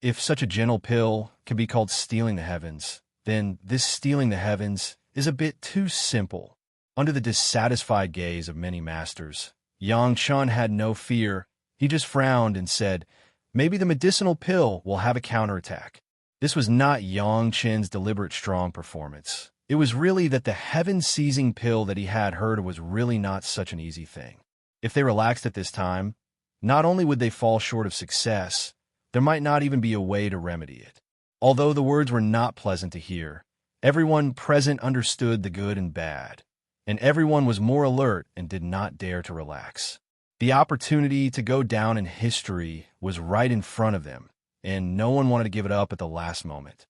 If such a gentle pill can be called stealing the heavens, then this stealing the heavens is a bit too simple. Under the dissatisfied gaze of many masters, Yang Chun had no fear. He just frowned and said, maybe the medicinal pill will have a counterattack. This was not Yang Chen's deliberate strong performance. It was really that the heaven-seizing pill that he had heard was really not such an easy thing. If they relaxed at this time, not only would they fall short of success, there might not even be a way to remedy it. Although the words were not pleasant to hear, everyone present understood the good and bad, and everyone was more alert and did not dare to relax. The opportunity to go down in history was right in front of them, and no one wanted to give it up at the last moment.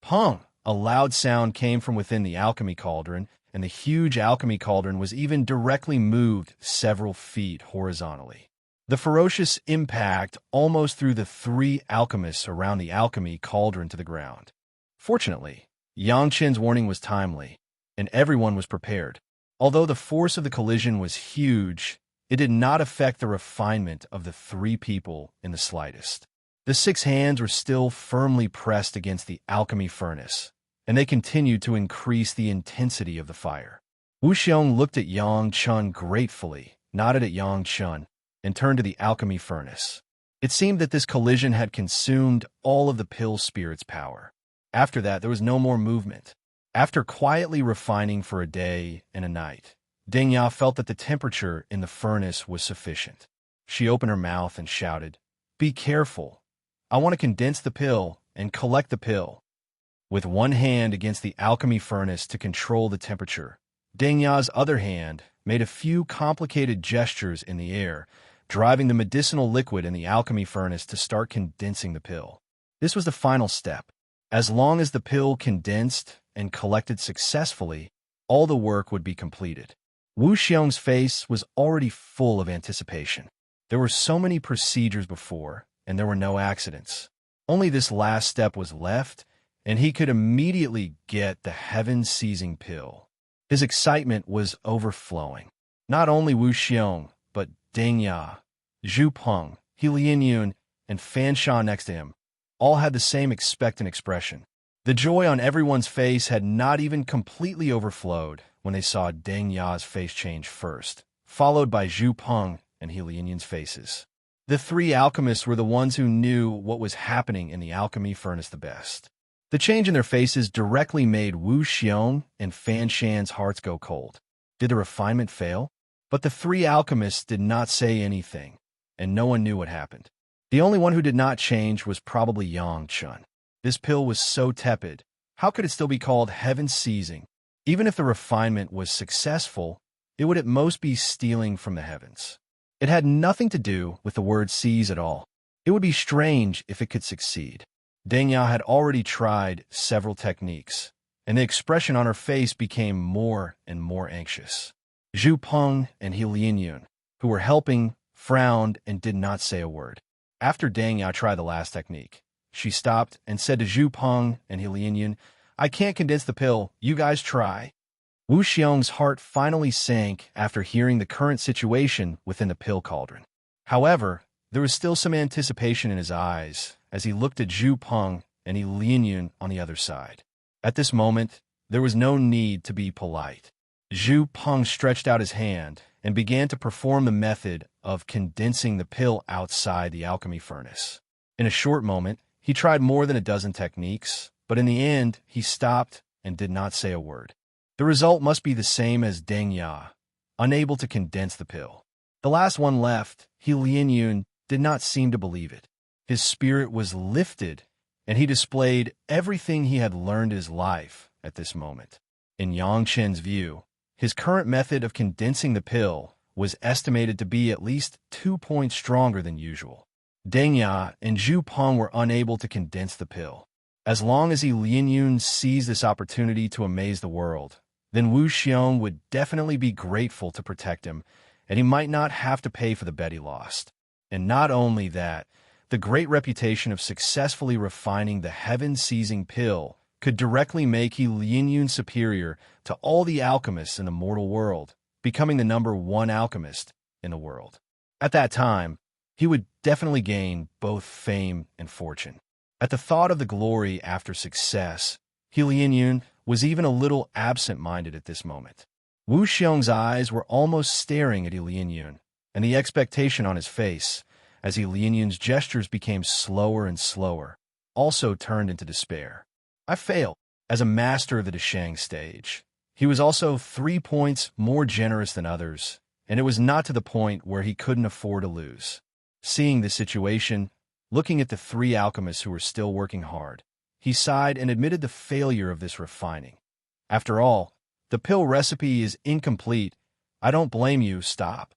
Pong! A loud sound came from within the alchemy cauldron, and the huge alchemy cauldron was even directly moved several feet horizontally. The ferocious impact almost threw the three alchemists around the alchemy cauldron to the ground. Fortunately, Yang Chen's warning was timely, and everyone was prepared. Although the force of the collision was huge, it did not affect the refinement of the three people in the slightest. The 6 hands were still firmly pressed against the alchemy furnace, and they continued to increase the intensity of the fire. Wu Xiong looked at Yang Chun gratefully, nodded at Yang Chun, and turned to the alchemy furnace. It seemed that this collision had consumed all of the pill spirit's power. After that, there was no more movement. After quietly refining for a day and a night, Deng Ya felt that the temperature in the furnace was sufficient. She opened her mouth and shouted, "Be careful. I want to condense the pill and collect the pill." With one hand against the alchemy furnace to control the temperature, Deng Ya's other hand made a few complicated gestures in the air, driving the medicinal liquid in the alchemy furnace to start condensing the pill. This was the final step. As long as the pill condensed and collected successfully, all the work would be completed. Wu Xiong's face was already full of anticipation. There were so many procedures before, and there were no accidents. Only this last step was left, and he could immediately get the heaven-seizing pill. His excitement was overflowing. Not only Wu Xiong, but Deng Ya, Zhu Peng, He Lianyun, and Fan Sha next to him all had the same expectant expression. The joy on everyone's face had not even completely overflowed when they saw Deng Ya's face change first, followed by Zhu Peng and He Lianyun's faces. The three alchemists were the ones who knew what was happening in the alchemy furnace the best. The change in their faces directly made Wu Xiong and Fan Shan's hearts go cold. Did the refinement fail? But the three alchemists did not say anything, and no one knew what happened. The only one who did not change was probably Yang Chun. This pill was so tepid. How could it still be called heaven-seizing? Even if the refinement was successful, it would at most be stealing from the heavens. It had nothing to do with the word seize at all. It would be strange if it could succeed. Deng Ya had already tried several techniques, and the expression on her face became more and more anxious. Zhu Peng and He Lianyun, who were helping, frowned and did not say a word. After Deng Ya tried the last technique, she stopped and said to Zhu Peng and He Lianyun, "I can't condense the pill. You guys try." Wu Xiong's heart finally sank after hearing the current situation within the pill cauldron. However, there was still some anticipation in his eyes as he looked at Zhu Peng and He Lianyun on the other side. At this moment, there was no need to be polite. Zhu Peng stretched out his hand and began to perform the method of condensing the pill outside the alchemy furnace. In a short moment, he tried more than a dozen techniques, but in the end, he stopped and did not say a word. The result must be the same as Deng Ya, unable to condense the pill. The last one left, He Lianyun, did not seem to believe it. His spirit was lifted, and he displayed everything he had learned in his life at this moment. In Yang Chen's view, his current method of condensing the pill was estimated to be at least 2 points stronger than usual. Deng Ya and Zhu Peng were unable to condense the pill. As long as He Lianyun seized this opportunity to amaze the world, then Wu Xiong would definitely be grateful to protect him, and he might not have to pay for the bet he lost. And not only that, the great reputation of successfully refining the heaven-seizing pill could directly make He Lianyun superior to all the alchemists in the mortal world, becoming the #1 alchemist in the world. At that time, he would definitely gain both fame and fortune. At the thought of the glory after success, He Lianyun was even a little absent-minded at this moment. Wu Xiong's eyes were almost staring at He Lianyun, and the expectation on his face, as He Lianyun's gestures became slower and slower, also turned into despair. I failed. As a master of the Deshang stage, he was also 3 points more generous than others, and it was not to the point where he couldn't afford to lose. Seeing this situation, looking at the 3 alchemists who were still working hard, he sighed and admitted the failure of this refining. After all, the pill recipe is incomplete. I don't blame you, stop.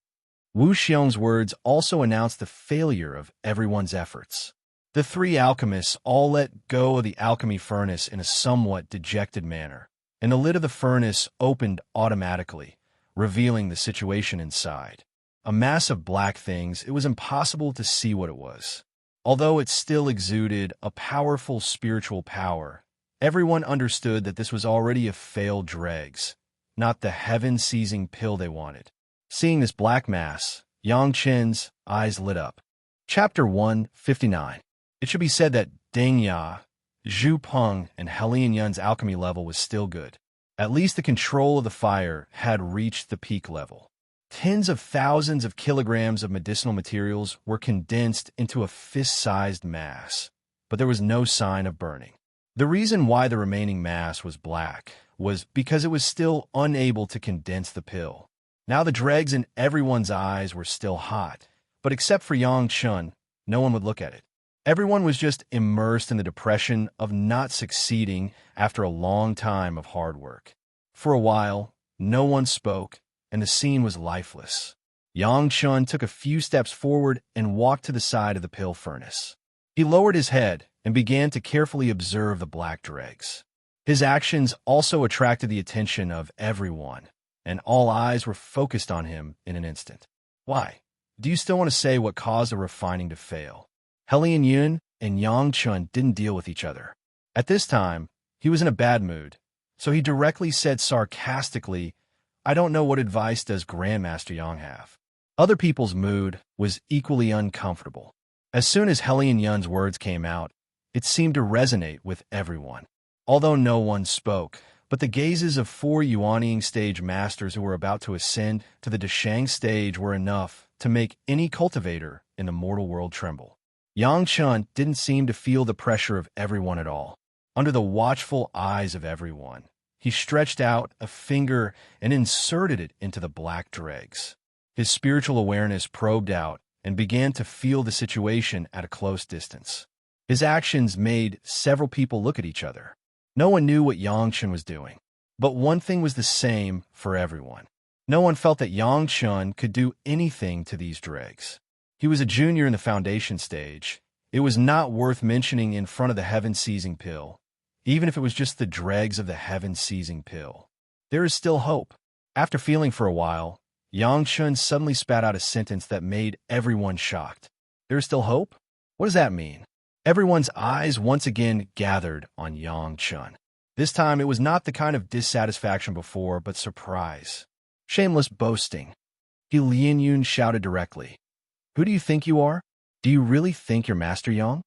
Wu Xiong's words also announced the failure of everyone's efforts. The 3 alchemists all let go of the alchemy furnace in a somewhat dejected manner, and the lid of the furnace opened automatically, revealing the situation inside. A mass of black things, it was impossible to see what it was. Although it still exuded a powerful spiritual power, everyone understood that this was already a failed dregs, not the heaven-seizing pill they wanted. Seeing this black mass, Yang Chen's eyes lit up. Chapter 159. It should be said that Deng Ya Zhu Peng and Helian Yun's alchemy level was still good. At least the control of the fire had reached the peak level. Tens of thousands of kilograms of medicinal materials were condensed into a fist-sized mass, but there was no sign of burning. The reason why the remaining mass was black was because it was still unable to condense the pill. Now the dregs in everyone's eyes were still hot, but except for Yang Chun, no one would look at it. Everyone was just immersed in the depression of not succeeding after a long time of hard work. For a while, no one spoke, and the scene was lifeless. Yang Chun took a few steps forward and walked to the side of the pill furnace. He lowered his head and began to carefully observe the black dregs. His actions also attracted the attention of everyone, and all eyes were focused on him in an instant. Why? Do you still want to say what caused the refining to fail? Helian Yun and Yang Chun didn't deal with each other. At this time, he was in a bad mood, so he directly said sarcastically, "I don't know what advice does Grandmaster Yang have." Other people's mood was equally uncomfortable. As soon as Helian Yun's words came out, it seemed to resonate with everyone. Although no one spoke, but the gazes of 4 Yuanying stage masters who were about to ascend to the Deshang stage were enough to make any cultivator in the mortal world tremble. Yang Chun didn't seem to feel the pressure of everyone at all. Under the watchful eyes of everyone, he stretched out a finger and inserted it into the black dregs. His spiritual awareness probed out and began to feel the situation at a close distance. His actions made several people look at each other. No one knew what Yang Chun was doing, but one thing was the same for everyone. No one felt that Yang Chun could do anything to these dregs. He was a junior in the foundation stage. It was not worth mentioning in front of the heaven-seizing pill, even if it was just the dregs of the heaven-seizing pill. There is still hope. After feeling for a while, Yang Chun suddenly spat out a sentence that made everyone shocked. There is still hope? What does that mean? Everyone's eyes once again gathered on Yang Chun. This time it was not the kind of dissatisfaction before, but surprise. Shameless boasting. Helian Yun shouted directly. Who do you think you are? Do you really think you're Master Yang?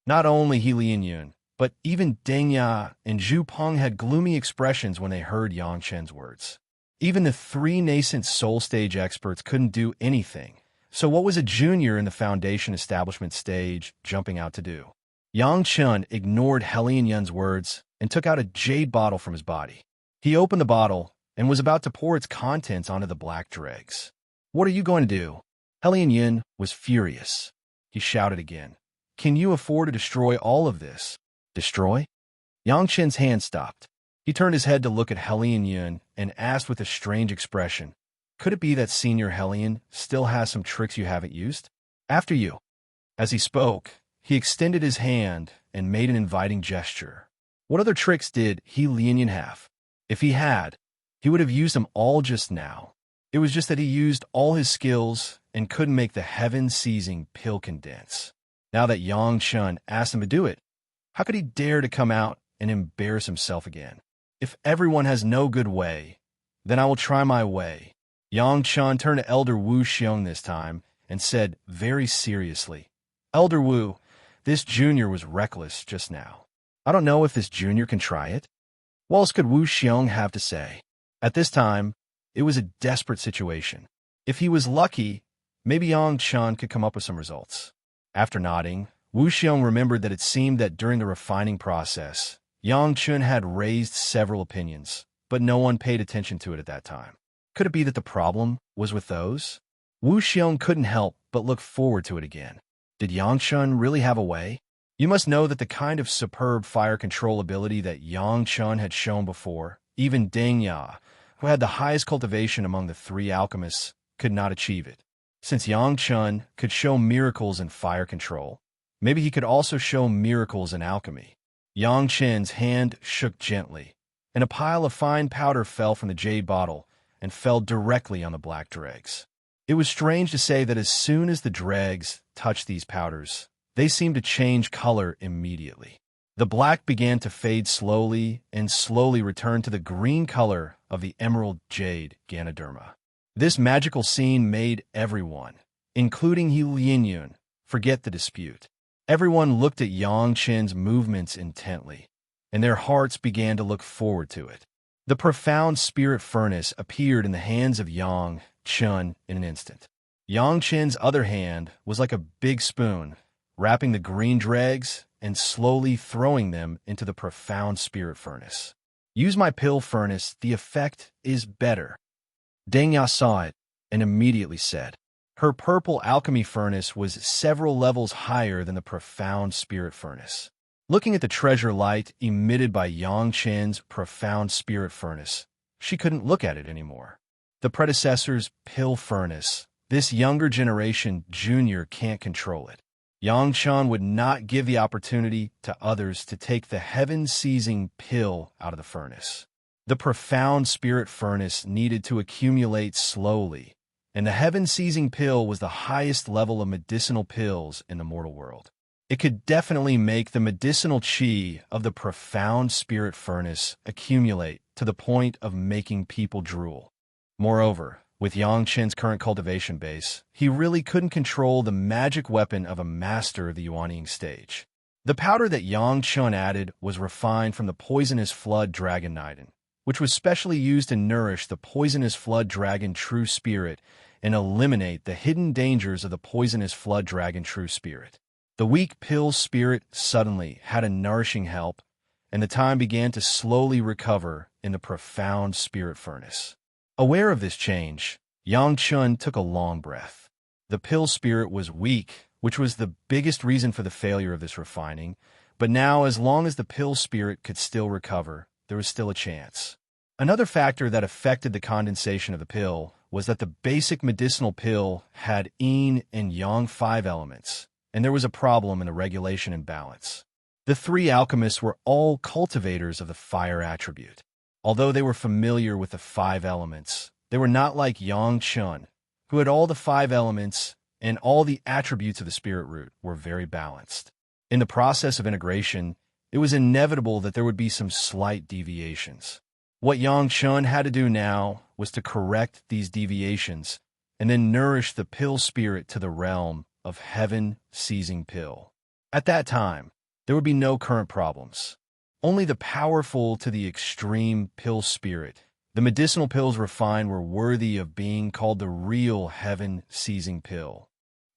Not only Helian Yun, but even Deng Ya and Zhu Peng had gloomy expressions when they heard Yang Chen's words. Even the 3 nascent soul stage experts couldn't do anything. So what was a junior in the foundation establishment stage jumping out to do? Yang Chun ignored Helian Yun's words and took out a jade bottle from his body. He opened the bottle and was about to pour its contents onto the black dregs. What are you going to do? Helian Yun was furious. He shouted again. Can you afford to destroy all of this? Destroy? Yang Chen's hand stopped. He turned his head to look at Helian Yun and asked with a strange expression, could it be that Senior Helian still has some tricks you haven't used? After you. As he spoke, he extended his hand and made an inviting gesture. What other tricks did Helian Yun have? If he had, he would have used them all just now. It was just that he used all his skills and couldn't make the heaven-seizing pill condense. Now that Yang Chun asked him to do it, how could he dare to come out and embarrass himself again? If everyone has no good way, then I will try my way. Yang Chun turned to Elder Wu Xiong this time and said very seriously, Elder Wu, this junior was reckless just now. I don't know if this junior can try it. What else could Wu Xiong have to say? At this time, it was a desperate situation. If he was lucky, maybe Yang Chun could come up with some results. After nodding, Wu Xiong remembered that it seemed that during the refining process, Yang Chun had raised several opinions, but no one paid attention to it at that time. Could it be that the problem was with those? Wu Xiong couldn't help but look forward to it again. Did Yang Chun really have a way? You must know that the kind of superb fire control ability that Yang Chun had shown before, even Deng Ya, who had the highest cultivation among the 3 alchemists, could not achieve it. Since Yang Chun could show miracles in fire control, maybe he could also show miracles in alchemy. Yang Chen's hand shook gently, and a pile of fine powder fell from the jade bottle and fell directly on the black dregs. It was strange to say that as soon as the dregs touched these powders, they seemed to change color immediately. The black began to fade slowly and slowly return to the green color of the emerald jade Ganoderma. This magical scene made everyone, including Helian Yun, forget the dispute. Everyone looked at Yang Chen's movements intently, and their hearts began to look forward to it. The profound spirit furnace appeared in the hands of Yang Chen in an instant. Yang Chen's other hand was like a big spoon, wrapping the green dregs and slowly throwing them into the profound spirit furnace. Use my pill furnace, the effect is better. Deng Ya saw it and immediately said. Her purple alchemy furnace was several levels higher than the profound spirit furnace. Looking at the treasure light emitted by Yang Chen's profound spirit furnace, she couldn't look at it anymore. The predecessor's pill furnace, this younger generation junior can't control it. Yang Chen would not give the opportunity to others to take the heaven-seizing pill out of the furnace. The profound spirit furnace needed to accumulate slowly, and the heaven-seizing pill was the highest level of medicinal pills in the mortal world. It could definitely make the medicinal qi of the profound spirit furnace accumulate to the point of making people drool. Moreover, with Yang Chen's current cultivation base, he really couldn't control the magic weapon of a master of the Yuanying stage. The powder that Yang Chen added was refined from the poisonous flood dragon Niden, which was specially used to nourish the poisonous flood dragon true spirit and eliminate the hidden dangers of the poisonous flood dragon true spirit. The weak pill spirit suddenly had a nourishing help, and the time began to slowly recover in the profound spirit furnace. Aware of this change, Yang Chen took a long breath. The pill spirit was weak, which was the biggest reason for the failure of this refining, but now as long as the pill spirit could still recover, there was still a chance. Another factor that affected the condensation of the pill was that the basic medicinal pill had yin and yang 5 elements, and there was a problem in the regulation and balance. The 3 alchemists were all cultivators of the fire attribute. Although they were familiar with the 5 elements, they were not like Yang Chen, who had all the 5 elements and all the attributes of the spirit root were very balanced. In the process of integration, it was inevitable that there would be some slight deviations. What Yang Chen had to do now was to correct these deviations and then nourish the pill spirit to the realm of heaven-seizing pill. At that time, there would be no current problems. Only the powerful to the extreme pill spirit, the medicinal pills refined, were worthy of being called the real heaven-seizing pill.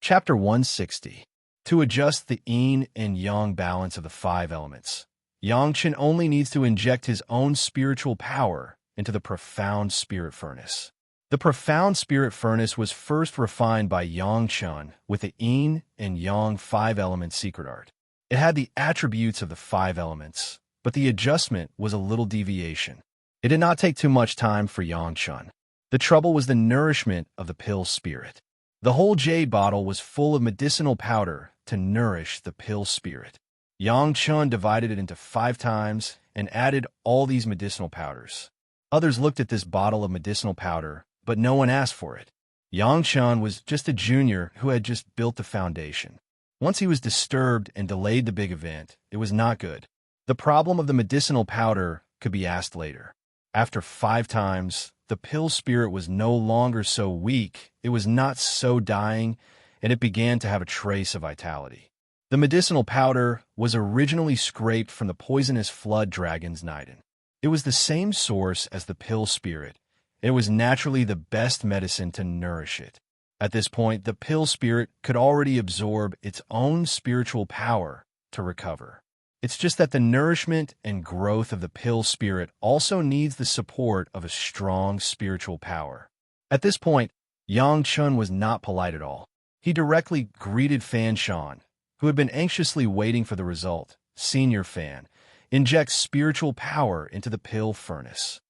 Chapter 160. To adjust the yin and yang balance of the 5 elements, Yang Chen only needs to inject his own spiritual power into the profound spirit furnace. The profound spirit furnace was first refined by Yang Chen with the yin and yang 5 element secret art. It had the attributes of the 5 elements, but the adjustment was a little deviation. It did not take too much time for Yang Chen. The trouble was the nourishment of the pill spirit. The whole jade bottle was full of medicinal powder to nourish the pill spirit. Yang Chen divided it into 5 times and added all these medicinal powders. Others looked at this bottle of medicinal powder, but no one asked for it. Yang Chen was just a junior who had just built the foundation. Once he was disturbed and delayed the big event, it was not good. The problem of the medicinal powder could be asked later. After 5 times, the pill spirit was no longer so weak, it was not so dying, and it began to have a trace of vitality. The medicinal powder was originally scraped from the poisonous flood dragon's Niden. It was the same source as the pill spirit. It was naturally the best medicine to nourish it. At this point, the pill spirit could already absorb its own spiritual power to recover. It's just that the nourishment and growth of the pill spirit also needs the support of a strong spiritual power. At this point, Yang Chen was not polite at all. He directly greeted Fan Shan, who had been anxiously waiting for the result. Senior Fan, inject spiritual power into the pill furnace.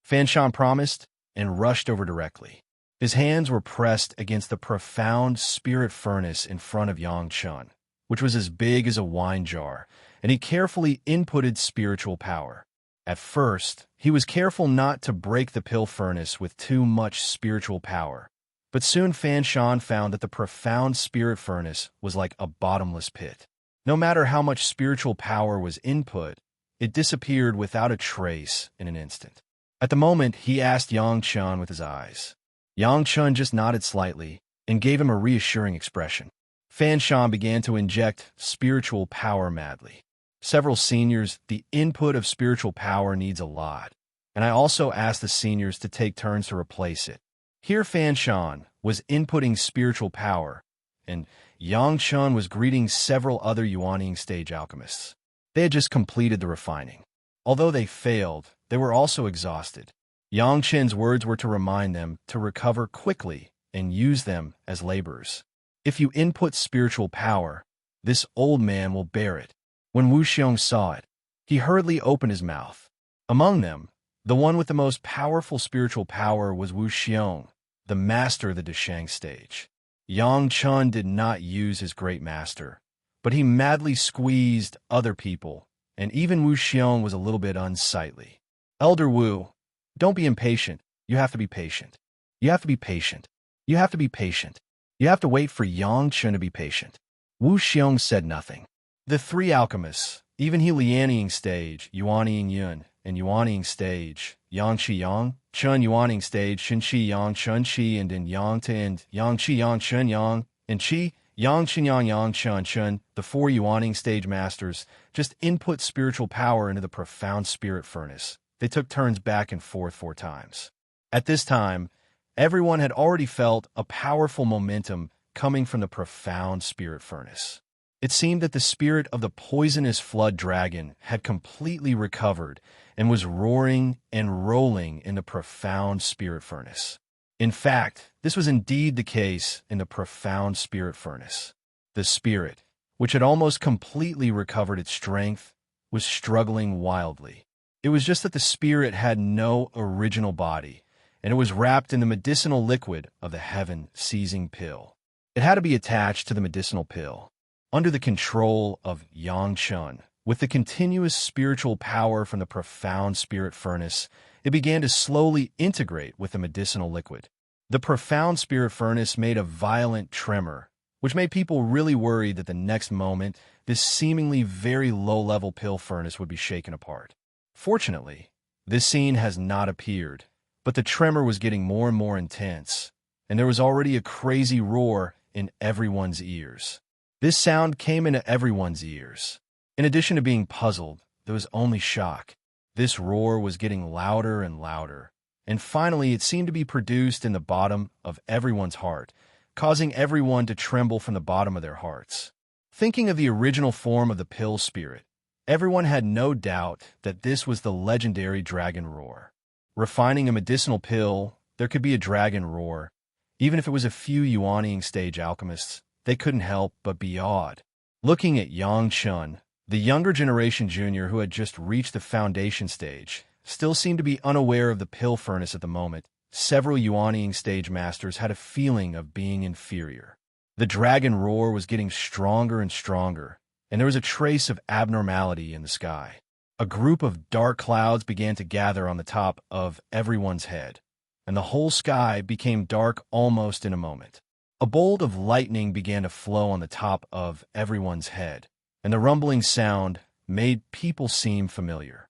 Fan Shan promised and rushed over directly. His hands were pressed against the profound spirit furnace in front of Yang Chen, which was as big as a wine jar, and he carefully inputted spiritual power. At first, he was careful not to break the pill furnace with too much spiritual power, but soon Fan Shan found that the profound spirit furnace was like a bottomless pit. No matter how much spiritual power was input, it disappeared without a trace in an instant. At the moment, he asked Yang Chen with his eyes. Yang Chen just nodded slightly and gave him a reassuring expression. Fan Shan began to inject spiritual power madly. Several seniors, the input of spiritual power needs a lot, and I also asked the seniors to take turns to replace it. Here Fan Shan was inputting spiritual power, and Yang Chun was greeting several other Yuanying stage alchemists. They had just completed the refining. Although they failed, they were also exhausted. Yang Chen's words were to remind them to recover quickly and use them as laborers. If you input spiritual power, this old man will bear it. When Wu Xiong saw it, he hurriedly opened his mouth. Among them, the one with the most powerful spiritual power was Wu Xiong, the master of the Deshang stage. Yang Chun did not use his great master, but he madly squeezed other people, and even Wu Xiong was a little bit unsightly. Elder Wu, don't be impatient. You have to be patient. You have to be patient. You have to be patient. You have to wait for Yang Chun to be patient. Wu Xiong said nothing. The three alchemists, even he Lianying stage, Yuanying Yun, and Yuanying stage, Yang Qi Yang, Chun Yuanying stage, Shin Qi Yang, Chun Qi, and then Yang to and Yang Qi Yang, Chun Yang, and Qi, Yang Qin Yang, Yang Chun Chun, the four Yuanying stage masters, just input spiritual power into the profound spirit furnace. They took turns back and forth 4 times. At this time, everyone had already felt a powerful momentum coming from the profound spirit furnace. It seemed that the spirit of the poisonous flood dragon had completely recovered and was roaring and rolling in the profound spirit furnace. In fact, this was indeed the case in the profound spirit furnace. The spirit, which had almost completely recovered its strength, was struggling wildly. It was just that the spirit had no original body, and it was wrapped in the medicinal liquid of the heaven-seizing pill. It had to be attached to the medicinal pill, under the control of Yang Chun. With the continuous spiritual power from the profound spirit furnace, it began to slowly integrate with the medicinal liquid. The profound spirit furnace made a violent tremor, which made people really worried that the next moment, this seemingly very low-level pill furnace would be shaken apart. Fortunately, this scene has not appeared, but the tremor was getting more and more intense, and there was already a crazy roar in everyone's ears. This sound came into everyone's ears. In addition to being puzzled, there was only shock. This roar was getting louder and louder, and finally it seemed to be produced in the bottom of everyone's heart, causing everyone to tremble from the bottom of their hearts. Thinking of the original form of the pill spirit, everyone had no doubt that this was the legendary dragon roar. Refining a medicinal pill, there could be a dragon roar. Even if it was a few Yuanying stage alchemists, they couldn't help but be awed. Looking at Yang Chun, the younger generation junior who had just reached the foundation stage, still seemed to be unaware of the pill furnace at the moment. Several Yuanying stage masters had a feeling of being inferior. The dragon roar was getting stronger and stronger, and there was a trace of abnormality in the sky. A group of dark clouds began to gather on the top of everyone's head, and the whole sky became dark almost in a moment. A bolt of lightning began to flow on the top of everyone's head, and the rumbling sound made people seem familiar.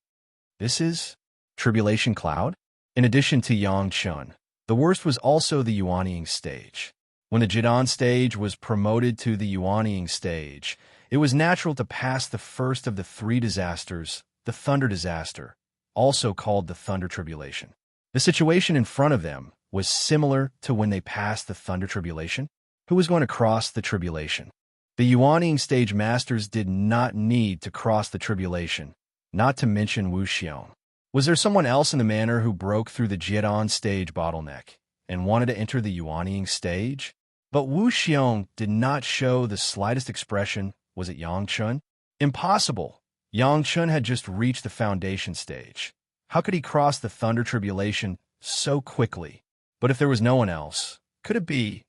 This is Tribulation Cloud? In addition to Yang Chun, the worst was also the Yuanying stage. When the Jidan stage was promoted to the Yuanying stage, it was natural to pass the first of the 3 disasters, the Thunder Disaster, also called the Thunder Tribulation. The situation in front of them was similar to when they passed the Thunder Tribulation. Who was going to cross the tribulation? The Yuanying stage masters did not need to cross the tribulation, not to mention Wu Xiong. Was there someone else in the manner who broke through the Jidan stage bottleneck and wanted to enter the Yuanying stage? But Wu Xiong did not show the slightest expression. Was it Yang Chun? Impossible. Yang Chun had just reached the foundation stage. How could he cross the Thunder Tribulation so quickly? But if there was no one else, could it be?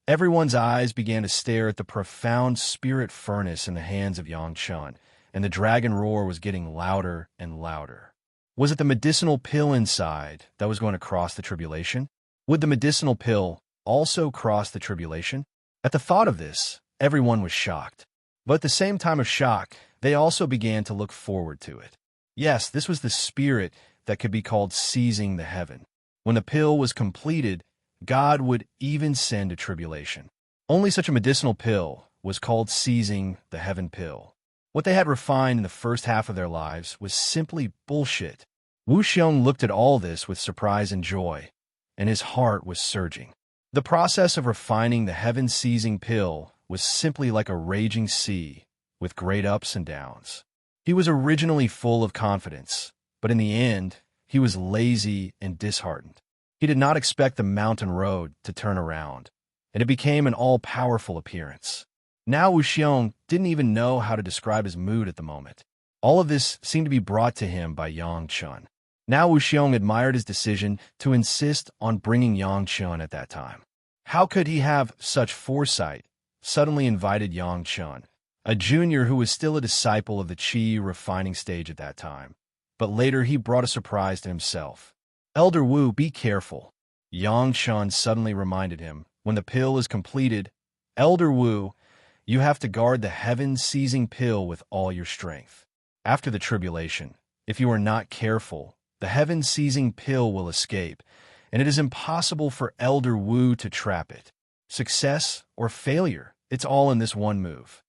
Everyone's eyes began to stare at the profound spirit furnace in the hands of Yang Chun, and the dragon roar was getting louder and louder. Was it the medicinal pill inside that was going to cross the tribulation? Would the medicinal pill also cross the tribulation? At the thought of this, everyone was shocked. But at the same time of shock, they also began to look forward to it. Yes, this was the spirit that could be called seizing the heaven. When the pill was completed, God would even send a tribulation. Only such a medicinal pill was called seizing the heaven pill. What they had refined in the first half of their lives was simply bullshit. Wu Xiong looked at all this with surprise and joy, and his heart was surging. The process of refining the heaven-seizing pill was simply like a raging sea, with great ups and downs. He was originally full of confidence, but in the end, he was lazy and disheartened. He did not expect the mountain road to turn around, and it became an all-powerful appearance. Now Wu Xiong didn't even know how to describe his mood at the moment. All of this seemed to be brought to him by Yang Chun. Now Wu Xiong admired his decision to insist on bringing Yang Chun at that time. How could he have such foresight? Suddenly invited Yang Chun, a junior who was still a disciple of the Qi refining stage at that time. But later he brought a surprise to himself. Elder Wu, be careful. Yang Chun suddenly reminded him, when the pill is completed, Elder Wu, you have to guard the heaven-seizing pill with all your strength. After the tribulation, if you are not careful, the heaven-seizing pill will escape, and it is impossible for Elder Wu to trap it. Success or failure, it's all in this one move.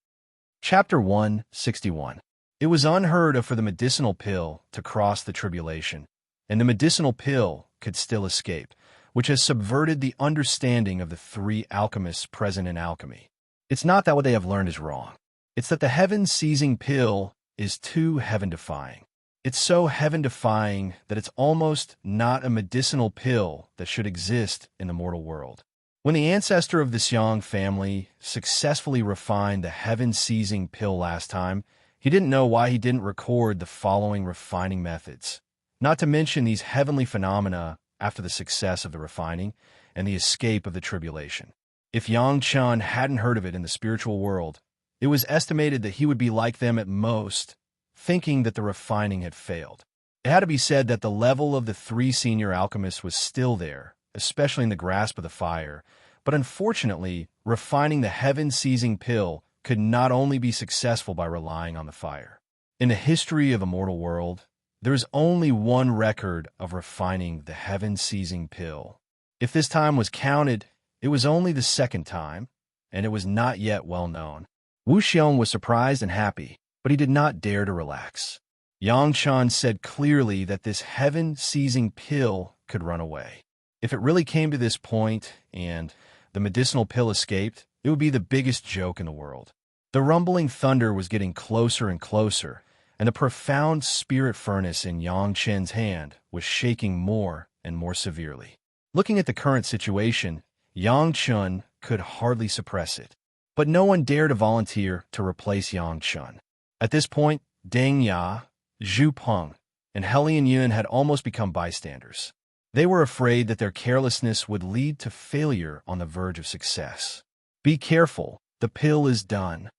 Chapter 161. It was unheard of for the medicinal pill to cross the tribulation, and the medicinal pill could still escape, which has subverted the understanding of the three alchemists present in alchemy. It's not that what they have learned is wrong. It's that the heaven-seizing pill is too heaven-defying. It's so heaven-defying that it's almost not a medicinal pill that should exist in the mortal world. When the ancestor of the Xiang family successfully refined the heaven-seizing pill last time, he didn't know why he didn't record the following refining methods. Not to mention these heavenly phenomena after the success of the refining and the escape of the tribulation. If Yang Chun hadn't heard of it in the spiritual world, it was estimated that he would be like them at most, thinking that the refining had failed. It had to be said that the level of the three senior alchemists was still there, especially in the grasp of the fire, but unfortunately, refining the heaven-seizing pill could not only be successful by relying on the fire. In the history of the mortal world, there is only one record of refining the heaven-seizing pill. If this time was counted, it was only the second time, and it was not yet well known. Wu Xiong was surprised and happy, but he did not dare to relax. Yang Chun said clearly that this heaven-seizing pill could run away. If it really came to this point, and the medicinal pill escaped, it would be the biggest joke in the world. The rumbling thunder was getting closer and closer, and the profound spirit furnace in Yang Chen's hand was shaking more and more severely. Looking at the current situation, Yang Chun could hardly suppress it, but no one dared to volunteer to replace Yang Chun. At this point, Deng Ya, Zhu Peng, and Helian Yun had almost become bystanders. They were afraid that their carelessness would lead to failure on the verge of success. Be careful, the pill is done.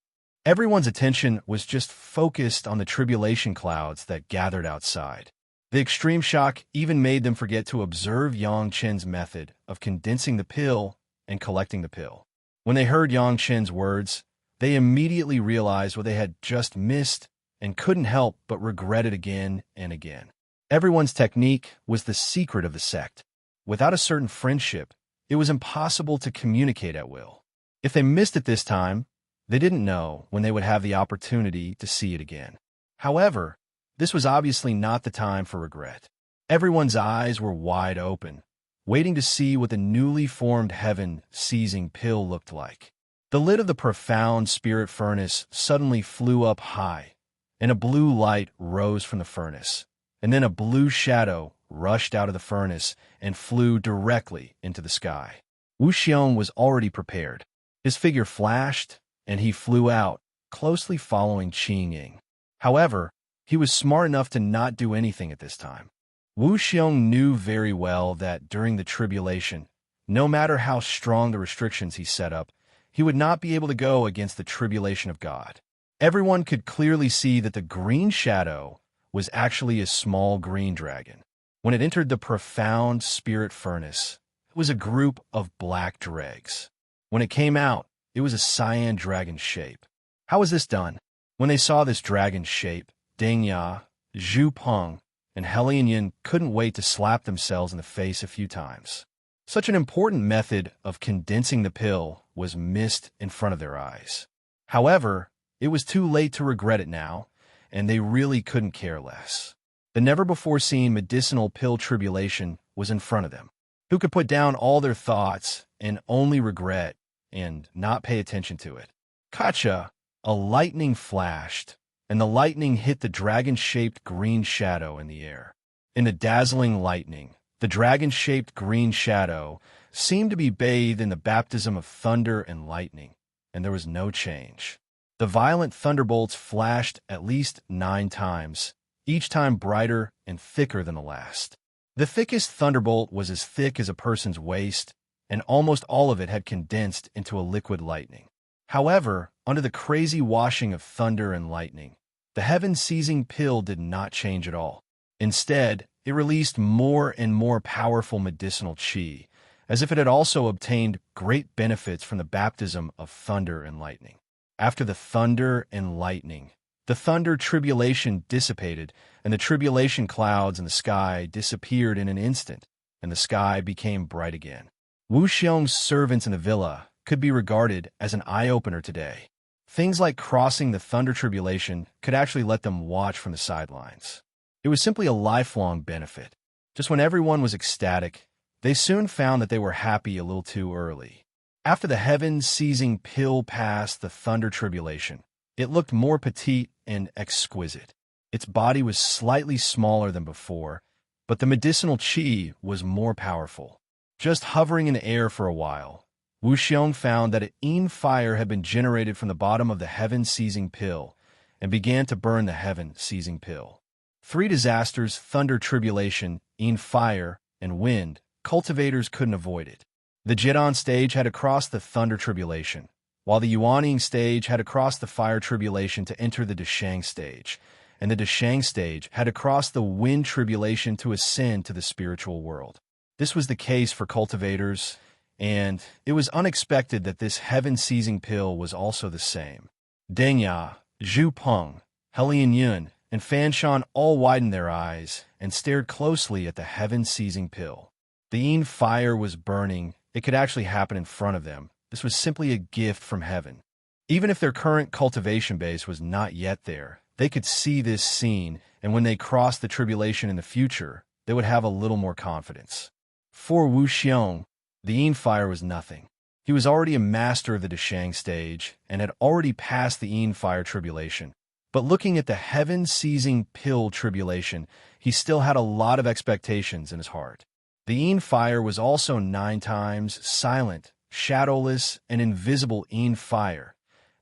Everyone's attention was just focused on the tribulation clouds that gathered outside. The extreme shock even made them forget to observe Yang Chen's method of condensing the pill and collecting the pill. When they heard Yang Chen's words, they immediately realized what they had just missed and couldn't help but regret it again and again. Everyone's technique was the secret of the sect. Without a certain friendship, it was impossible to communicate at will. If they missed it this time, they didn't know when they would have the opportunity to see it again. However, this was obviously not the time for regret. Everyone's eyes were wide open, waiting to see what the newly formed heaven-seizing pill looked like. The lid of the profound spirit furnace suddenly flew up high, and a blue light rose from the furnace, and then a blue shadow rushed out of the furnace and flew directly into the sky. Wu Xiong was already prepared. His figure flashed, and he flew out, closely following Qing Ying. However, he was smart enough to not do anything at this time. Wu Xiong knew very well that during the tribulation, no matter how strong the restrictions he set up, he would not be able to go against the tribulation of God. Everyone could clearly see that the green shadow was actually a small green dragon. When it entered the profound spirit furnace, it was a group of black dregs. When it came out, it was a cyan dragon shape. How was this done? When they saw this dragon shape, Deng Ya, Zhu Peng, and Helian Yin couldn't wait to slap themselves in the face a few times. Such an important method of condensing the pill was missed in front of their eyes. However, it was too late to regret it now, and they really couldn't care less. The never-before-seen medicinal pill tribulation was in front of them. Who could put down all their thoughts and only regret and not pay attention to it? Kacha, a lightning flashed, and the lightning hit the dragon-shaped green shadow in the air. In the dazzling lightning, the dragon-shaped green shadow seemed to be bathed in the baptism of thunder and lightning, and there was no change. The violent thunderbolts flashed at least 9 times, each time brighter and thicker than the last. The thickest thunderbolt was as thick as a person's waist, and almost all of it had condensed into a liquid lightning. However, under the crazy washing of thunder and lightning, the heaven-seizing pill did not change at all. Instead, it released more and more powerful medicinal chi, as if it had also obtained great benefits from the baptism of thunder and lightning. After the thunder and lightning, the thunder tribulation dissipated, and the tribulation clouds in the sky disappeared in an instant, and the sky became bright again. Wu Xiong's servants in the villa could be regarded as an eye-opener today. Things like crossing the thunder tribulation could actually let them watch from the sidelines. It was simply a lifelong benefit. Just when everyone was ecstatic, they soon found that they were happy a little too early. After the heaven-seizing pill passed the thunder tribulation, it looked more petite and exquisite. Its body was slightly smaller than before, but the medicinal qi was more powerful. Just hovering in the air for a while, Wu Xiong found that an fire had been generated from the bottom of the heaven-seizing pill and began to burn the heaven-seizing pill. 3 disasters, thunder tribulation, fire, and wind, cultivators couldn't avoid it. The Jidon stage had to cross the thunder tribulation, while the Yuaning stage had to cross the fire tribulation to enter the Deshang stage, and the Deshang stage had to cross the wind tribulation to ascend to the spiritual world. This was the case for cultivators, and it was unexpected that this heaven-seizing pill was also the same. Deng Ya, Zhu Peng, Helian Yun, and Fan Shan all widened their eyes and stared closely at the heaven-seizing pill. The fire was burning. It could actually happen in front of them. This was simply a gift from heaven. Even if their current cultivation base was not yet there, they could see this scene, and when they crossed the tribulation in the future, they would have a little more confidence. For Wu Xiong, the fire was nothing. He was already a master of the Deshang stage and had already passed the fire tribulation. But looking at the heaven-seizing pill tribulation, he still had a lot of expectations in his heart. The fire was also 9 times silent, shadowless, and invisible fire.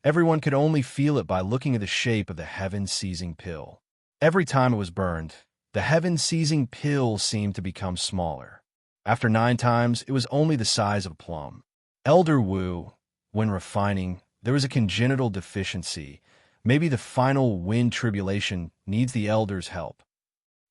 Everyone could only feel it by looking at the shape of the heaven-seizing pill. Every time it was burned, the heaven-seizing pill seemed to become smaller. After 9 times, it was only the size of a plum. Elder Wu, when refining, there was a congenital deficiency. Maybe the final wind tribulation needs the elder's help.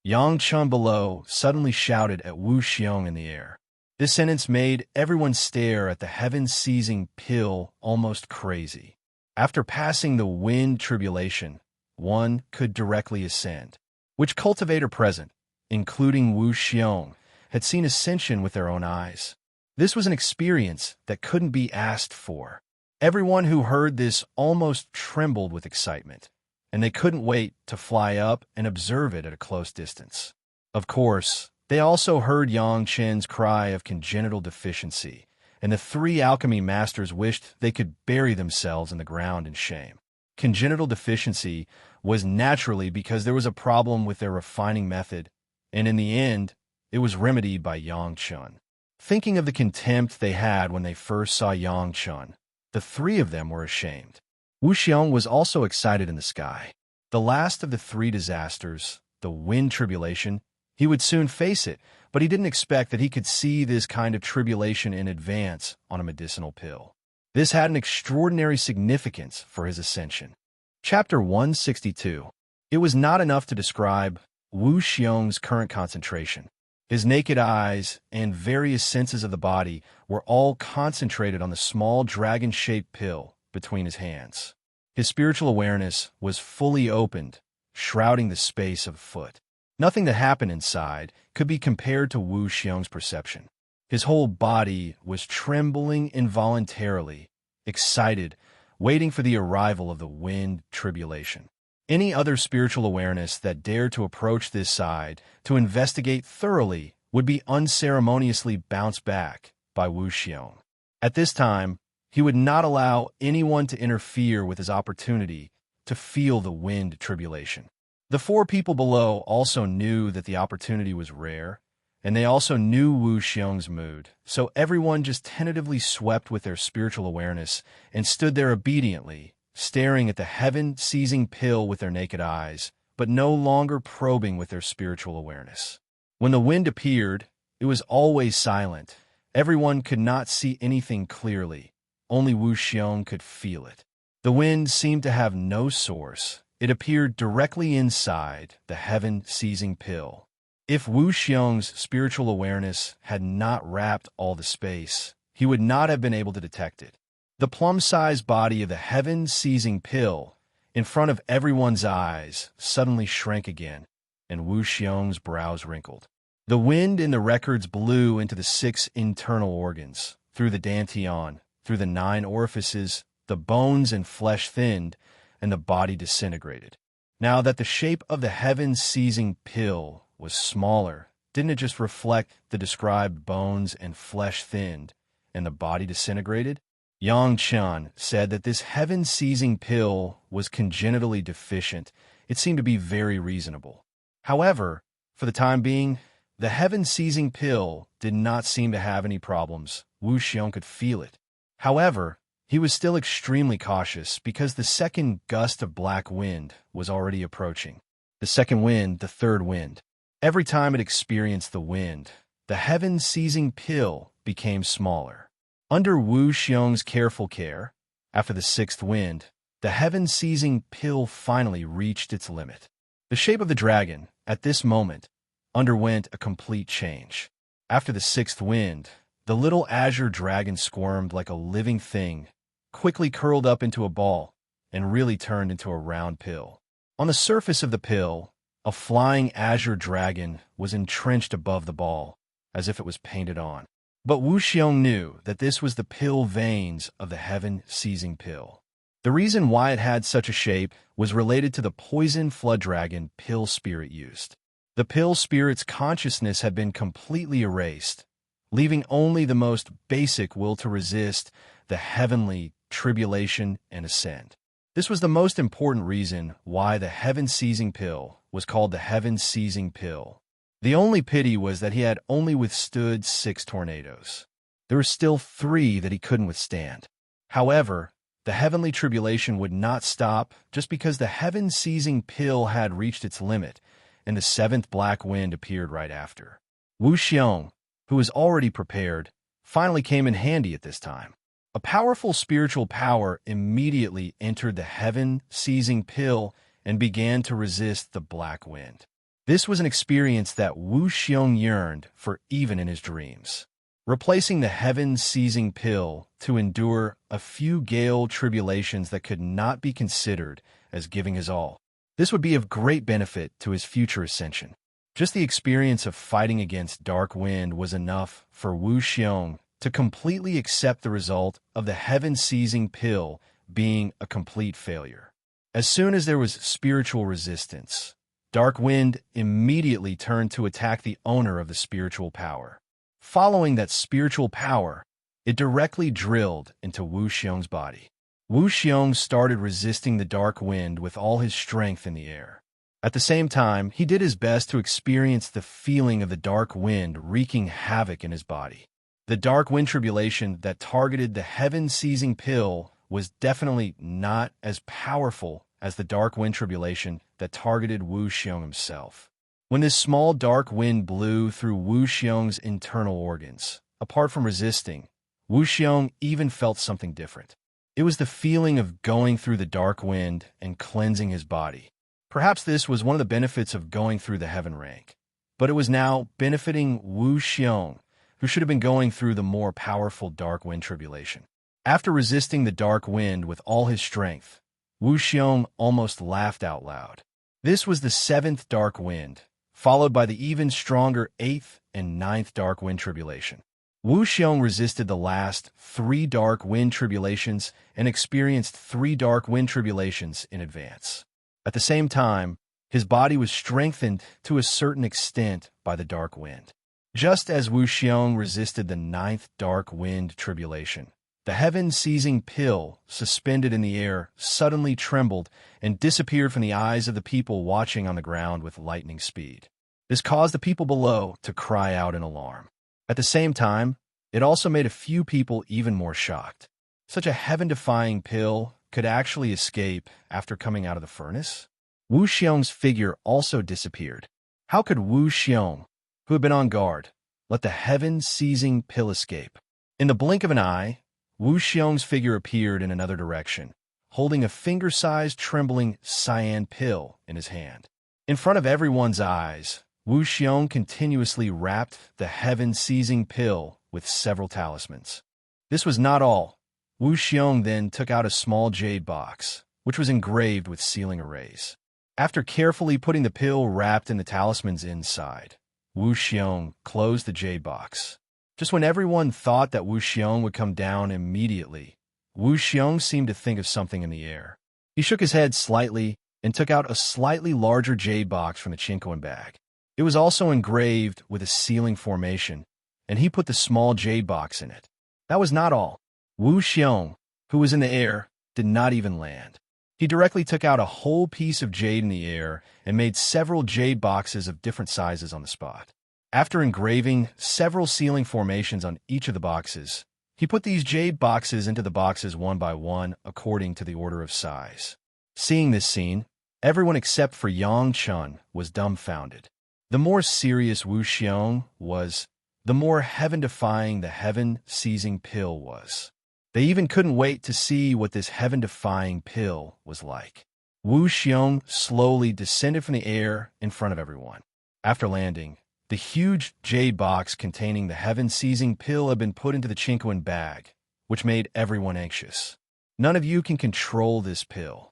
Yang Chun below suddenly shouted at Wu Xiong in the air. This sentence made everyone stare at the heaven-seizing pill almost crazy. After passing the wind tribulation, one could directly ascend. Which cultivator present, including Wu Xiong, had seen ascension with their own eyes? This was an experience that couldn't be asked for. Everyone who heard this almost trembled with excitement, and they couldn't wait to fly up and observe it at a close distance. Of course, they also heard Yang Chen's cry of congenital deficiency, and the 3 alchemy masters wished they could bury themselves in the ground in shame. Congenital deficiency was naturally because there was a problem with their refining method, and in the end, it was remedied by Yang Chun. Thinking of the contempt they had when they first saw Yang Chun, the 3 of them were ashamed. Wu Xiong was also excited in the sky. The last of the 3 disasters, the wind tribulation, he would soon face it, but he didn't expect that he could see this kind of tribulation in advance on a medicinal pill. This had an extraordinary significance for his ascension. Chapter 162. It was not enough to describe Wu Xiong's current concentration. His naked eyes and various senses of the body were all concentrated on the small dragon-shaped pill between his hands. His spiritual awareness was fully opened, shrouding the space of a foot. Nothing that happened inside could be compared to Wu Xiong's perception. His whole body was trembling involuntarily, excited, waiting for the arrival of the wind tribulation. Any other spiritual awareness that dared to approach this side to investigate thoroughly would be unceremoniously bounced back by Wu Xiong. At this time, he would not allow anyone to interfere with his opportunity to feel the wind tribulation. The four people below also knew that the opportunity was rare, and they also knew Wu Xiong's mood, so everyone just tentatively swept with their spiritual awareness and stood there obediently, staring at the heaven-seizing pill with their naked eyes, but no longer probing with their spiritual awareness. When the wind appeared, it was always silent. Everyone could not see anything clearly. Only Wu Xiong could feel it. The wind seemed to have no source. It appeared directly inside the heaven-seizing pill. If Wu Xiong's spiritual awareness had not wrapped all the space, he would not have been able to detect it. The plum-sized body of the heaven-seizing pill, in front of everyone's eyes, suddenly shrank again, and Wu Xiong's brows wrinkled. The wind in the records blew into the 6 internal organs, through the dantian, through the 9 orifices, the bones and flesh thinned, and the body disintegrated. Now that the shape of the heaven-seizing pill was smaller, didn't it just reflect the described bones and flesh thinned, and the body disintegrated? Yang Chen said that this heaven-seizing pill was congenitally deficient. It seemed to be very reasonable. However, for the time being, the heaven-seizing pill did not seem to have any problems. Wu Xiong could feel it. However, he was still extremely cautious because the second gust of black wind was already approaching. The second wind, the third wind. Every time it experienced the wind, the heaven-seizing pill became smaller. Under Wu Xiong's careful care, after the 6th wind, the heaven-seizing pill finally reached its limit. The shape of the dragon, at this moment, underwent a complete change. After the 6th wind, the little azure dragon squirmed like a living thing, quickly curled up into a ball, and really turned into a round pill. On the surface of the pill, a flying azure dragon was entrenched above the ball, as if it was painted on. But Wu Xiong knew that this was the pill veins of the heaven-seizing pill. The reason why it had such a shape was related to the poison flood dragon pill spirit used. The pill spirit's consciousness had been completely erased, leaving only the most basic will to resist the heavenly tribulation and ascend. This was the most important reason why the heaven-seizing pill was called the heaven-seizing pill. The only pity was that he had only withstood 6 tornadoes. There were still 3 that he couldn't withstand. However, the heavenly tribulation would not stop just because the heaven-seizing pill had reached its limit, and the 7th black wind appeared right after. Wu Xiong, who was already prepared, finally came in handy at this time. A powerful spiritual power immediately entered the heaven-seizing pill and began to resist the black wind. This was an experience that Wu Xiong yearned for even in his dreams. Replacing the heaven-seizing pill to endure a few gale tribulations that could not be considered as giving his all. This would be of great benefit to his future ascension. Just the experience of fighting against dark wind was enough for Wu Xiong to completely accept the result of the heaven-seizing pill being a complete failure. As soon as there was spiritual resistance, dark wind immediately turned to attack the owner of the spiritual power. Following that spiritual power, it directly drilled into Wu Xiong's body. Wu Xiong started resisting the dark wind with all his strength in the air. At the same time, he did his best to experience the feeling of the dark wind wreaking havoc in his body. The dark wind tribulation that targeted the heaven-seizing pill was definitely not as powerful as the dark wind tribulation that targeted Wu Xiong himself. When this small dark wind blew through Wu Xiong's internal organs, apart from resisting, Wu Xiong even felt something different. It was the feeling of going through the dark wind and cleansing his body. Perhaps this was one of the benefits of going through the heaven rank, but it was now benefiting Wu Xiong, who should have been going through the more powerful dark wind tribulation. After resisting the dark wind with all his strength, Wu Xiong almost laughed out loud. This was the 7th dark wind, followed by the even stronger 8th and 9th dark wind tribulation. Wu Xiong resisted the last 3 dark wind tribulations and experienced 3 dark wind tribulations in advance. At the same time, his body was strengthened to a certain extent by the dark wind. Just as Wu Xiong resisted the 9th dark wind tribulation, the heaven-seizing pill suspended in the air suddenly trembled and disappeared from the eyes of the people watching on the ground with lightning speed. This caused the people below to cry out in alarm. At the same time, it also made a few people even more shocked. Such a heaven-defying pill could actually escape after coming out of the furnace? Wu Xiong's figure also disappeared. How could Wu Xiong, who had been on guard, let the heaven-seizing pill escape? In the blink of an eye, Wu Xiong's figure appeared in another direction, holding a finger-sized trembling cyan pill in his hand. In front of everyone's eyes, Wu Xiong continuously wrapped the heaven-seizing pill with several talismans. This was not all. Wu Xiong then took out a small jade box, which was engraved with sealing arrays. After carefully putting the pill wrapped in the talismans inside, Wu Xiong closed the jade box. Just when everyone thought that Wu Xiong would come down immediately, Wu Xiong seemed to think of something in the air. He shook his head slightly and took out a slightly larger jade box from the chinko bag. It was also engraved with a sealing formation, and he put the small jade box in it. That was not all. Wu Xiong, who was in the air, did not even land. He directly took out a whole piece of jade in the air and made several jade boxes of different sizes on the spot. After engraving several sealing formations on each of the boxes, he put these jade boxes into the boxes one by one according to the order of size. Seeing this scene, everyone except for Yang Chun was dumbfounded. The more serious Wu Xiong was, the more heaven-defying the heaven-seizing pill was. They even couldn't wait to see what this heaven-defying pill was like. Wu Xiong slowly descended from the air in front of everyone. After landing, the huge jade box containing the heaven-seizing pill had been put into the chinko bag, which made everyone anxious. None of you can control this pill.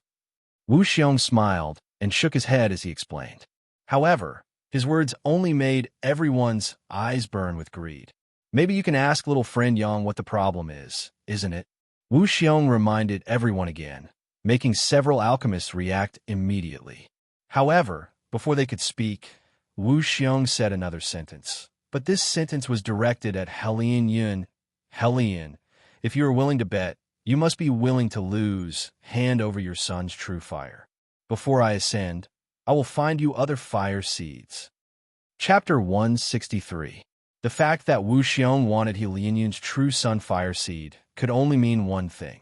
Wu Xiong smiled and shook his head as he explained. However, his words only made everyone's eyes burn with greed. Maybe you can ask little friend Yang what the problem is, isn't it? Wu Xiong reminded everyone again, making several alchemists react immediately. However, before they could speak, Wu Xiong said another sentence. But this sentence was directed at Helian Yun. Helian, if you are willing to bet, you must be willing to lose. Hand over your son's true fire. Before I ascend, I will find you other fire seeds. Chapter 163. The fact that Wu Xiong wanted Helian Yun's true sun fire seed could only mean one thing.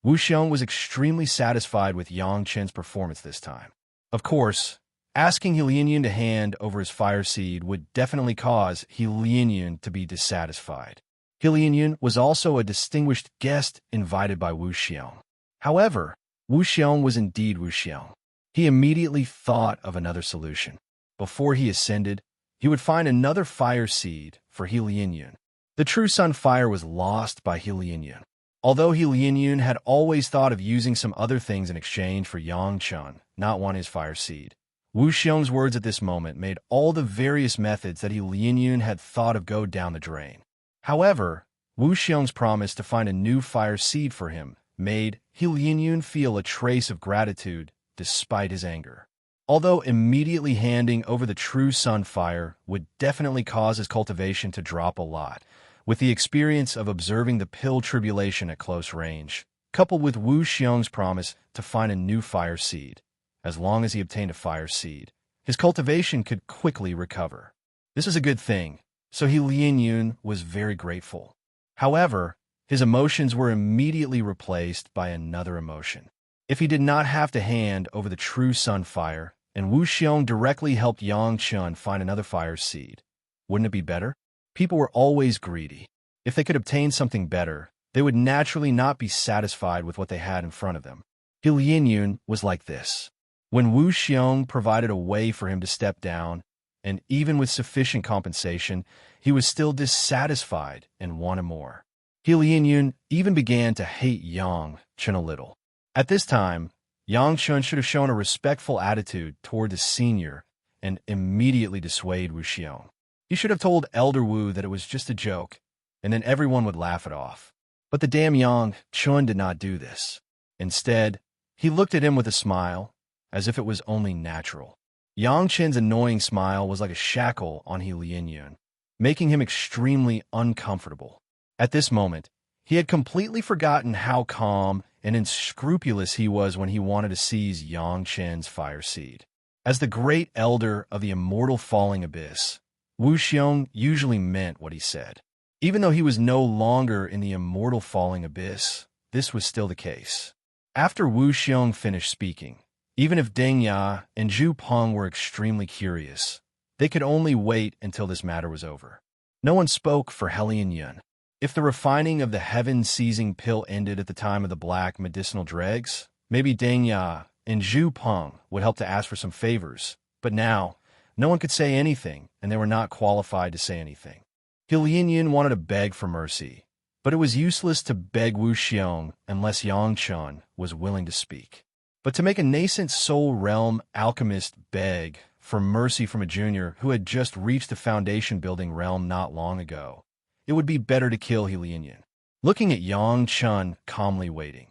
Wu Xiong was extremely satisfied with Yang Chen's performance this time. Of course, asking Helian Yun to hand over his fire seed would definitely cause Helian Yun to be dissatisfied. Helian Yun was also a distinguished guest invited by Wu Xiong. However, Wu Xiong was indeed Wu Xiong. He immediately thought of another solution. Before he ascended, he would find another fire seed for Helian Yun. The true sun fire was lost by Helian Yun. Although Helian Yun had always thought of using some other things in exchange for Yang Chun not wanting his fire seed, Wu Xiong's words at this moment made all the various methods that Helian Yun had thought of go down the drain. However, Wu Xiong's promise to find a new fire seed for him made Helian Yun feel a trace of gratitude despite his anger. Although immediately handing over the true sun fire would definitely cause his cultivation to drop a lot, with the experience of observing the pill tribulation at close range, coupled with Wu Xiong's promise to find a new fire seed, as long as he obtained a fire seed, his cultivation could quickly recover. This was a good thing, so Helian Yun was very grateful. However, his emotions were immediately replaced by another emotion. If he did not have to hand over the true sun fire, and Wu Xiong directly helped Yang Chun find another fire seed, wouldn't it be better? People were always greedy. If they could obtain something better, they would naturally not be satisfied with what they had in front of them. Helian Yun was like this. When Wu Xiong provided a way for him to step down, and even with sufficient compensation, he was still dissatisfied and wanted more. Helian Yun even began to hate Yang Chun a little. At this time, Yang Chun should have shown a respectful attitude toward the senior and immediately dissuade Wu Xiong. He should have told Elder Wu that it was just a joke and then everyone would laugh it off. But the damn Yang Chun did not do this. Instead, he looked at him with a smile, as if it was only natural. Yang Chen's annoying smile was like a shackle on He Lianyun, making him extremely uncomfortable. At this moment, he had completely forgotten how calm and unscrupulous he was when he wanted to seize Yang Chen's fire seed. As the great elder of the immortal falling abyss, Wu Xiong usually meant what he said. Even though he was no longer in the immortal falling abyss, this was still the case. After Wu Xiong finished speaking, even if Deng Ya and Zhu Peng were extremely curious, they could only wait until this matter was over. No one spoke for He Lianyun. If the refining of the heaven-seizing pill ended at the time of the black medicinal dregs, maybe Deng Ya and Zhu Peng would help to ask for some favors, but now, no one could say anything, and they were not qualified to say anything. He Lianyun wanted to beg for mercy, but it was useless to beg Wu Xiong unless Yang Chun was willing to speak. But to make a nascent soul realm alchemist beg for mercy from a junior who had just reached the foundation-building realm not long ago, it would be better to kill He Lianyun. Looking at Yang Chun calmly waiting,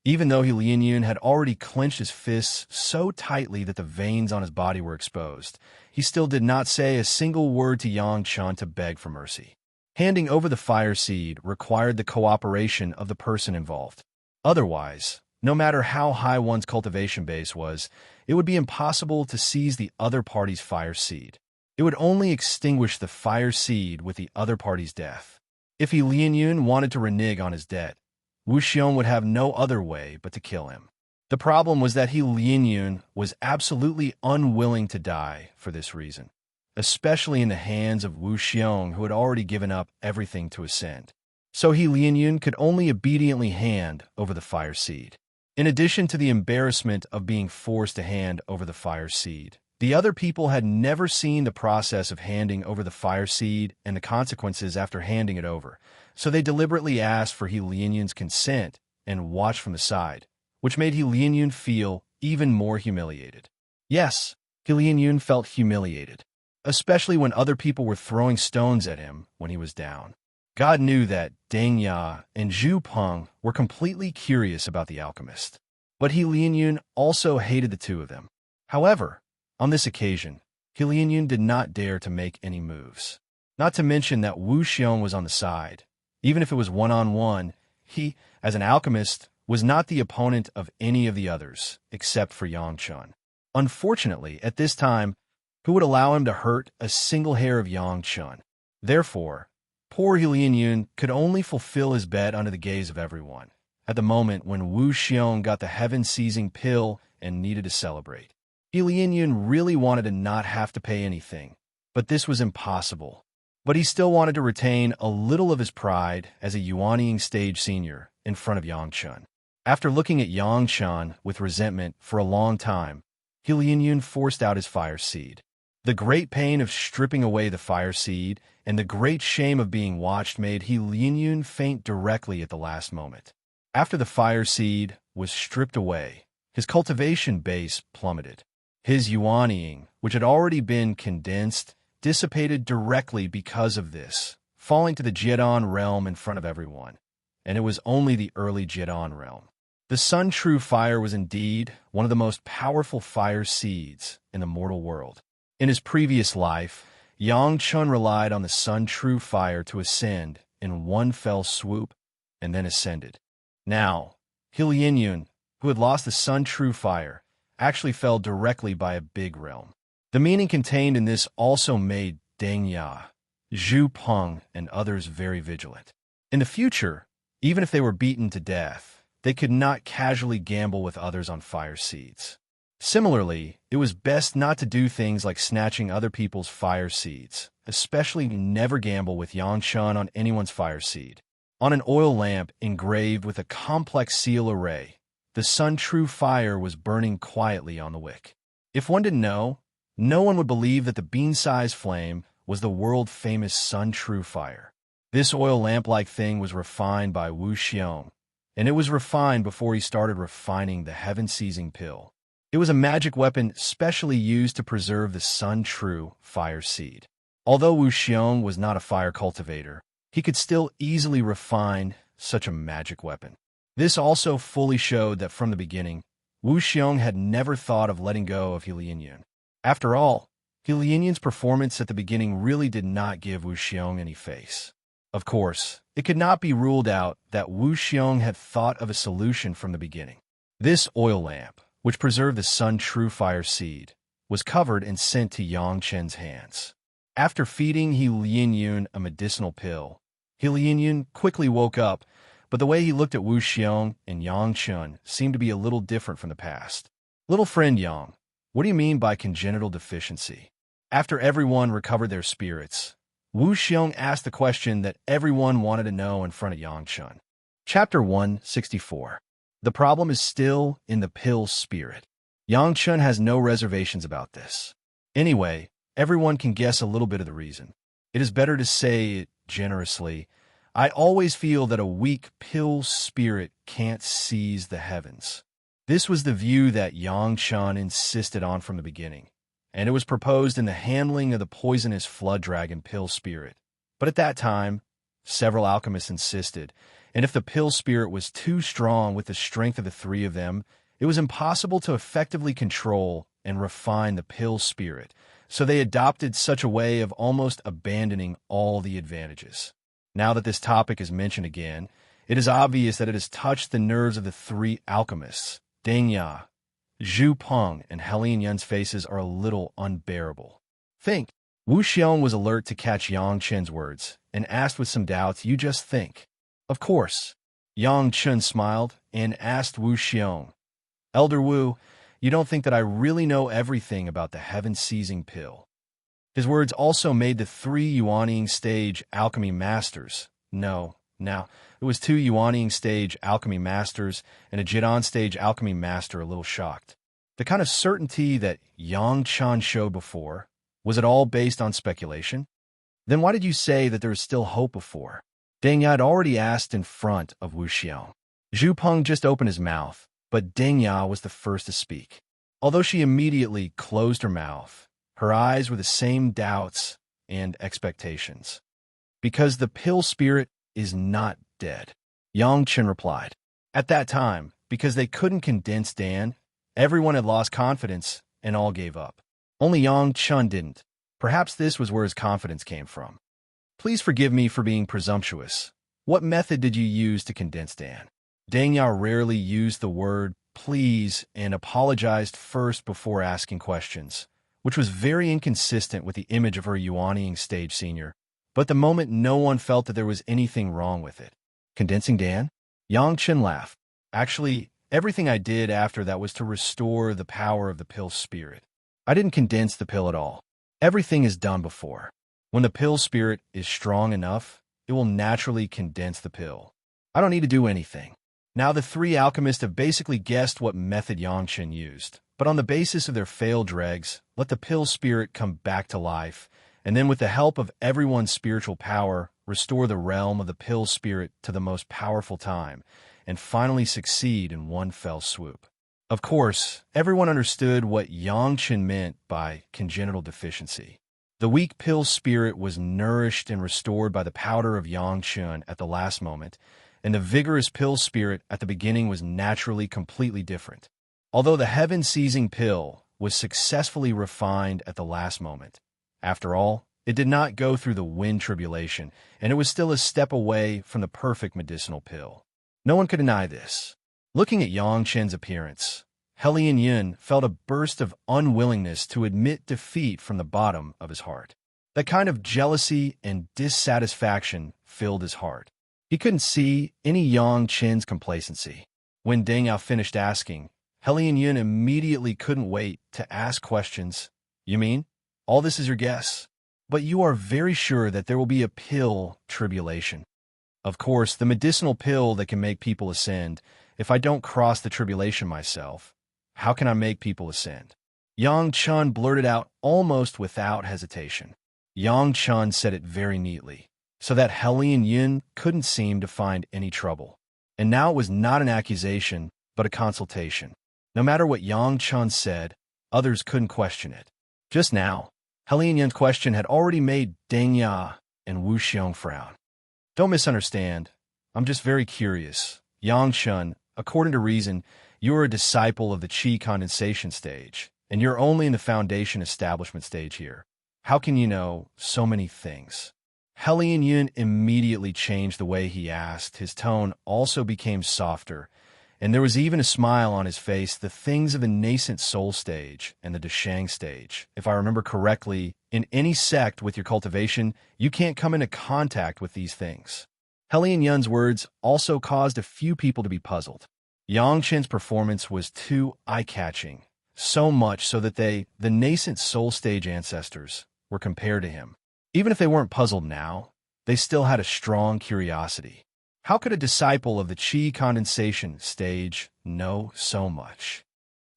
even though He Lianyun had already clenched his fists so tightly that the veins on his body were exposed, he still did not say a single word to Yang Chun to beg for mercy. Handing over the fire seed required the cooperation of the person involved. Otherwise, no matter how high one's cultivation base was, it would be impossible to seize the other party's fire seed. It would only extinguish the fire seed with the other party's death. If He Lianyun wanted to renege on his debt, Wu Xiong would have no other way but to kill him. The problem was that He Lianyun was absolutely unwilling to die for this reason, especially in the hands of Wu Xiong, who had already given up everything to ascend. So He Lianyun could only obediently hand over the fire seed. In addition to the embarrassment of being forced to hand over the fire seed, the other people had never seen the process of handing over the fire seed and the consequences after handing it over, so they deliberately asked for He Lianyun's consent and watched from the side, which made He Lianyun feel even more humiliated. Yes, He Lianyun felt humiliated, especially when other people were throwing stones at him when he was down. God knew that Deng Ya and Zhu Peng were completely curious about the alchemist, but He Lianyun also hated the two of them. However, on this occasion, He Lianyun did not dare to make any moves. Not to mention that Wu Xiong was on the side. Even if it was one-on-one, he, as an alchemist, was not the opponent of any of the others, except for Yang Chun. Unfortunately, at this time, who would allow him to hurt a single hair of Yang Chun? Therefore, poor He Lianyun could only fulfill his bet under the gaze of everyone, at the moment when Wu Xiong got the heaven-seizing pill and needed to celebrate. He Lianyun really wanted to not have to pay anything, but this was impossible. But he still wanted to retain a little of his pride as a Yuanying stage senior in front of Yang Chun. After looking at Yang Chun with resentment for a long time, He Lianyun forced out his fire seed. The great pain of stripping away the fire seed and the great shame of being watched made He Lianyun faint directly at the last moment. After the fire seed was stripped away, his cultivation base plummeted. His Yuanying, which had already been condensed, dissipated directly because of this, falling to the Jidan realm in front of everyone. And it was only the early Jidan realm. The Sun True Fire was indeed one of the most powerful fire seeds in the mortal world. In his previous life, Yang Chun relied on the Sun True Fire to ascend in one fell swoop and then ascended. Now, He Lianyun, who had lost the Sun True Fire, actually fell directly by a big realm. The meaning contained in this also made Deng Ya, Zhu Peng, and others very vigilant. In the future, even if they were beaten to death, they could not casually gamble with others on fire seeds. Similarly, it was best not to do things like snatching other people's fire seeds, especially never gamble with Yang Chun on anyone's fire seed. On an oil lamp engraved with a complex seal array, the Sun True Fire was burning quietly on the wick. If one didn't know, no one would believe that the bean-sized flame was the world-famous Sun True Fire. This oil lamp-like thing was refined by Wu Xiong, and it was refined before he started refining the heaven-seizing pill. It was a magic weapon specially used to preserve the Sun True Fire seed. Although Wu Xiong was not a fire cultivator, he could still easily refine such a magic weapon. This also fully showed that from the beginning, Wu Xiong had never thought of letting go of Lianyun. After all, Lianyun's performance at the beginning really did not give Wu Xiong any face. Of course, it could not be ruled out that Wu Xiong had thought of a solution from the beginning. This oil lamp, which preserved the Sun True Fire seed, was covered and sent to Yang Chen's hands. After feeding Lianyun a medicinal pill, Lianyun quickly woke up, but the way he looked at Wu Xiong and Yang Chen seemed to be a little different from the past. "Little friend Yang, what do you mean by congenital deficiency?" After everyone recovered their spirits, Wu Xiong asked the question that everyone wanted to know in front of Yang Chen. Chapter 164. The problem is still in the pill spirit. Yang Chen has no reservations about this. Anyway, everyone can guess a little bit of the reason. It is better to say it generously. I always feel that a weak pill spirit can't seize the heavens. This was the view that Yang Chen insisted on from the beginning, and it was proposed in the handling of the poisonous flood dragon pill spirit. But at that time, several alchemists insisted, and if the pill spirit was too strong with the strength of the three of them, it was impossible to effectively control and refine the pill spirit, so they adopted such a way of almost abandoning all the advantages. Now that this topic is mentioned again, it is obvious that it has touched the nerves of the three alchemists. Deng Ya, Zhu Peng, and Lianyun's faces are a little unbearable. Think. Wu Xiong was alert to catch Yang Chen's words and asked with some doubts, "You just think." "Of course." Yang Chen smiled and asked Wu Xiong, "Elder Wu, you don't think that I really know everything about the heaven-seizing pill?" His words also made the three Yuanying stage alchemy masters. No, now, it was two Yuanying stage alchemy masters and a Jidan stage alchemy master a little shocked. The kind of certainty that Yang Chen showed before, was it all based on speculation? Then why did you say that there is still hope before? Deng Ya had already asked in front of Wu Xiong. Zhu Peng just opened his mouth, but Deng Ya was the first to speak. Although she immediately closed her mouth, her eyes were the same doubts and expectations. "Because the pill spirit is not dead," Yang Chen replied. At that time, because they couldn't condense Dan, everyone had lost confidence and all gave up. Only Yang Chen didn't. Perhaps this was where his confidence came from. "Please forgive me for being presumptuous. What method did you use to condense Dan?" Deng Ya rarely used the word please and apologized first before asking questions, which was very inconsistent with the image of her Yuanying stage senior. But the moment no one felt that there was anything wrong with it. "Condensing Dan?" Yang Chen laughed. "Actually, everything I did after that was to restore the power of the pill spirit. I didn't condense the pill at all. Everything is done before. When the pill spirit is strong enough, it will naturally condense the pill. I don't need to do anything." Now the three alchemists have basically guessed what method Yang Chen used, but on the basis of their failed dregs, let the pill spirit come back to life, and then with the help of everyone's spiritual power, restore the realm of the pill spirit to the most powerful time, and finally succeed in one fell swoop. Of course, everyone understood what Yang Chen meant by congenital deficiency. The weak pill spirit was nourished and restored by the powder of Yang Chen at the last moment, and the vigorous pill spirit at the beginning was naturally completely different. Although the heaven-seizing pill was successfully refined at the last moment, after all, it did not go through the wind tribulation, and it was still a step away from the perfect medicinal pill. No one could deny this. Looking at Yang Chen's appearance, Lianyun felt a burst of unwillingness to admit defeat from the bottom of his heart. That kind of jealousy and dissatisfaction filled his heart. He couldn't see any Yang Chen's complacency. When Deng Yao finished asking, Lianyun immediately couldn't wait to ask questions. "You mean? All this is your guess? But you are very sure that there will be a pill tribulation?" "Of course, the medicinal pill that can make people ascend. If I don't cross the tribulation myself, how can I make people ascend?" Yang Chen blurted out almost without hesitation. Yang Chen said it very neatly, so that Lianyun couldn't seem to find any trouble. And now it was not an accusation, but a consultation. No matter what Yang Chen said, others couldn't question it. Just now, Lianyun's question had already made Deng Ya and Wu Xiong frown. Don't misunderstand. I'm just very curious. Yang Chun, according to reason, you're a disciple of the qi condensation stage, and you're only in the foundation establishment stage here. How can you know so many things? Helian Yun immediately changed the way he asked. His tone also became softer, and there was even a smile on his face. The things of the nascent soul stage and the Dashang stage. If I remember correctly, in any sect with your cultivation, you can't come into contact with these things. Helian Yun's words also caused a few people to be puzzled. Yang Chen's performance was too eye-catching, so much so that the nascent soul stage ancestors, were compared to him. Even if they weren't puzzled now, they still had a strong curiosity. How could a disciple of the qi condensation stage know so much?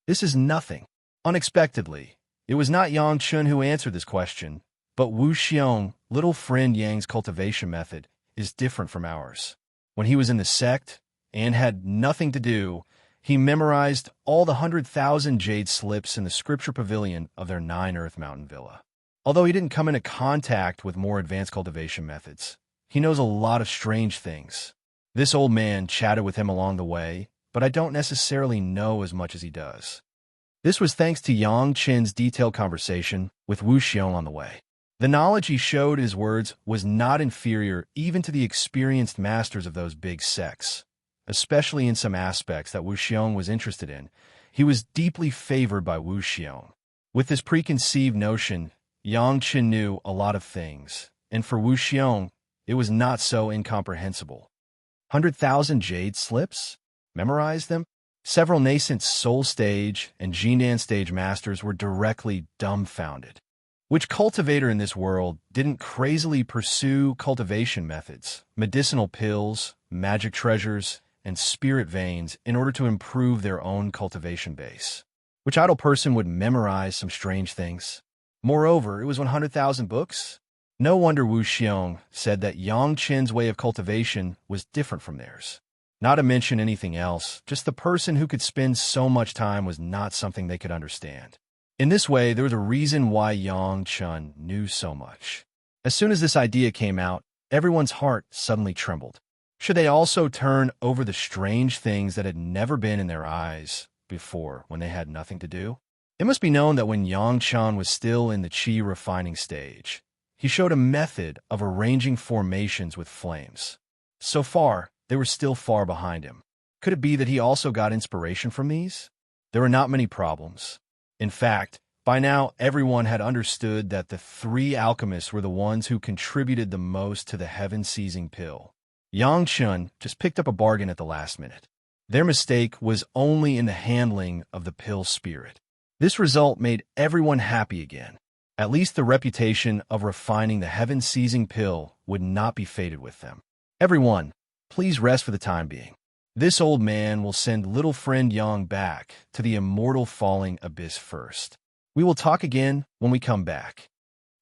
This is nothing. Unexpectedly, it was not Yang Chun who answered this question, but Wu Xiong, little friend Yang's cultivation method, is different from ours. When he was in the sect and had nothing to do, he memorized all the 100,000 jade slips in the scripture pavilion of their 9 Earth Mountain villa. Although he didn't come into contact with more advanced cultivation methods, he knows a lot of strange things. This old man chatted with him along the way, but I don't necessarily know as much as he does. This was thanks to Yang Chen's detailed conversation with Wu Xiong on the way. The knowledge he showed in his words was not inferior even to the experienced masters of those big sects, especially in some aspects that Wu Xiong was interested in. He was deeply favored by Wu Xiong. With this preconceived notion, Yang Chen knew a lot of things, and for Wu Xiong, it was not so incomprehensible. 100,000 jade slips? Memorize them? Several nascent soul stage and Jinan stage masters were directly dumbfounded. Which cultivator in this world didn't crazily pursue cultivation methods, medicinal pills, magic treasures, and spirit veins in order to improve their own cultivation base? Which idle person would memorize some strange things? Moreover, it was 100,000 books. No wonder Wu Xiong said that Yang Chen's way of cultivation was different from theirs. Not to mention anything else, just the person who could spend so much time was not something they could understand. In this way, there was a reason why Yang Chun knew so much. As soon as this idea came out, everyone's heart suddenly trembled. Should they also turn over the strange things that had never been in their eyes before when they had nothing to do? It must be known that when Yang Chun was still in the qi refining stage, he showed a method of arranging formations with flames. So far, they were still far behind him. Could it be that he also got inspiration from these? There were not many problems. In fact, by now everyone had understood that the 3 alchemists were the ones who contributed the most to the heaven-seizing pill. Yang Chun just picked up a bargain at the last minute. Their mistake was only in the handling of the pill spirit. This result made everyone happy again. At least the reputation of refining the heaven-seizing pill would not be faded with them. Everyone, please rest for the time being. This old man will send little friend Yang back to the immortal falling abyss first. We will talk again when we come back.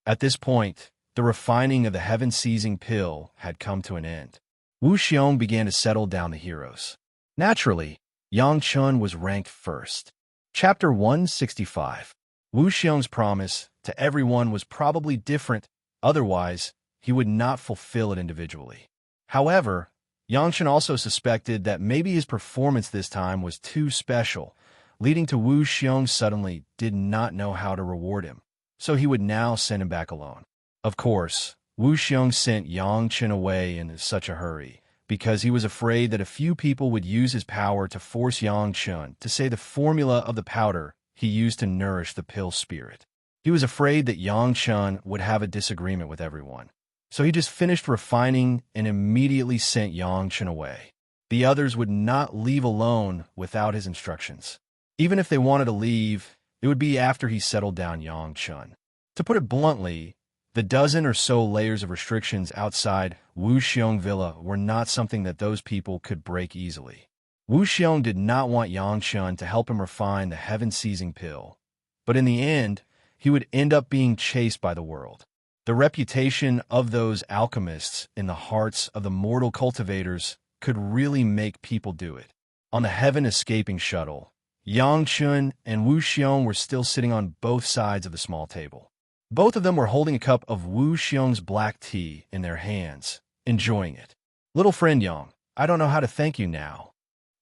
At this point, the refining of the heaven-seizing pill had come to an end. Wu Xiong began to settle down the heroes. Naturally, Yang Chun was ranked first. Chapter 165. Wu Xiong's promise to everyone was probably different, otherwise he would not fulfill it individually. However, Yang Chun also suspected that maybe his performance this time was too special, leading to Wu Xiong suddenly did not know how to reward him, so he would now send him back alone. Of course, Wu Xiong sent Yang Chun away in such a hurry, because he was afraid that a few people would use his power to force Yang Chun to say the formula of the powder he used to nourish the pill spirit. He was afraid that Yang Chun would have a disagreement with everyone. So he just finished refining and immediately sent Yang Chun away. The others would not leave alone without his instructions. Even if they wanted to leave, it would be after he settled down Yang Chun. To put it bluntly, the dozen or so layers of restrictions outside Wu Xiong Villa were not something that those people could break easily. Wu Xiong did not want Yang Chun to help him refine the heaven-seizing pill, but in the end, he would end up being chased by the world. The reputation of those alchemists in the hearts of the mortal cultivators could really make people do it. On the heaven-escaping shuttle, Yang Chun and Wu Xiong were still sitting on both sides of the small table. Both of them were holding a cup of Wu Xiong's black tea in their hands, enjoying it. Little friend Yang, I don't know how to thank you now.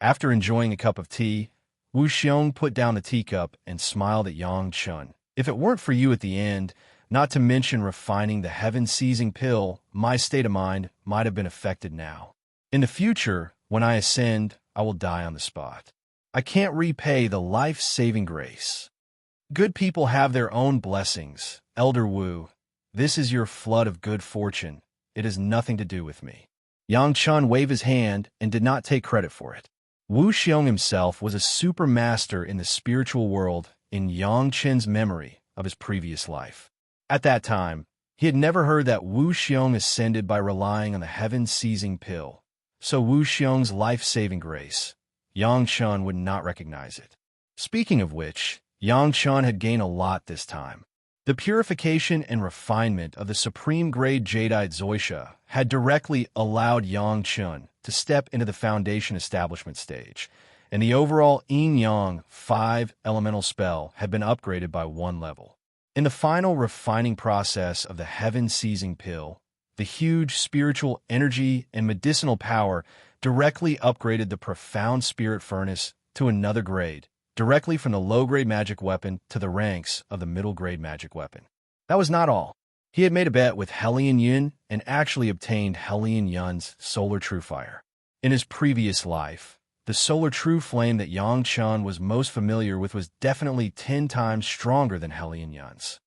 After enjoying a cup of tea, Wu Xiong put down the teacup and smiled at Yang Chun. If it weren't for you at the end, not to mention refining the heaven-seizing pill, my state of mind might have been affected now. In the future, when I ascend, I will die on the spot. I can't repay the life-saving grace. Good people have their own blessings. Elder Wu, this is your flood of good fortune. It has nothing to do with me. Yang Chun waved his hand and did not take credit for it. Wu Xiong himself was a super master in the spiritual world in Yang Chen's memory of his previous life. At that time, he had never heard that Wu Xiong ascended by relying on the heaven-seizing pill, so Wu Xiong's life-saving grace, Yang Chun would not recognize it. Speaking of which, Yang Chun had gained a lot this time. The purification and refinement of the supreme-grade jadeite Zoisha had directly allowed Yang Chun to step into the foundation establishment stage, and the overall Yin-Yang 5 elemental spell had been upgraded by 1 level. In the final refining process of the heaven-seizing pill, the huge spiritual energy and medicinal power directly upgraded the profound spirit furnace to another grade, directly from the low-grade magic weapon to the ranks of the middle-grade magic weapon. That was not all. He had made a bet with Hellion Yun and actually obtained Hellion Yun's Solar True Fire. In his previous life, the Solar True Flame that Yang Chun was most familiar with was definitely 10 times stronger than Hellion Yun's.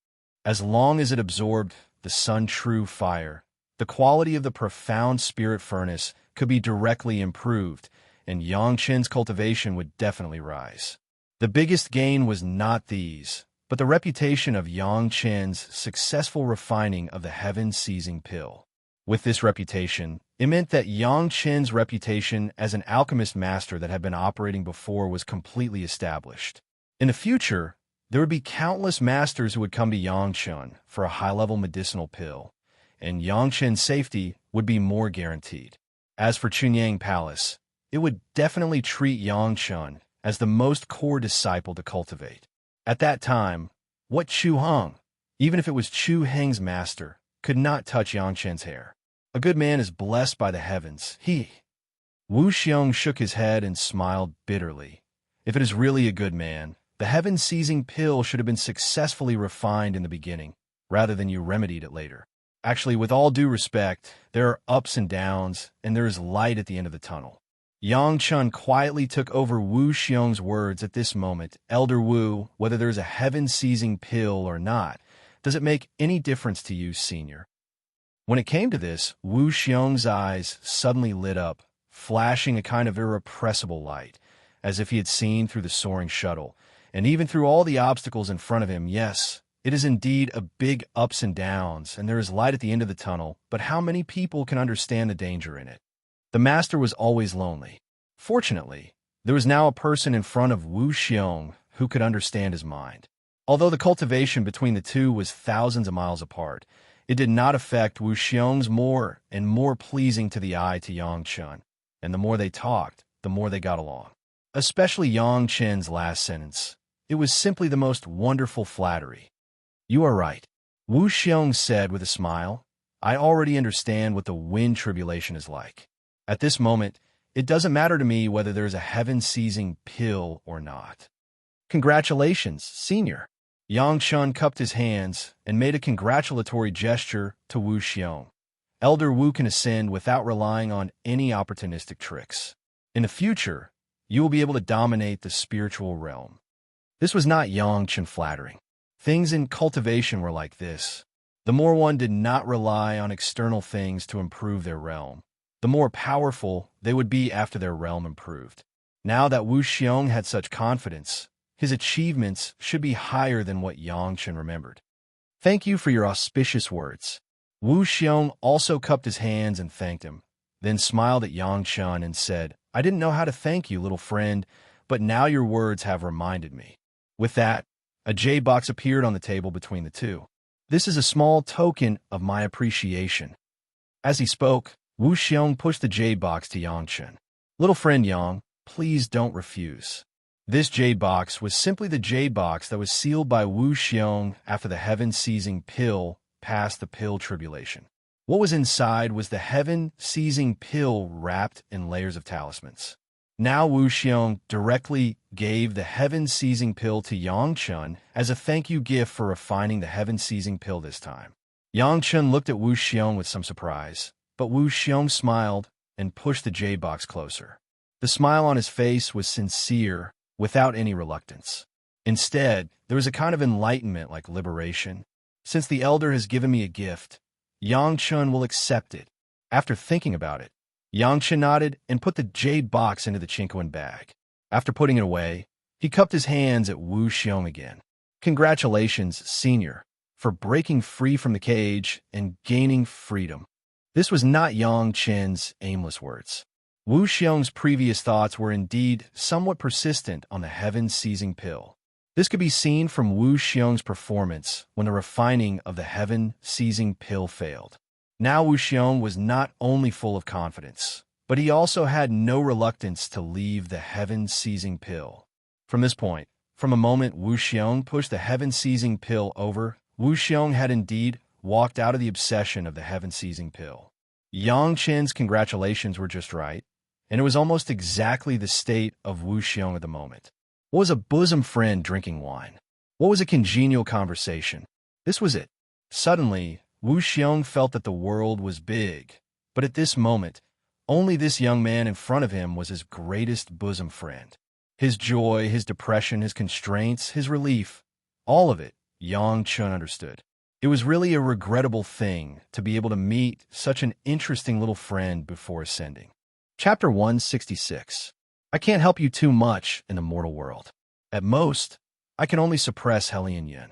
As long as it absorbed the Sun True Fire, the quality of the profound spirit furnace could be directly improved, and Yang Chen's cultivation would definitely rise. The biggest gain was not these, but the reputation of Yang Chen's successful refining of the heaven-seizing pill. With this reputation, it meant that Yang Chen's reputation as an alchemist master that had been operating before was completely established. In the future, there would be countless masters who would come to Yang Chen for a high-level medicinal pill, and Yang Chen's safety would be more guaranteed. As for Chunyang Palace, it would definitely treat Yang Chen as the most core disciple to cultivate. At that time, what Chu Heng, even if it was Chu Heng's master, could not touch Yang Chen's hair. A good man is blessed by the heavens. Wu Xiong shook his head and smiled bitterly. If it is really a good man, the heaven-seizing pill should have been successfully refined in the beginning, rather than you remedied it later. Actually, with all due respect, there are ups and downs, and there is light at the end of the tunnel. Yang Chun quietly took over Wu Xiong's words at this moment. Elder Wu, whether there's a heaven-seizing pill or not, does it make any difference to you, senior? When it came to this, Wu Xiong's eyes suddenly lit up, flashing a kind of irrepressible light, as if he had seen through the soaring shuttle, and even through all the obstacles in front of him. Yes, it is indeed a big ups and downs, and there is light at the end of the tunnel, but how many people can understand the danger in it? The master was always lonely. Fortunately, there was now a person in front of Wu Xiong who could understand his mind. Although the cultivation between the two was thousands of miles apart, it did not affect Wu Xiong's more and more pleasing to the eye to Yang Chun, and the more they talked, the more they got along. Especially Yang Chen's last sentence. It was simply the most wonderful flattery. You are right, Wu Xiong said with a smile. I already understand what the wind tribulation is like. At this moment, it doesn't matter to me whether there's a heaven-seizing pill or not. Congratulations, senior. Yang Chun cupped his hands and made a congratulatory gesture to Wu Xiong. Elder Wu can ascend without relying on any opportunistic tricks. In the future, you will be able to dominate the spiritual realm. This was not Yang Chun flattering. Things in cultivation were like this. The more one did not rely on external things to improve their realm, the more powerful they would be after their realm improved. Now that Wu Xiong had such confidence, his achievements should be higher than what Yang Chun remembered. Thank you for your auspicious words. Wu Xiong also cupped his hands and thanked him, then smiled at Yang Chun and said, I didn't know how to thank you, little friend, but now your words have reminded me. With that, a jade box appeared on the table between the two. This is a small token of my appreciation. As he spoke, Wu Xiong pushed the jade box to Yang Chun. Little friend Yang, please don't refuse. This jade box was simply the jade box that was sealed by Wu Xiong after the heaven-seizing pill passed the pill tribulation. What was inside was the heaven-seizing pill wrapped in layers of talismans. Now Wu Xiong directly gave the heaven-seizing pill to Yang Chun as a thank you gift for refining the heaven-seizing pill this time. Yang Chun looked at Wu Xiong with some surprise, but Wu Xiong smiled and pushed the jade box closer. The smile on his face was sincere, without any reluctance. Instead, there was a kind of enlightenment like liberation. Since the elder has given me a gift, Yang Chun will accept it. After thinking about it, Yang Chun nodded and put the jade box into the Chinquan bag. After putting it away, he cupped his hands at Wu Xiong again. Congratulations, senior, for breaking free from the cage and gaining freedom. This was not Yang Chen's aimless words. Wu Xiong's previous thoughts were indeed somewhat persistent on the heaven-seizing pill. This could be seen from Wu Xiong's performance when the refining of the heaven-seizing pill failed. Now Wu Xiong was not only full of confidence, but he also had no reluctance to leave the heaven-seizing pill. From this point, from a moment Wu Xiong pushed the heaven-seizing pill over, Wu Xiong had indeed walked out of the obsession of the heaven-seizing pill. Yang Chen's congratulations were just right, and it was almost exactly the state of Wu Xiong at the moment. What was a bosom friend drinking wine? What was a congenial conversation? This was it. Suddenly, Wu Xiong felt that the world was big, but at this moment, only this young man in front of him was his greatest bosom friend. His joy, his depression, his constraints, his relief, all of it, Yang Chun understood. It was really a regrettable thing to be able to meet such an interesting little friend before ascending. Chapter 166. I can't help you too much in the mortal world. At most, I can only suppress Hellion Yin.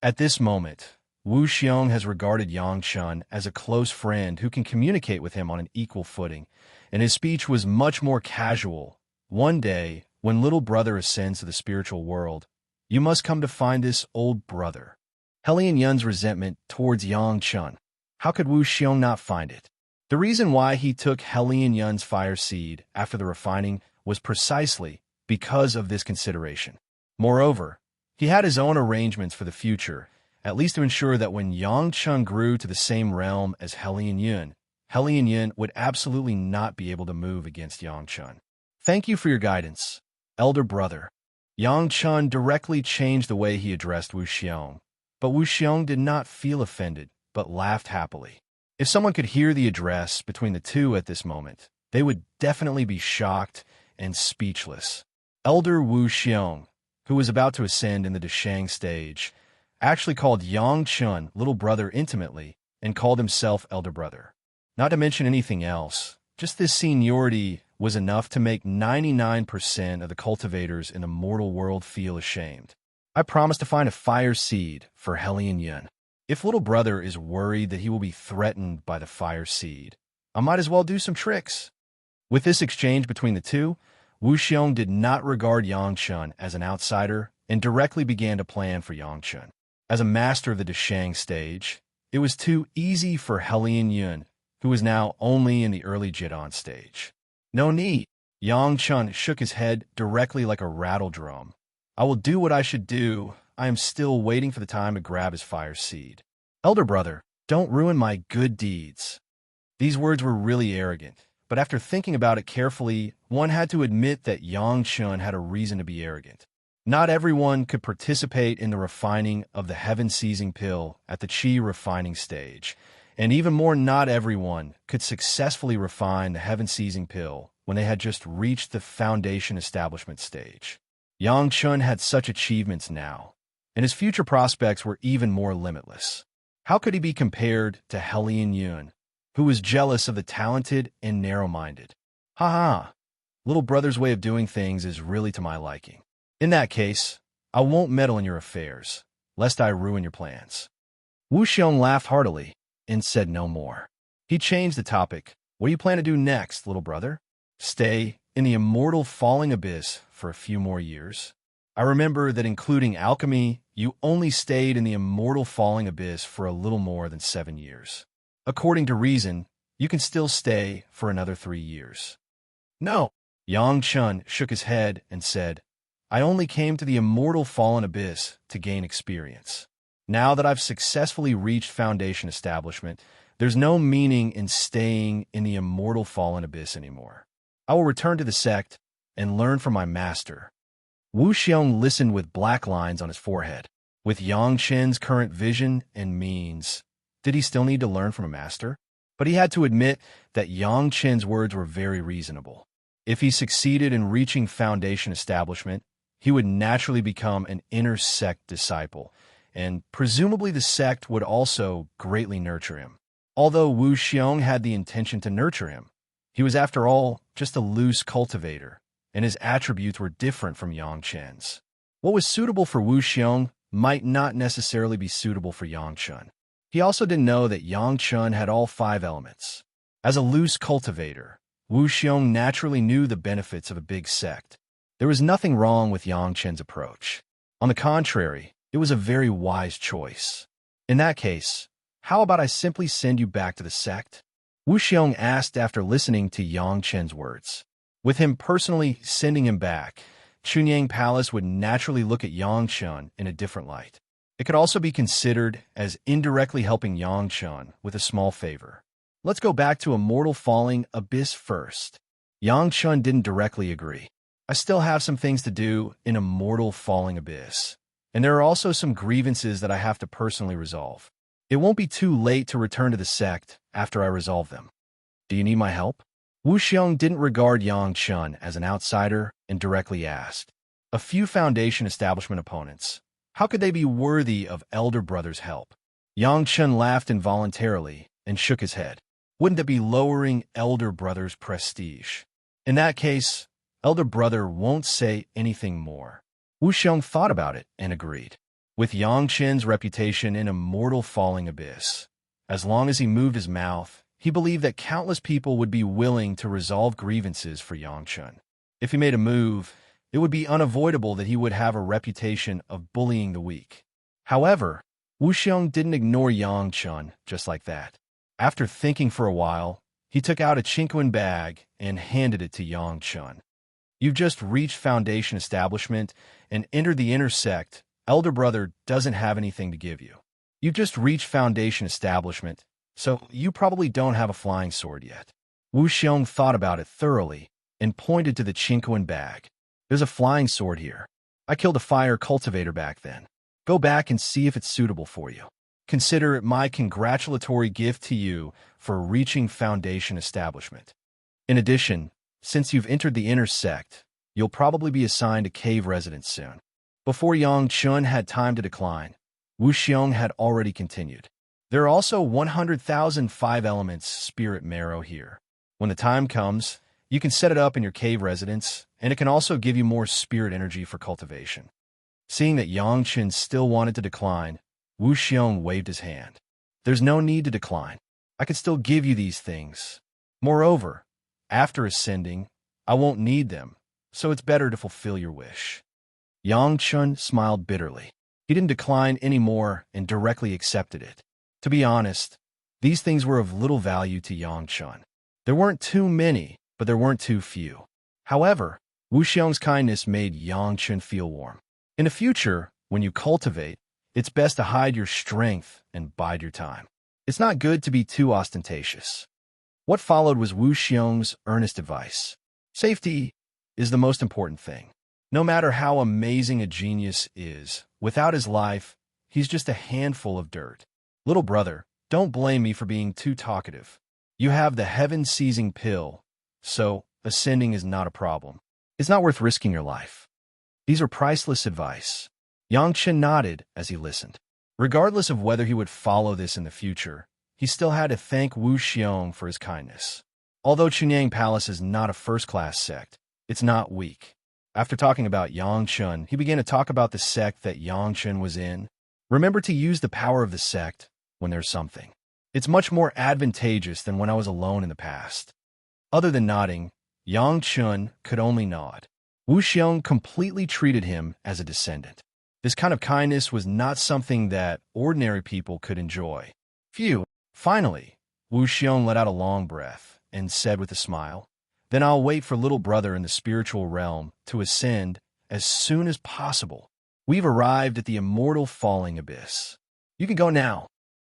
At this moment, Wu Xiong has regarded Yang Chun as a close friend who can communicate with him on an equal footing, and his speech was much more casual. One day, when little brother ascends to the spiritual world, you must come to find this old brother. Hellion Yun's resentment towards Yang Chun. How could Wu Xiong not find it? The reason why he took Hellion Yun's fire seed after the refining was precisely because of this consideration. Moreover, he had his own arrangements for the future, at least to ensure that when Yang Chun grew to the same realm as Hellion Yun would absolutely not be able to move against Yang Chun. Thank you for your guidance, elder brother. Yang Chun directly changed the way he addressed Wu Xiong, but Wu Xiong did not feel offended, but laughed happily. If someone could hear the address between the two at this moment, they would definitely be shocked and speechless. Elder Wu Xiong, who was about to ascend in the Deshang stage, actually called Yang Chun little brother intimately and called himself elder brother. Not to mention anything else, just this seniority was enough to make 99% of the cultivators in the mortal world feel ashamed. I promise to find a fire seed for Hellion Yun. If little brother is worried that he will be threatened by the fire seed, I might as well do some tricks. With this exchange between the two, Wu Xiong did not regard Yang Chun as an outsider and directly began to plan for Yang Chun. As a master of the Deshang stage, it was too easy for Hellion Yun, who was now only in the early Jidan stage. No need. Yang Chun shook his head directly like a rattle drum. I will do what I should do. I am still waiting for the time to grab his fire seed. Elder brother, don't ruin my good deeds. These words were really arrogant, but after thinking about it carefully, one had to admit that Yang Chun had a reason to be arrogant. Not everyone could participate in the refining of the heaven-seizing pill at the Qi refining stage, and even more, not everyone could successfully refine the heaven-seizing pill when they had just reached the foundation establishment stage. Yang Chun had such achievements now, and his future prospects were even more limitless. How could he be compared to Hellion Yun, who was jealous of the talented and narrow-minded? Ha! Little brother's way of doing things is really to my liking. In that case, I won't meddle in your affairs, lest I ruin your plans. Wu Xiong laughed heartily and said no more. He changed the topic. What do you plan to do next, little brother? Stay in the immortal falling abyss for a few more years? I remember that including alchemy, you only stayed in the immortal falling abyss for a little more than 7 years. According to reason, you can still stay for another 3 years. No. Yang Chun shook his head and said, I only came to the immortal fallen abyss to gain experience. Now that I've successfully reached foundation establishment, There's no meaning in staying in the immortal fallen abyss anymore. I will return to the sect and learn from my master. Wu Xiong listened with black lines on his forehead. With Yang Chen's current vision and means, did he still need to learn from a master? But he had to admit that Yang Chen's words were very reasonable. If he succeeded in reaching Foundation establishment, he would naturally become an inner sect disciple, and presumably the sect would also greatly nurture him. Although Wu Xiong had the intention to nurture him, he was, after all, just a loose cultivator, and his attributes were different from Yang Chen's. What was suitable for Wu Xiong might not necessarily be suitable for Yang Chen. He also didn't know that Yang Chen had all 5 elements. As a loose cultivator, Wu Xiong naturally knew the benefits of a big sect. There was nothing wrong with Yang Chen's approach. On the contrary, it was a very wise choice. In that case, how about I simply send you back to the sect? Wu Xiong asked after listening to Yang Chen's words. With him personally sending him back, Chunyang Palace would naturally look at Yang Chen in a different light. It could also be considered as indirectly helping Yang Chen with a small favor. Let's go back to Immortal Falling Abyss first. Yang Chen didn't directly agree. I still have some things to do in Immortal Falling Abyss, and there are also some grievances that I have to personally resolve. It won't be too late to return to the sect after I resolve them. Do you need my help? Wu Xiong didn't regard Yang Chen as an outsider and directly asked. A few Foundation establishment opponents. How could they be worthy of Elder Brother's help? Yang Chen laughed involuntarily and shook his head. Wouldn't that be lowering Elder Brother's prestige? In that case, Elder Brother won't say anything more. Wu Xiong thought about it and agreed. With Yang Chen's reputation in Immortal Falling Abyss, as long as he moved his mouth, he believed that countless people would be willing to resolve grievances for Yang Chen. If he made a move, it would be unavoidable that he would have a reputation of bullying the weak. However, Wu Xiong didn't ignore Yang Chen just like that. After thinking for a while, he took out a chinquin bag and handed it to Yang Chen. You've just reached Foundation establishment and entered the inner sect. Elder Brother doesn't have anything to give you. You've just reached Foundation establishment, so you probably don't have a flying sword yet. Wu Xiong thought about it thoroughly and pointed to the chinquin bag. There's a flying sword here. I killed a fire cultivator back then. Go back and see if it's suitable for you. Consider it my congratulatory gift to you for reaching Foundation establishment. In addition, since you've entered the inner sect, you'll probably be assigned a cave residence soon. Before Yang Chen had time to decline, Wu Xiong had already continued. There are also 100,000 5-elements spirit marrow here. When the time comes, you can set it up in your cave residence, and it can also give you more spirit energy for cultivation. Seeing that Yang Chen still wanted to decline, Wu Xiong waved his hand. There's no need to decline. I can still give you these things. Moreover, after ascending, I won't need them, so it's better to fulfill your wish. Yang Chen smiled bitterly. He didn't decline anymore and directly accepted it. To be honest, these things were of little value to Yang Chen. There weren't too many, but there weren't too few. However, Wu Xiong's kindness made Yang Chen feel warm. In the future, when you cultivate, it's best to hide your strength and bide your time. It's not good to be too ostentatious. What followed was Wu Xiong's earnest advice. Safety is the most important thing. No matter how amazing a genius is, without his life, he's just a handful of dirt. Little brother, don't blame me for being too talkative. You have the heaven-seizing pill, so ascending is not a problem. It's not worth risking your life. These are priceless advice. Yang Chen nodded as he listened. Regardless of whether he would follow this in the future, he still had to thank Wu Xiong for his kindness. Although Chunyang Palace is not a first-class sect, it's not weak. After talking about Yang Chen, he began to talk about the sect that Yang Chen was in. Remember to use the power of the sect when there's something. It's much more advantageous than when I was alone in the past. Other than nodding, Yang Chen could only nod. Wu Xiong completely treated him as a descendant. This kind of kindness was not something that ordinary people could enjoy. Phew. Finally, Wu Xiong let out a long breath and said with a smile, "Then I'll wait for little brother in the spiritual realm to ascend as soon as possible. We've arrived at the Immortal Falling Abyss. You can go now."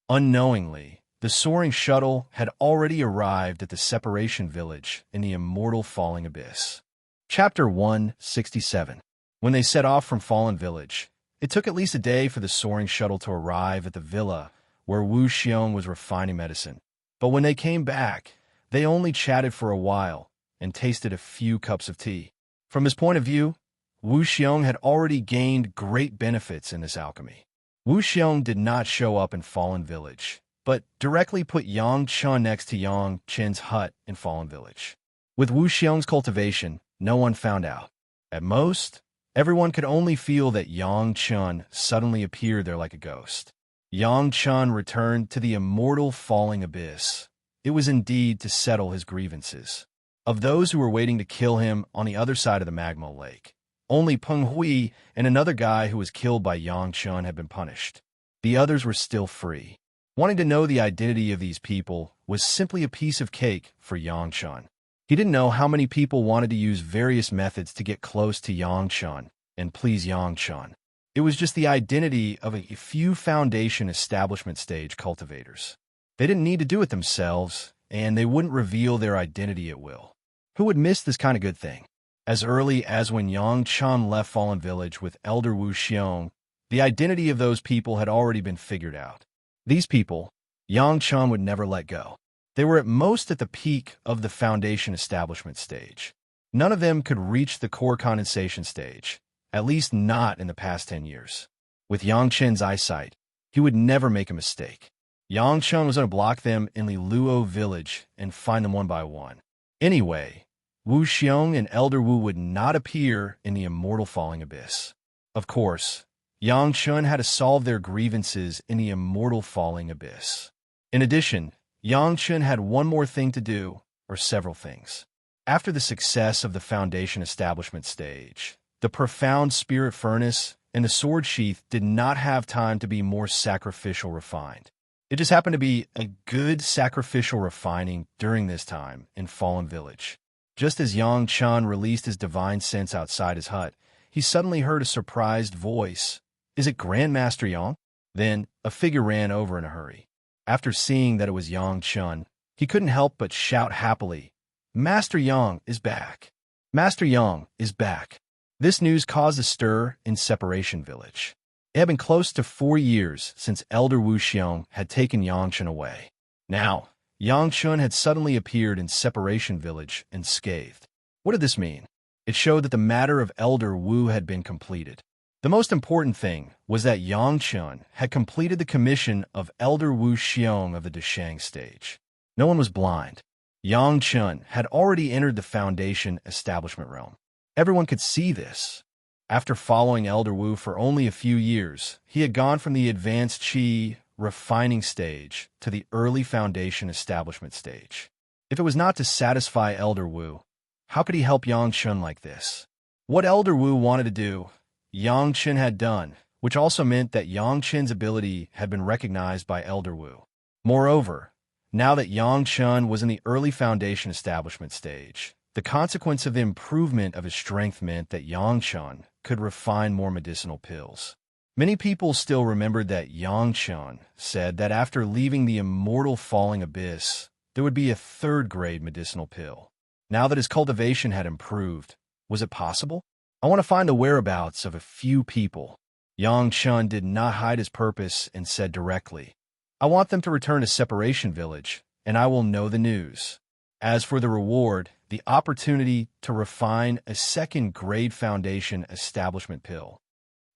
Unknowingly, The soaring shuttle had already arrived at the separation village in the immortal falling abyss. Chapter 167. When they set off from Fallen Village, it took at least a day for the soaring shuttle to arrive at the villa where Wu Xiong was refining medicine. But when they came back, they only chatted for a while and tasted a few cups of tea. From his point of view, Wu Xiong had already gained great benefits in this alchemy. Wu Xiong did not show up in Fallen Village, but directly put Yang Chun next to Yang Chen's hut in Fallen Village. With Wu Xiong's cultivation, no one found out. At most, everyone could only feel that Yang Chun suddenly appeared there like a ghost. Yang Chun returned to the immortal falling abyss. It was indeed to settle his grievances. Of those who were waiting to kill him on the other side of the magma lake, only Peng Hui and another guy who was killed by Yang Chun had been punished. The others were still free. Wanting to know the identity of these people was simply a piece of cake for Yang Chun. He didn't know how many people wanted to use various methods to get close to Yang Chun and please Yang Chun. It was just the identity of a few foundation establishment stage cultivators. They didn't need to do it themselves, and they wouldn't reveal their identity at will. Who would miss this kind of good thing? As early as when Yang Chun left Fallen Village with Elder Wu Xiong, the identity of those people had already been figured out. These people, Yang Chun would never let go. They were at most at the peak of the foundation establishment stage. None of them could reach the core condensation stage, at least not in the past 10 years. With Yang Chen's eyesight, he would never make a mistake. Yang Chun was going to block them in the Luo village and find them one by one. Anyway, Wu Xiong and Elder Wu would not appear in the immortal falling abyss. Of course, Yang Chun had to solve their grievances in the immortal falling abyss. In addition, Yang Chun had one more thing to do, or several things. After the success of the foundation establishment stage, the profound spirit furnace and the sword sheath did not have time to be more sacrificial refined. It just happened to be a good sacrificial refining during this time in Fallen Village. Just as Yang Chun released his divine sense outside his hut, he suddenly heard a surprised voice. "Is it Grandmaster Yang?" Then a figure ran over in a hurry. After seeing that it was Yang Chun, he couldn't help but shout happily, "Master Yang is back! Master Yang is back!" This news caused a stir in Separation Village. It had been close to 4 years since Elder Wu Xiong had taken Yang Chun away. Now, Yang Chun had suddenly appeared in Separation Village unscathed. What did this mean? It showed that the matter of Elder Wu had been completed. The most important thing was that Yang Chun had completed the commission of Elder Wu Xiong of the Deshang stage. No one was blind. Yang Chun had already entered the foundation establishment realm. Everyone could see this. After following Elder Wu for only a few years, he had gone from the advanced Qi refining stage to the early foundation establishment stage. If it was not to satisfy Elder Wu, how could he help Yang Chun like this? What Elder Wu wanted to do, Yang Chun had done, which also meant that Yang Chun's ability had been recognized by Elder Wu. Moreover, now that Yang Chun was in the early foundation establishment stage, the consequence of the improvement of his strength meant that Yang Chun could refine more medicinal pills. Many people still remembered that Yang Chun said that after leaving the immortal falling abyss, there would be a third-grade medicinal pill. Now that his cultivation had improved, was it possible? I want to find the whereabouts of a few people. Yang Chun did not hide his purpose and said directly, "I want them to return to Separation Village, and I will know the news. As for the reward, the opportunity to refine a second-grade foundation establishment pill."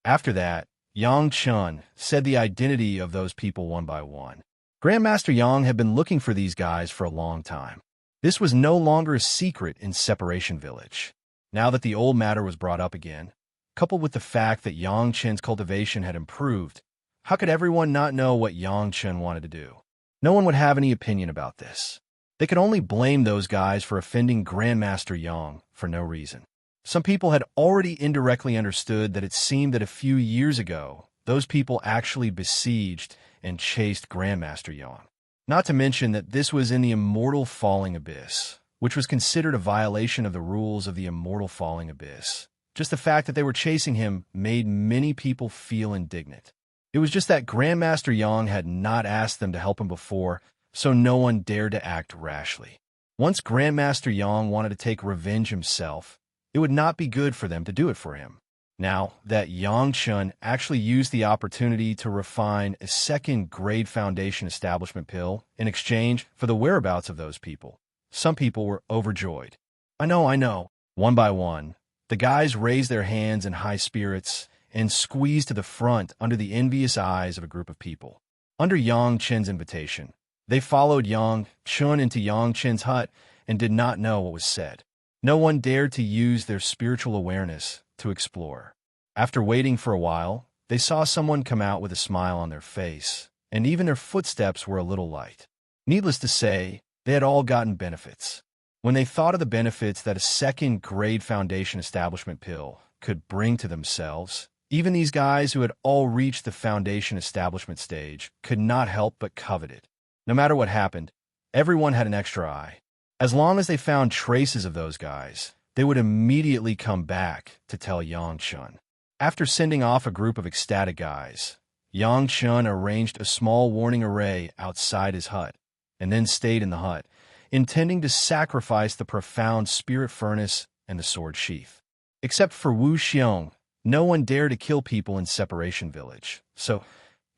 After that, Yang Chun said the identity of those people one by one. Grandmaster Yang had been looking for these guys for a long time. This was no longer a secret in Separation Village. Now that the old matter was brought up again, coupled with the fact that Yang Chun's cultivation had improved, how could everyone not know what Yang Chun wanted to do? No one would have any opinion about this. They could only blame those guys for offending Grandmaster Yang for no reason. Some people had already indirectly understood that it seemed that a few years ago, those people actually besieged and chased Grandmaster Yang. Not to mention that this was in the immortal falling abyss, which was considered a violation of the rules of the immortal falling abyss. Just the fact that they were chasing him made many people feel indignant. It was just that Grandmaster Yang had not asked them to help him before, so no one dared to act rashly. Once Grandmaster Yang wanted to take revenge himself, it would not be good for them to do it for him. Now that Yang Chun actually used the opportunity to refine a second-grade foundation establishment pill in exchange for the whereabouts of those people, some people were overjoyed. I know. One by one, the guys raised their hands in high spirits and squeezed to the front under the envious eyes of a group of people. Under Yang Chen's invitation, they followed Yang Chun into Yang Chen's hut and did not know what was said. No one dared to use their spiritual awareness to explore. After waiting for a while, they saw someone come out with a smile on their face, and even their footsteps were a little light. Needless to say, they had all gotten benefits. When they thought of the benefits that a second-grade foundation establishment pill could bring to themselves, even these guys who had all reached the foundation establishment stage could not help but covet it. No matter what happened, everyone had an extra eye. As long as they found traces of those guys, they would immediately come back to tell Yang Chun. After sending off a group of ecstatic guys, Yang Chun arranged a small warning array outside his hut, and then stayed in the hut, intending to sacrifice the profound spirit furnace and the sword sheath. Except for Wu Xiong, no one dared to kill people in Separation Village, so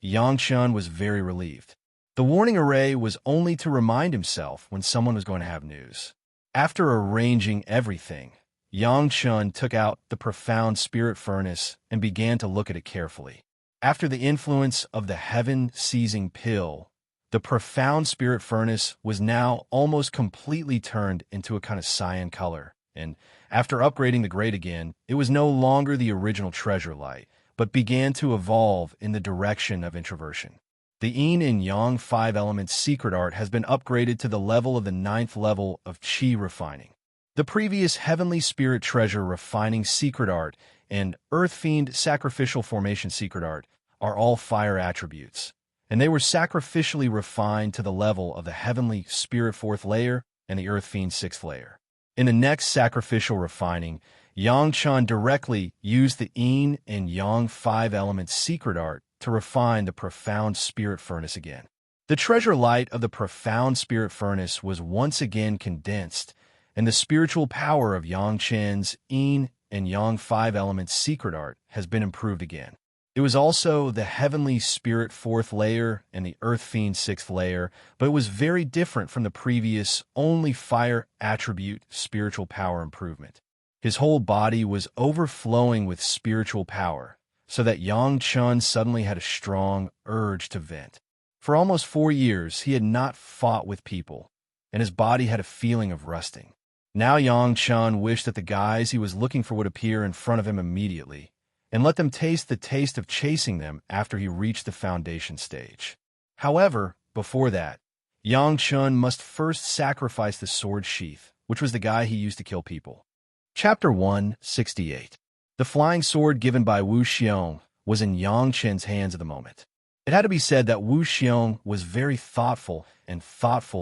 Yang Chun was very relieved. The warning array was only to remind himself when someone was going to have news. After arranging everything, Yang Chun took out the profound spirit furnace and began to look at it carefully. After the influence of the heaven-seizing pill, the profound spirit furnace was now almost completely turned into a kind of cyan color, and after upgrading the grade again, it was no longer the original treasure light, but began to evolve in the direction of introversion. The Yin and Yang 5 Elements secret art has been upgraded to the level of the 9th level of Qi refining. The previous Heavenly Spirit Treasure refining secret art and Earth Fiend Sacrificial Formation secret art are all fire attributes, and they were sacrificially refined to the level of the Heavenly Spirit 4th layer and the Earth Fiend 6th layer. In the next sacrificial refining, Yang Chun directly used the Yin and Yang 5 Elements secret art to refine the profound spirit furnace again. The treasure light of the profound spirit furnace was once again condensed, and the spiritual power of Yang Chen's Yin and Yang 5 Elements secret art has been improved again. It was also the Heavenly Spirit 4th layer and the Earth Fiend 6th layer, but it was very different from the previous only fire attribute spiritual power improvement. His whole body was overflowing with spiritual power, so that Yang Chun suddenly had a strong urge to vent. For almost 4 years, he had not fought with people, and his body had a feeling of rusting. Now Yang Chun wished that the guys he was looking for would appear in front of him immediately, and let them taste the taste of chasing them after he reached the foundation stage. However, before that, Yang Chun must first sacrifice the sword sheath, which was the guy he used to kill people. Chapter 168. The flying sword given by Wu Xiong was in Yang Chen's hands at the moment. It had to be said that Wu Xiong was very thoughtful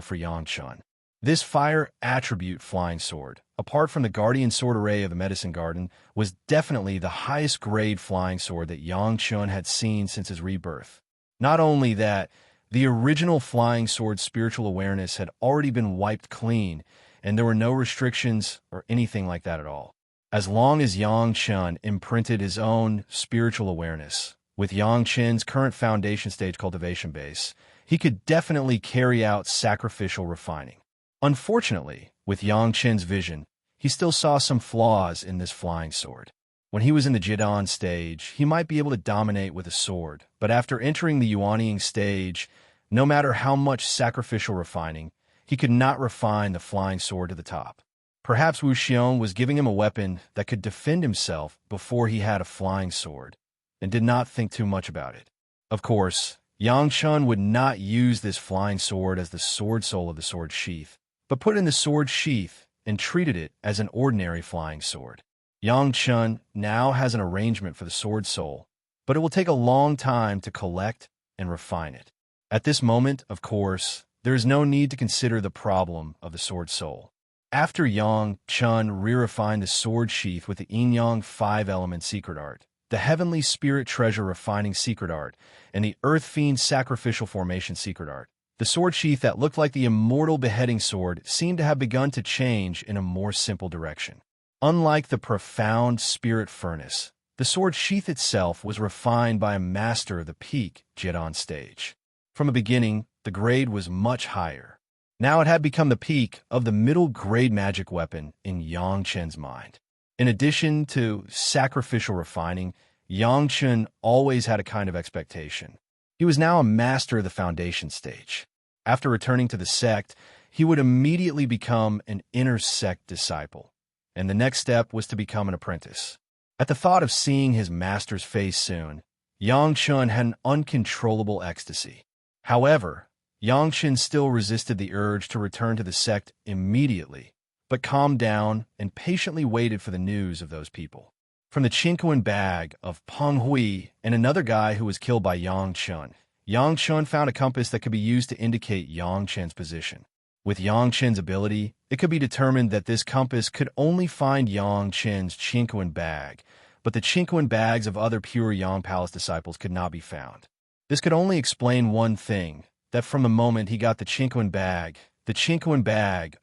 for Yang Chun. This fire attribute flying sword, apart from the guardian sword array of the medicine garden, was definitely the highest grade flying sword that Yang Chun had seen since his rebirth. Not only that, the original flying sword's spiritual awareness had already been wiped clean, and there were no restrictions or anything like that at all. As long as Yang Chun imprinted his own spiritual awareness, with Yang Chen's current foundation stage cultivation base, he could definitely carry out sacrificial refining. Unfortunately, with Yang Chen's vision, he still saw some flaws in this flying sword. When he was in the Jidan stage, he might be able to dominate with a sword, but after entering the Yuanying stage, no matter how much sacrificial refining, he could not refine the flying sword to the top. Perhaps Wu Xiong was giving him a weapon that could defend himself before he had a flying sword, and did not think too much about it. Of course, Yang Chun would not use this flying sword as the sword soul of the sword sheath, but put it in the sword sheath and treated it as an ordinary flying sword. Yang Chun now has an arrangement for the sword soul, but it will take a long time to collect and refine it. At this moment, of course, there is no need to consider the problem of the sword soul. After Yang Chun re-refined the sword sheath with the Yin Yang 5 Element secret art, the Heavenly Spirit Treasure refining secret art, and the Earth Fiend Sacrificial Formation secret art, The sword sheath that looked like the immortal beheading sword seemed to have begun to change in a more simple direction. Unlike the profound spirit furnace, the sword sheath itself was refined by a master of the peak jet on stage. From the beginning, the grade was much higher. Now it had become the peak of the middle-grade magic weapon in Yang Chen's mind. In addition to sacrificial refining, Yang Chen always had a kind of expectation. He was now a master of the foundation stage. After returning to the sect, he would immediately become an inner sect disciple, and the next step was to become an apprentice. At the thought of seeing his master's face soon, Yang Chen had an uncontrollable ecstasy. However, Yang Chen still resisted the urge to return to the sect immediately, but calmed down and patiently waited for the news of those people. From the Qinquan bag of Peng Hui and another guy who was killed by Yang Chen found a compass that could be used to indicate Yang Chen's position. With Yang Chen's ability, it could be determined that this compass could only find Yang Chen's Qinquan bag, but the Qinquan bags of other pure Yang Palace disciples could not be found. This could only explain one thing, that from the moment he got the Qinquan bag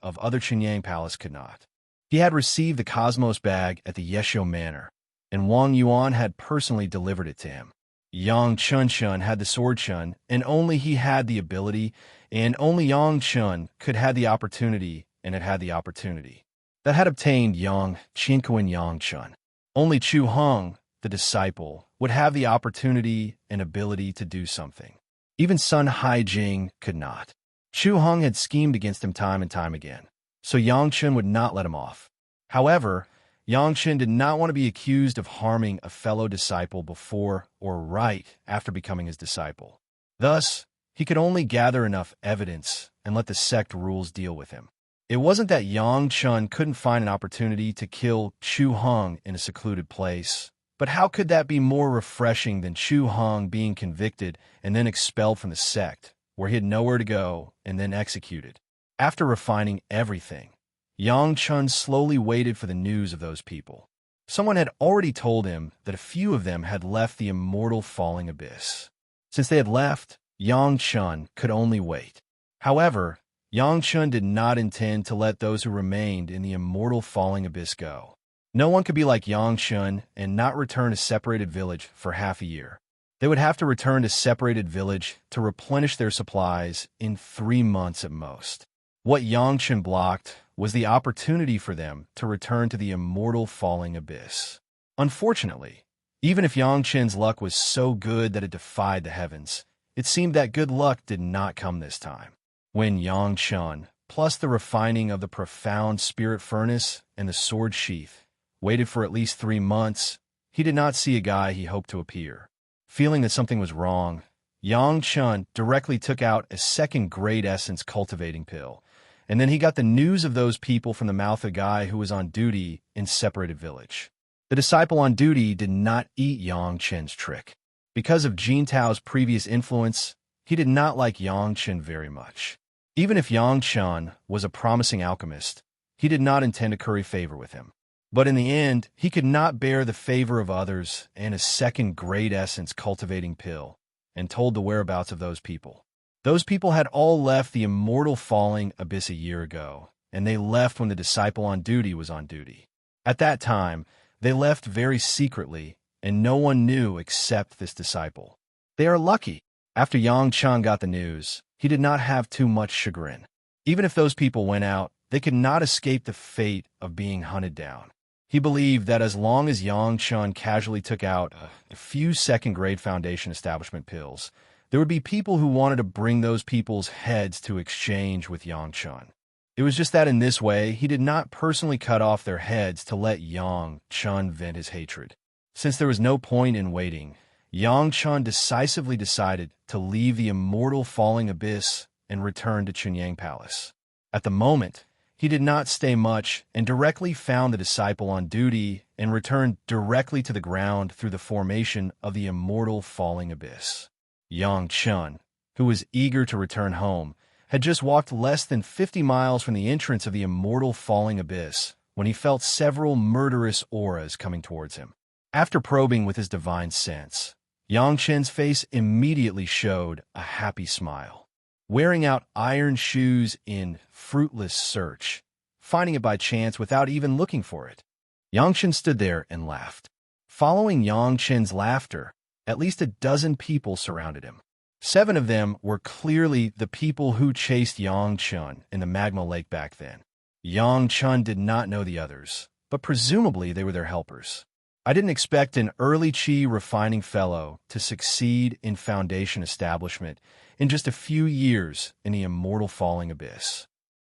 of other Qinyang Palace could not. He had received the Cosmos bag at the Yeshio Manor, and Wang Yuan had personally delivered it to him. Yang Chen had the sword Chen, and only he had the ability, and only Yang Chen could have the opportunity, and it had the opportunity. That had obtained Yang Qinquan Yang Chen. Only Chu Heng, the disciple, would have the opportunity and ability to do something. Even Sun Haijing could not. Chu Heng had schemed against him time and time again, so Yang Chen would not let him off. However, Yang Chen did not want to be accused of harming a fellow disciple before or right after becoming his disciple. Thus, he could only gather enough evidence and let the sect rules deal with him. It wasn't that Yang Chen couldn't find an opportunity to kill Chu Heng in a secluded place, but how could that be more refreshing than Chu Heng being convicted and then expelled from the sect, where he had nowhere to go, and then executed? After refining everything, Yang Chen slowly waited for the news of those people. Someone had already told him that a few of them had left the immortal falling abyss. Since they had left, Yang Chen could only wait. However, Yang Chen did not intend to let those who remained in the immortal falling abyss go. No one could be like Yang Chen and not return to Separated Village for half a year. They would have to return to Separated Village to replenish their supplies in 3 months at most. What Yang Chen blocked was the opportunity for them to return to the immortal falling abyss. Unfortunately, even if Yang Chen's luck was so good that it defied the heavens, it seemed that good luck did not come this time. When Yang Chen, plus the refining of the profound spirit furnace and the sword sheath, waited for at least 3 months, he did not see a guy he hoped to appear. Feeling that something was wrong, Yang Chen directly took out a second-grade essence cultivating pill, and then he got the news of those people from the mouth of a guy who was on duty in Separated Village. The disciple on duty did not eat Yang Chen's trick. Because of Jin Tao's previous influence, he did not like Yang Chen very much. Even if Yang Chen was a promising alchemist, he did not intend to curry favor with him. But in the end, he could not bear the favor of others and a second-grade essence cultivating pill, and told the whereabouts of those people. Those people had all left the immortal falling abyss a year ago, and they left when the disciple on duty was on duty. At that time, they left very secretly, and no one knew except this disciple. They are lucky. After Yang Chen got the news, he did not have too much chagrin. Even if those people went out, they could not escape the fate of being hunted down. He believed that as long as Yang Chen casually took out a few second-grade foundation establishment pills, there would be people who wanted to bring those people's heads to exchange with Yang Chen. It was just that in this way, he did not personally cut off their heads to let Yang Chen vent his hatred. Since there was no point in waiting, Yang Chen decisively decided to leave the immortal falling abyss and return to Qinyang Palace. At the moment, he did not stay much and directly found the disciple on duty and returned directly to the ground through the formation of the immortal falling abyss. Yang Chen, who was eager to return home, had just walked less than 50 miles from the entrance of the immortal falling abyss when he felt several murderous auras coming towards him. After probing with his divine sense, Yang Chen's face immediately showed a happy smile. wearing out iron shoes in fruitless search, finding it by chance without even looking for it. Yang Chen stood there and laughed. Following Yang Chen's laughter, at least a dozen people surrounded him. 7 of them were clearly the people who chased Yang Chen in the magma lake back then. Yang Chen did not know the others, but presumably they were their helpers. I didn't expect an early Qi refining fellow to succeed in Foundation establishment in just a few years in the Immortal falling abyss.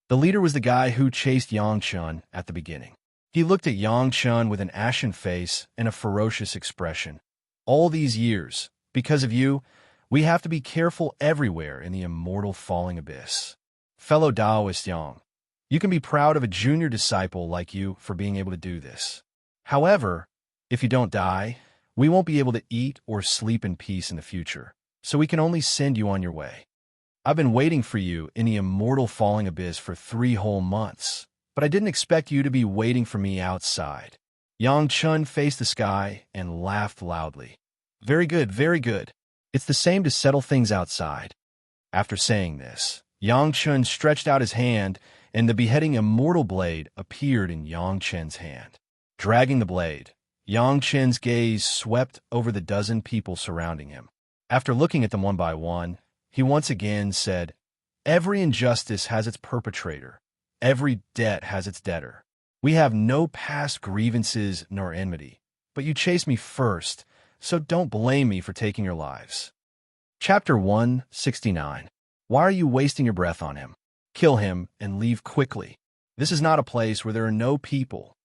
The leader was the guy who chased Yang Chen at the beginning. He looked at Yang Chen with an ashen face and a ferocious expression. All these years, because of you, we have to be careful everywhere in the Immortal falling abyss. Fellow Taoist Yang, you can be proud of a junior disciple like you for being able to do this. However, if you don't die, we won't be able to eat or sleep in peace in the future, so we can only send you on your way. I've been waiting for you in the Immortal falling abyss for 3 whole months, but I didn't expect you to be waiting for me outside. Yang Chen faced the sky and laughed loudly. Very good, very good. It's the same to settle things outside. After saying this, Yang Chen stretched out his hand, and the beheading Immortal blade appeared in Yang Chen's hand. Dragging the blade, Yang Chen's gaze swept over the dozen people surrounding him. After looking at them one by one, he once again said, "Every injustice has its perpetrator. Every debt has its debtor. We have no past grievances nor enmity, but you chased me first, so don't blame me for taking your lives." Chapter 169. Why are you wasting your breath on him? Kill him and leave quickly. This is not a place where there are no people.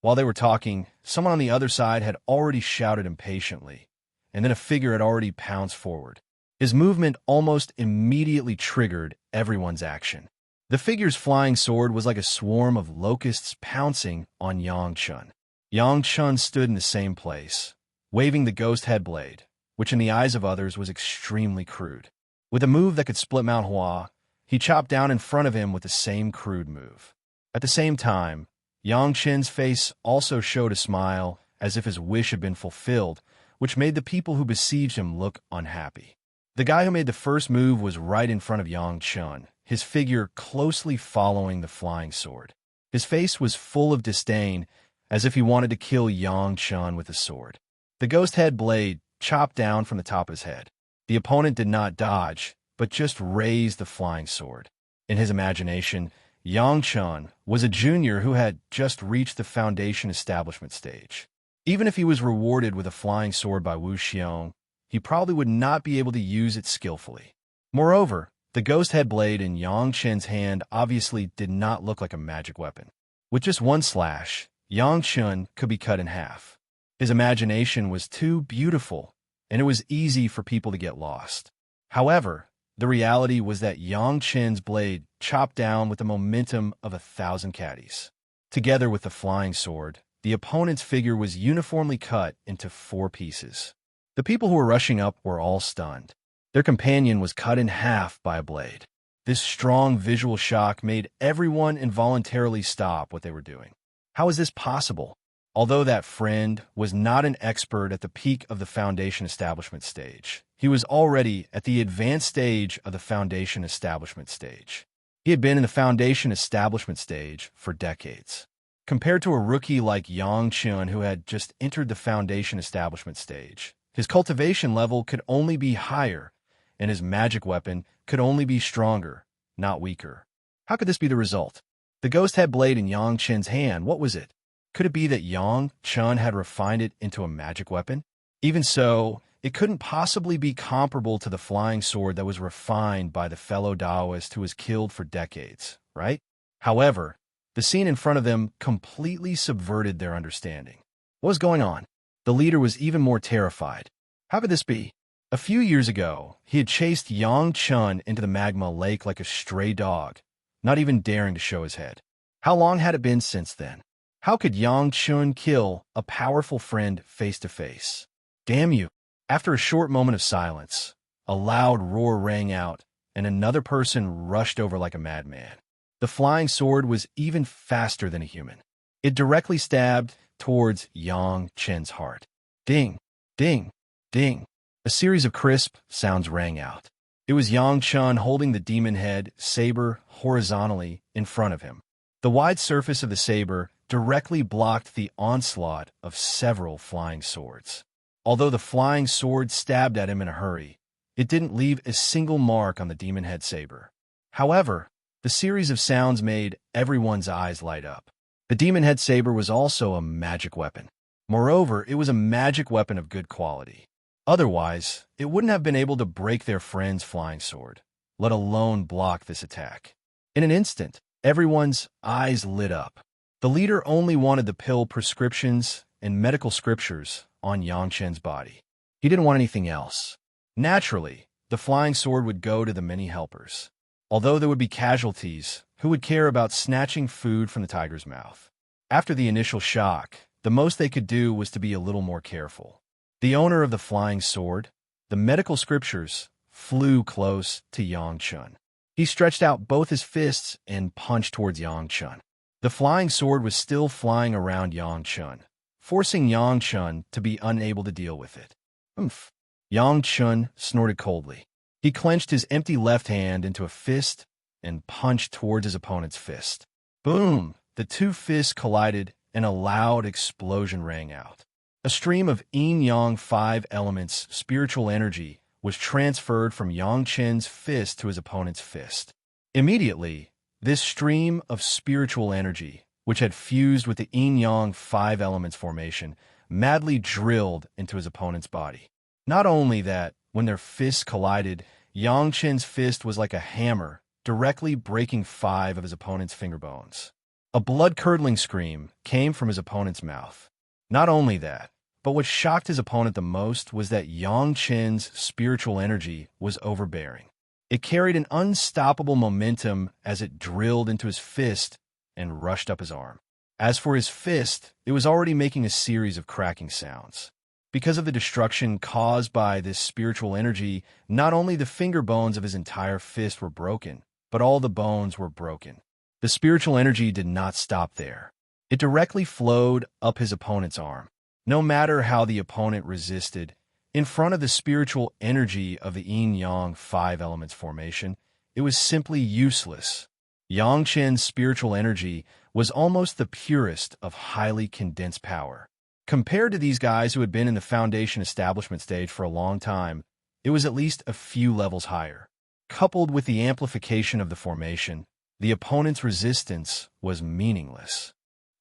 While they were talking, someone on the other side had already shouted impatiently, and then a figure had already pounced forward. His movement almost immediately triggered everyone's action. The figure's flying sword was like a swarm of locusts pouncing on Yang Chen. Yang Chen stood in the same place, waving the ghost head blade, which in the eyes of others was extremely crude. With a move that could split Mount Hua, he chopped down in front of him with the same crude move. At the same time, Yang Chen's face also showed a smile, as if his wish had been fulfilled, which made the people who besieged him look unhappy. The guy who made the first move was right in front of Yang Chen, his figure closely following the flying sword. His face was full of disdain, as if he wanted to kill Yang Chen with the sword. The ghost head blade chopped down from the top of his head. The opponent did not dodge, but just raised the flying sword. In his imagination, Yang Chen was a junior who had just reached the Foundation establishment stage. Even if he was rewarded with a flying sword by Wu Xiong, he probably would not be able to use it skillfully. Moreover, the ghost head blade in Yang Chen's hand obviously did not look like a magic weapon. With just one slash, Yang Chen could be cut in half. His imagination was too beautiful, and it was easy for people to get lost. However, the reality was that Yang Chen's blade chopped down with the momentum of 1,000 caddies. Together with the flying sword, the opponent's figure was uniformly cut into 4 pieces. The people who were rushing up were all stunned. Their companion was cut in half by a blade. This strong visual shock made everyone involuntarily stop what they were doing. How is this possible? Although that friend was not an expert at the peak of the Foundation establishment stage, he was already at the advanced stage of the Foundation establishment stage. He had been in the Foundation establishment stage for decades. Compared to a rookie like Yang Chen who had just entered the Foundation establishment stage, his cultivation level could only be higher, and his magic weapon could only be stronger, not weaker. How could this be the result? The ghost head blade in Yang Chen's hand, what was it? Could it be that Yang Chen had refined it into a magic weapon? Even so, it couldn't possibly be comparable to the flying sword that was refined by the fellow Taoist who was killed for decades, right? However, the scene in front of them completely subverted their understanding. What was going on? The leader was even more terrified. How could this be? A few years ago, he had chased Yang Chen into the magma lake like a stray dog, not even daring to show his head. How long had it been since then? How could Yang Chen kill a powerful friend face to face? Damn you! After a short moment of silence, a loud roar rang out, and another person rushed over like a madman. The flying sword was even faster than a human. It directly stabbed towards Yang Chen's heart. Ding, ding, ding. A series of crisp sounds rang out. It was Yang Chun holding the demon head saber horizontally in front of him. The wide surface of the saber directly blocked the onslaught of several flying swords. Although the flying sword stabbed at him in a hurry, it didn't leave a single mark on the demon head saber. However, the series of sounds made everyone's eyes light up. The demon head saber was also a magic weapon. Moreover, it was a magic weapon of good quality. Otherwise, it wouldn't have been able to break their friend's flying sword, let alone block this attack. In an instant, everyone's eyes lit up. The leader only wanted the pill prescriptions and medical scriptures on Yang Chen's body. He didn't want anything else. Naturally, the flying sword would go to the many helpers. Although there would be casualties, who would care about snatching food from the tiger's mouth? After the initial shock, the most they could do was to be a little more careful. The owner of the flying sword, the medical scriptures, flew close to Yang Chun. He stretched out both his fists and punched towards Yang Chun. The flying sword was still flying around Yang Chun, forcing Yang Chun to be unable to deal with it. Oomph! Yang Chun snorted coldly. He clenched his empty left hand into a fist and punched towards his opponent's fist. Boom! The two fists collided and a loud explosion rang out. A stream of yin-yang 5 elements spiritual energy was transferred from Yang Chen's fist to his opponent's fist. Immediately, this stream of spiritual energy, which had fused with the yin-yang 5 elements formation, madly drilled into his opponent's body. Not only that, when their fists collided, Yang Chen's fist was like a hammer, directly breaking 5 of his opponent's finger bones. A blood-curdling scream came from his opponent's mouth. Not only that, but what shocked his opponent the most was that Yang Chen's spiritual energy was overbearing. It carried an unstoppable momentum as it drilled into his fist and rushed up his arm. As for his fist, it was already making a series of cracking sounds. Because of the destruction caused by this spiritual energy, not only the finger bones of his entire fist were broken, but all the bones were broken. The spiritual energy did not stop there. It directly flowed up his opponent's arm. No matter how the opponent resisted, in front of the spiritual energy of the yin-yang 5 elements formation, it was simply useless. Yang Chen's spiritual energy was almost the purest of highly condensed power. Compared to these guys who had been in the foundation establishment stage for a long time, it was at least a few levels higher. Coupled with the amplification of the formation, the opponent's resistance was meaningless.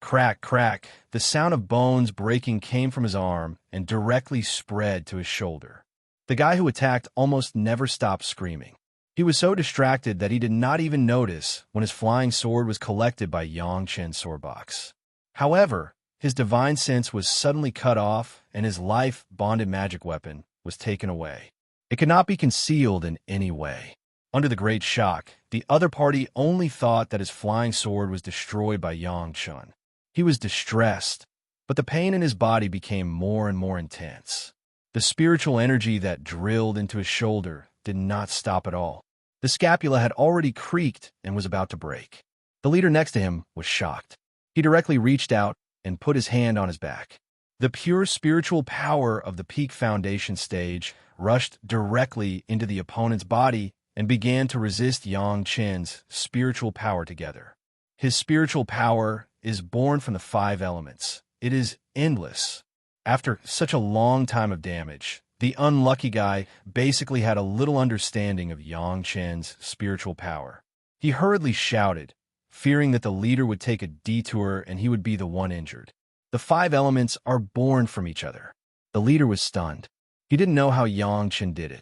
Crack, crack, the sound of bones breaking came from his arm and directly spread to his shoulder. The guy who attacked almost never stopped screaming. He was so distracted that he did not even notice when his flying sword was collected by Yang Chen's sword box. However, his divine sense was suddenly cut off and his life-bonded magic weapon was taken away. It could not be concealed in any way. Under the great shock, the other party only thought that his flying sword was destroyed by Yang Chun. He was distressed, but the pain in his body became more and more intense. The spiritual energy that drilled into his shoulder did not stop at all. The scapula had already creaked and was about to break. The leader next to him was shocked. He directly reached out and put his hand on his back. The pure spiritual power of the peak foundation stage rushed directly into the opponent's body and began to resist Yang Chen's spiritual power together. His spiritual power is born from the 5 elements. It is endless. After such a long time of damage, the unlucky guy basically had a little understanding of Yang Chen's spiritual power. He hurriedly shouted, fearing that the leader would take a detour and he would be the one injured. The 5 elements are born from each other. The leader was stunned. He didn't know how Yang Chen did it,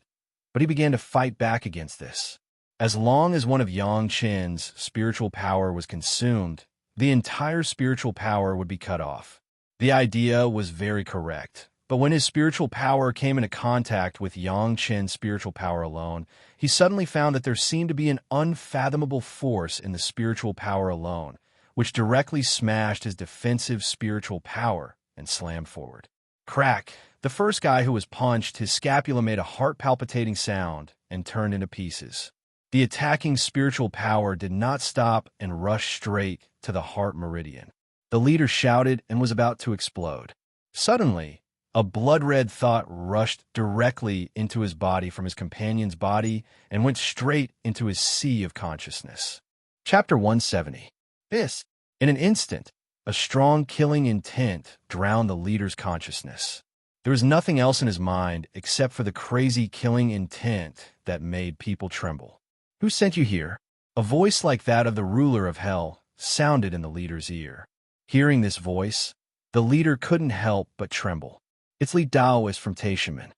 but he began to fight back against this. As long as one of Yang Chen's spiritual power was consumed, the entire spiritual power would be cut off. The idea was very correct, but when his spiritual power came into contact with Yang Chen's spiritual power alone, he suddenly found that there seemed to be an unfathomable force in the spiritual power alone, which directly smashed his defensive spiritual power and slammed forward. Crack! The first guy who was punched, his scapula made a heart-palpitating sound and turned into pieces. The attacking spiritual power did not stop and rushed straight to the heart meridian. The leader shouted and was about to explode. Suddenly, A blood-red thought rushed directly into his body from his companion's body and went straight into his sea of consciousness. Chapter 170. This. In an instant, a strong killing intent drowned the leader's consciousness. There was nothing else in his mind except for the crazy killing intent that made people tremble. "Who sent you here?" A voice like that of the ruler of hell sounded in the leader's ear. Hearing this voice, the leader couldn't help but tremble. "It's Li Daoist from Taishaman."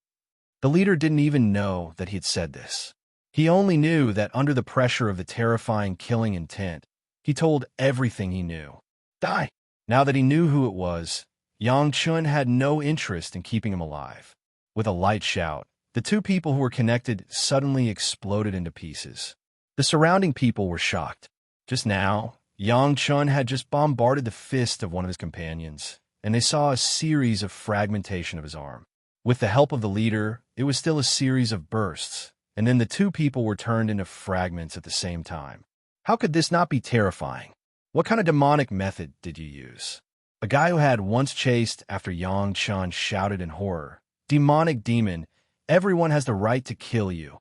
The leader didn't even know that he had said this. He only knew that under the pressure of the terrifying killing intent, he told everything he knew. Die! Now that he knew who it was, Yang Chun had no interest in keeping him alive. With a light shout, the two people who were connected suddenly exploded into pieces. The surrounding people were shocked. Just now, Yang Chun had just bombarded the fist of one of his companions, and they saw a series of fragmentation of his arm. With the help of the leader, it was still a series of bursts, and then the two people were turned into fragments at the same time. How could this not be terrifying? What kind of demonic method did you use? A guy who had once chased after Yang Chun shouted in horror, "Demonic demon, everyone has the right to kill you."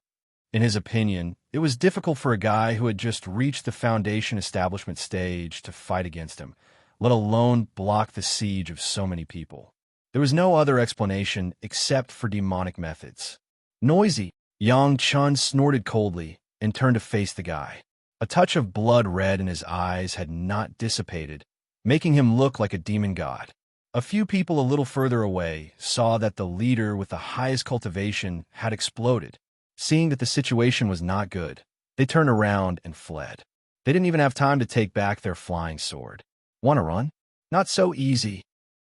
In his opinion, it was difficult for a guy who had just reached the Foundation establishment stage to fight against him, let alone block the siege of so many people. There was no other explanation except for demonic methods. Noisy, Yang Chun snorted coldly and turned to face the guy. A touch of blood red in his eyes had not dissipated, making him look like a demon god. A few people a little further away saw that the leader with the highest cultivation had exploded. Seeing that the situation was not good, they turned around and fled. They didn't even have time to take back their flying sword. Want to run? Not so easy.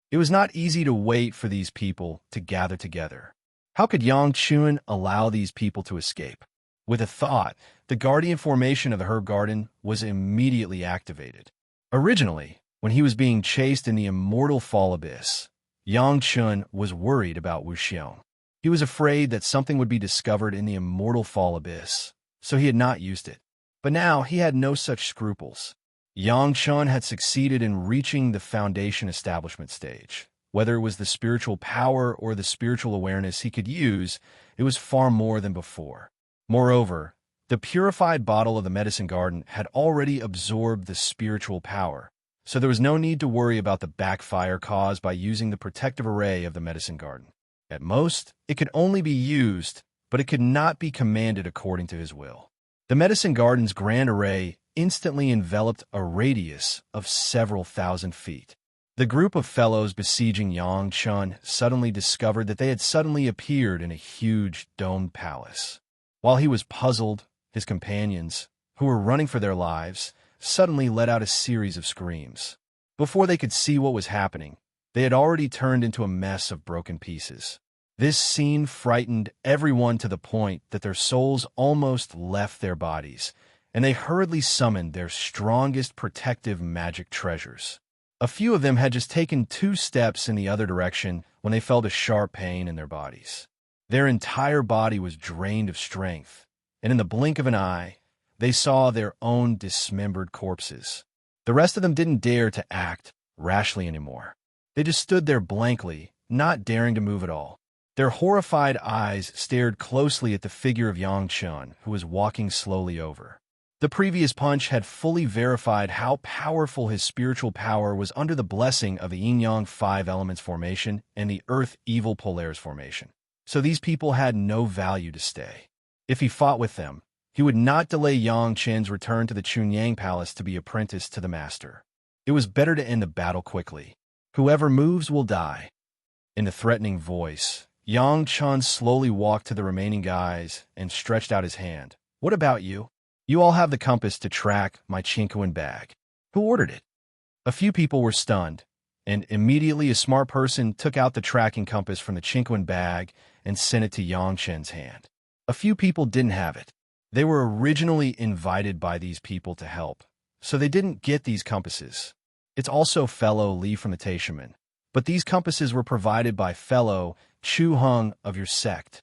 It was not easy to wait for these people to gather together. How could Yang Chun allow these people to escape? With a thought, the guardian formation of the herb garden was immediately activated. Originally, when he was being chased in the Immortal Fall Abyss, Yang Chun was worried about Wu Xiong. He was afraid that something would be discovered in the Immortal Fall Abyss, so he had not used it. But now he had no such scruples. Yang Chun had succeeded in reaching the Foundation establishment stage. Whether it was the spiritual power or the spiritual awareness he could use, it was far more than before. Moreover, the purified bottle of the medicine garden had already absorbed the spiritual power, so there was no need to worry about the backfire caused by using the protective array of the medicine garden. At most, it could only be used, but it could not be commanded according to his will. The medicine garden's grand array instantly enveloped a radius of several thousand feet. The group of fellows besieging Yang Chun suddenly discovered that they had suddenly appeared in a huge domed palace. While he was puzzled, his companions, who were running for their lives, suddenly let out a series of screams. Before they could see what was happening, they had already turned into a mess of broken pieces. This scene frightened everyone to the point that their souls almost left their bodies, and they hurriedly summoned their strongest protective magic treasures. A few of them had just taken 2 steps in the other direction when they felt a sharp pain in their bodies. Their entire body was drained of strength, and in the blink of an eye, they saw their own dismembered corpses. The rest of them didn't dare to act rashly anymore. They just stood there blankly, not daring to move at all. Their horrified eyes stared closely at the figure of Yang Chun, who was walking slowly over. The previous punch had fully verified how powerful his spiritual power was under the blessing of the Yin-Yang 5 Elements formation and the Earth-Evil Polaris formation. So these people had no value to stay. If he fought with them, he would not delay Yang Chun's return to the Chunyang Palace to be apprenticed to the master. It was better to end the battle quickly. Whoever moves will die. In a threatening voice, Yang Chun slowly walked to the remaining guys and stretched out his hand. "What about you? You all have the compass to track my Chinquin bag." "Who ordered it?" A few people were stunned, and immediately a smart person took out the tracking compass from the Chinquin bag and sent it to Yang Chun's hand. A few people didn't have it. They were originally invited by these people to help, so they didn't get these compasses. It's also fellow Li from the Taishaman, but these compasses were provided by fellow Chu Hung of your sect.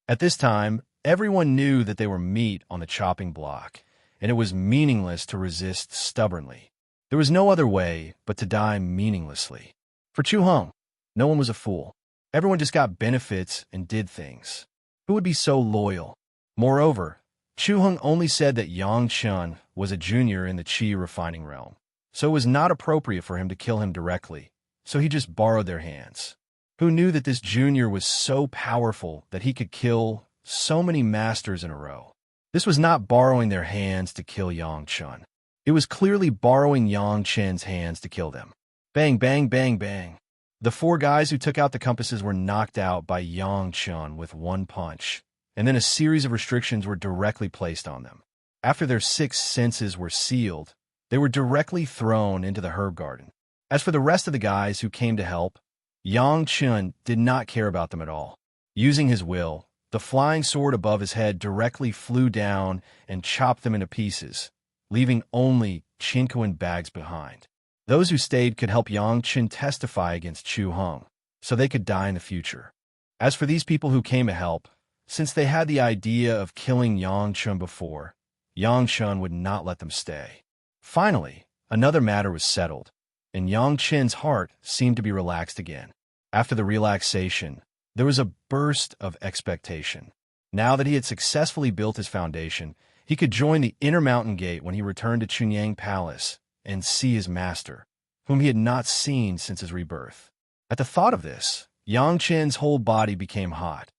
At this time, everyone knew that they were meat on the chopping block, and it was meaningless to resist stubbornly. There was no other way but to die meaninglessly. For Chu Hung, no one was a fool. Everyone just got benefits and did things. Who would be so loyal? Moreover, Chu Heng only said that Yang Chun was a junior in the Qi refining realm, so it was not appropriate for him to kill him directly, so he just borrowed their hands. Who knew that this junior was so powerful that he could kill so many masters in a row? This was not borrowing their hands to kill Yang Chun. It was clearly borrowing Yang Chen's hands to kill them. Bang, bang, bang, bang. The four guys who took out the compasses were knocked out by Yang Chun with one punch, and then a series of restrictions were directly placed on them. After their six senses were sealed, they were directly thrown into the herb garden. As for the rest of the guys who came to help, Yang Chun did not care about them at all. Using his will, the flying sword above his head directly flew down and chopped them into pieces, leaving only Qinkuan bags behind. Those who stayed could help Yang Chun testify against Chu Heng, so they could die in the future. As for these people who came to help, since they had the idea of killing Yang Chun before, Yang Chun would not let them stay. Finally, another matter was settled, and Yang Chen's heart seemed to be relaxed again. After the relaxation, there was a burst of expectation. Now that he had successfully built his foundation, he could join the inner mountain gate when he returned to Chunyang Palace and see his master, whom he had not seen since his rebirth. At the thought of this, Yang Chen's whole body became hot,